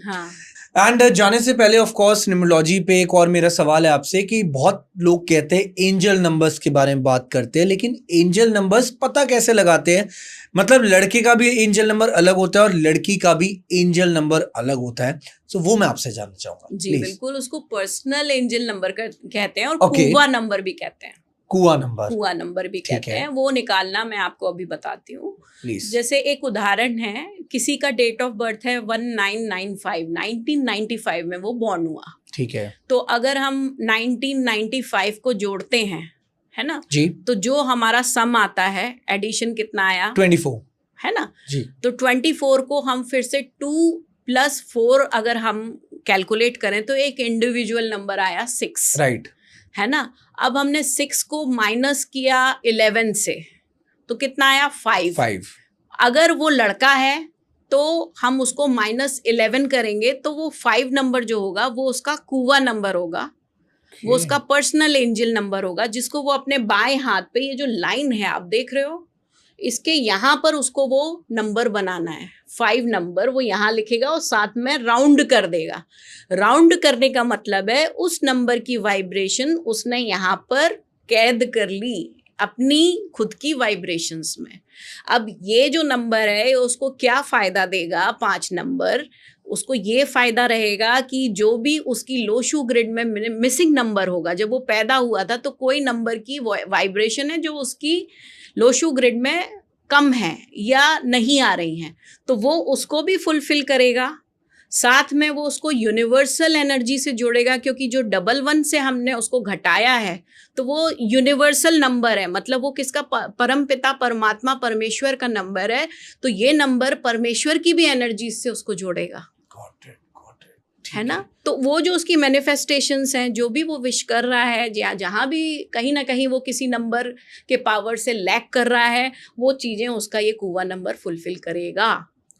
Speaker 1: एंड जाने से पहले ऑफ कोर्स न्यूमरोलॉजी पे एक और मेरा सवाल है आपसे कि बहुत लोग कहते हैं एंजल नंबर्स के बारे में बात करते हैं, लेकिन एंजल नंबर्स पता कैसे लगाते हैं? मतलब लड़के का भी एंजल नंबर अलग होता है और लड़की का भी एंजल नंबर अलग होता है, सो वो मैं आपसे जानना चाहूंगा
Speaker 2: जी
Speaker 1: प्लीज।
Speaker 2: बिल्कुल, उसको पर्सनल एंजल नंबर कहते हैं और
Speaker 1: Okay.
Speaker 2: कुवा नंबर भी कहते हैं।
Speaker 1: कुआ नंबर,
Speaker 2: कुआ नंबर भी
Speaker 1: ठीक
Speaker 2: कहते
Speaker 1: है।
Speaker 2: हैं। वो निकालना मैं आपको अभी बताती हूँ।
Speaker 1: प्लीज।
Speaker 2: जैसे एक उदाहरण है, किसी का डेट ऑफ बर्थ है 1995, 1995 में वो बॉर्न हुआ।
Speaker 1: ठीक है
Speaker 2: तो अगर हम 1995 को जोड़ते हैं, है ना,
Speaker 1: जी।
Speaker 2: तो जो हमारा सम आता है, एडिशन कितना आया,
Speaker 1: 24
Speaker 2: है ना।
Speaker 1: जी।
Speaker 2: तो 24 को हम फिर से 2 + 4 अगर हम कैलकुलेट करें तो एक इंडिविजुअल नंबर आया 6,
Speaker 1: राइट।
Speaker 2: है ना। अब हमने 6 को माइनस किया 11 से, तो कितना आया 5। अगर वो लड़का है तो हम उसको -11 करेंगे, तो वो 5 नंबर जो होगा वो उसका कुवा नंबर होगा, वो उसका पर्सनल एंजल नंबर होगा, जिसको वो अपने बाएं हाथ पे, ये जो लाइन है आप देख रहे हो, इसके यहाँ पर उसको वो नंबर बनाना है। 5 नंबर वो यहाँ लिखेगा और साथ में राउंड कर देगा। राउंड करने का मतलब है उस नंबर की वाइब्रेशन उसने यहाँ पर कैद कर ली अपनी खुद की वाइब्रेशंस में। अब ये जो नंबर है उसको क्या फायदा देगा, 5 नंबर, उसको ये फायदा रहेगा कि जो भी उसकी लोशू ग्रिड में मिसिंग नंबर होगा, जब वो पैदा हुआ था तो कोई नंबर की वाइब्रेशन है जो उसकी लोशू ग्रिड में कम है या नहीं आ रही हैं, तो वो उसको भी फुलफिल करेगा। साथ में वो उसको यूनिवर्सल एनर्जी से जोड़ेगा, क्योंकि जो 11 से हमने उसको घटाया है तो वो यूनिवर्सल नंबर है, मतलब वो किसका, परम पिता परमात्मा परमेश्वर का नंबर है, तो ये नंबर परमेश्वर की भी एनर्जी से उसको जोड़ेगा, है ना। तो वो जो उसकी मैनिफेस्टेशंस हैं, जो भी वो विश कर रहा है, या जहाँ भी कहीं ना कहीं वो किसी नंबर के पावर से लैक कर रहा है, वो चीज़ें उसका ये कुवा नंबर फुलफिल करेगा।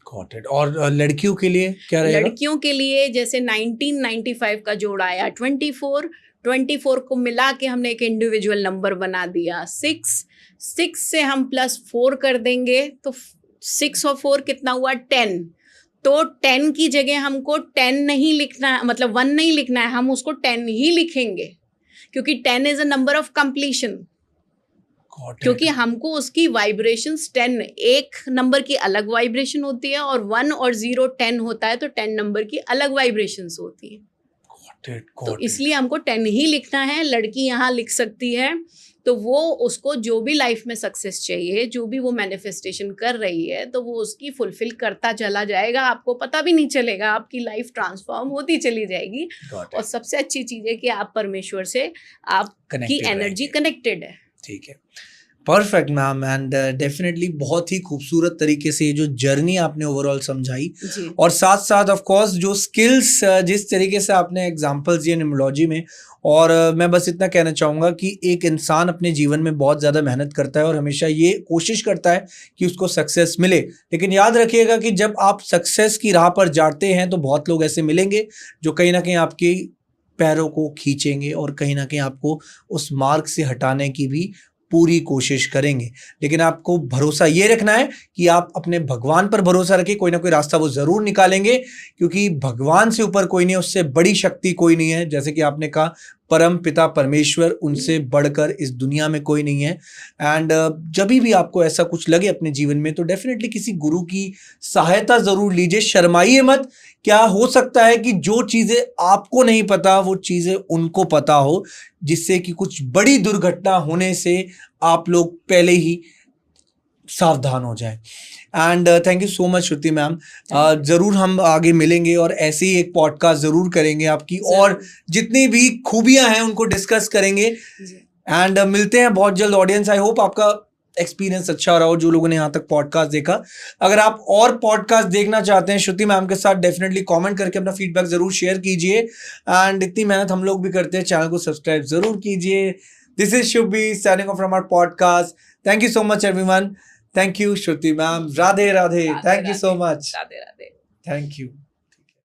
Speaker 1: और लड़कियों के लिए क्या रहेगा?
Speaker 2: लड़कियों के लिए जैसे 1995 का जोड़ आया 24 को मिला के हमने एक इंडिविजुअल नंबर बना दिया 6 से हम +4 कर देंगे तो 6 और 4 कितना हुआ 10। तो 10 की जगह हमको 10 नहीं लिखना है, मतलब 1 नहीं लिखना है, हम उसको 10 ही लिखेंगे, क्योंकि 10 is a number of completion. क्योंकि हमको उसकी वाइब्रेशंस 10, एक नंबर की अलग वाइब्रेशन होती है और 1 और 0 10 होता है, तो 10 नंबर की अलग वाइब्रेशंस होती है। तो इसलिए हमको 10 ही लिखना है। लड़की यहाँ लिख सकती है, तो वो उसको जो भी लाइफ में सक्सेस चाहिए, जो भी वो मैनिफेस्टेशन कर रही है, तो वो उसकी फुलफिल करता चला जाएगा। आपको पता भी नहीं चलेगा, आपकी लाइफ ट्रांसफॉर्म होती चली जाएगी। और सबसे अच्छी चीज़ है कि आप परमेश्वर से आपकी एनर्जी कनेक्टेड है।
Speaker 1: ठीक है, परफेक्ट मैम। एंड डेफिनेटली बहुत ही खूबसूरत तरीके से ये जो जर्नी आपने ओवरऑल समझाई, और साथ साथ ऑफ कोर्स जो स्किल्स जिस तरीके से आपने एग्जांपल्स दिए न्यूमरोलॉजी में, और मैं बस इतना कहना चाहूँगा कि एक इंसान अपने जीवन में बहुत ज़्यादा मेहनत करता है और हमेशा ये कोशिश करता है कि उसको सक्सेस मिले, लेकिन याद रखिएगा कि जब आप सक्सेस की राह पर जाते हैं तो बहुत लोग ऐसे मिलेंगे जो कहीं ना कहीं आपके पैरों को खींचेंगे और कहीं ना कहीं आपको उस मार्ग से हटाने की भी पूरी कोशिश करेंगे। लेकिन आपको भरोसा ये रखना है कि आप अपने भगवान पर भरोसा रखें, कोई ना कोई रास्ता वो ज़रूर निकालेंगे, क्योंकि भगवान से ऊपर कोई नहीं है, उससे बड़ी शक्ति कोई नहीं है। जैसे कि आपने कहा परम पिता परमेश्वर, उनसे बढ़कर इस दुनिया में कोई नहीं है। एंड जब भी आपको ऐसा कुछ लगे अपने जीवन में तो डेफिनेटली किसी गुरु की सहायता ज़रूर लीजिए, शर्माइए मत। क्या हो सकता है कि जो चीज़ें आपको नहीं पता वो चीज़ें उनको पता हो, जिससे कि कुछ बड़ी दुर्घटना होने से आप लोग पहले ही सावधान हो जाए। And thank you so much Shruti ma'am. ज़रूर हम आगे मिलेंगे और ऐसे ही एक पॉडकास्ट ज़रूर करेंगे आपकी, और जितनी भी खूबियां हैं उनको डिस्कस करेंगे। एंड मिलते हैं बहुत जल्द ऑडियंस। आई होप आपका एक्सपीरियंस अच्छा रहा हो, जो लोगों ने यहाँ तक पॉडकास्ट देखा। अगर आप और पॉडकास्ट देखना चाहते हैं श्रुति मैम के साथ, डेफिनेटली कमेंट करके अपना फीडबैक ज़रूर शेयर कीजिए। एंड इतनी मेहनत हम लोग भी करते हैं, चैनल को सब्सक्राइब ज़रूर कीजिए। This is Shubhi signing off from our podcast. Thank you so much everyone. Thank you Shruti ma'am. Radhe Radhe. Thank you so much.
Speaker 2: Radhe Radhe.
Speaker 1: Thank you.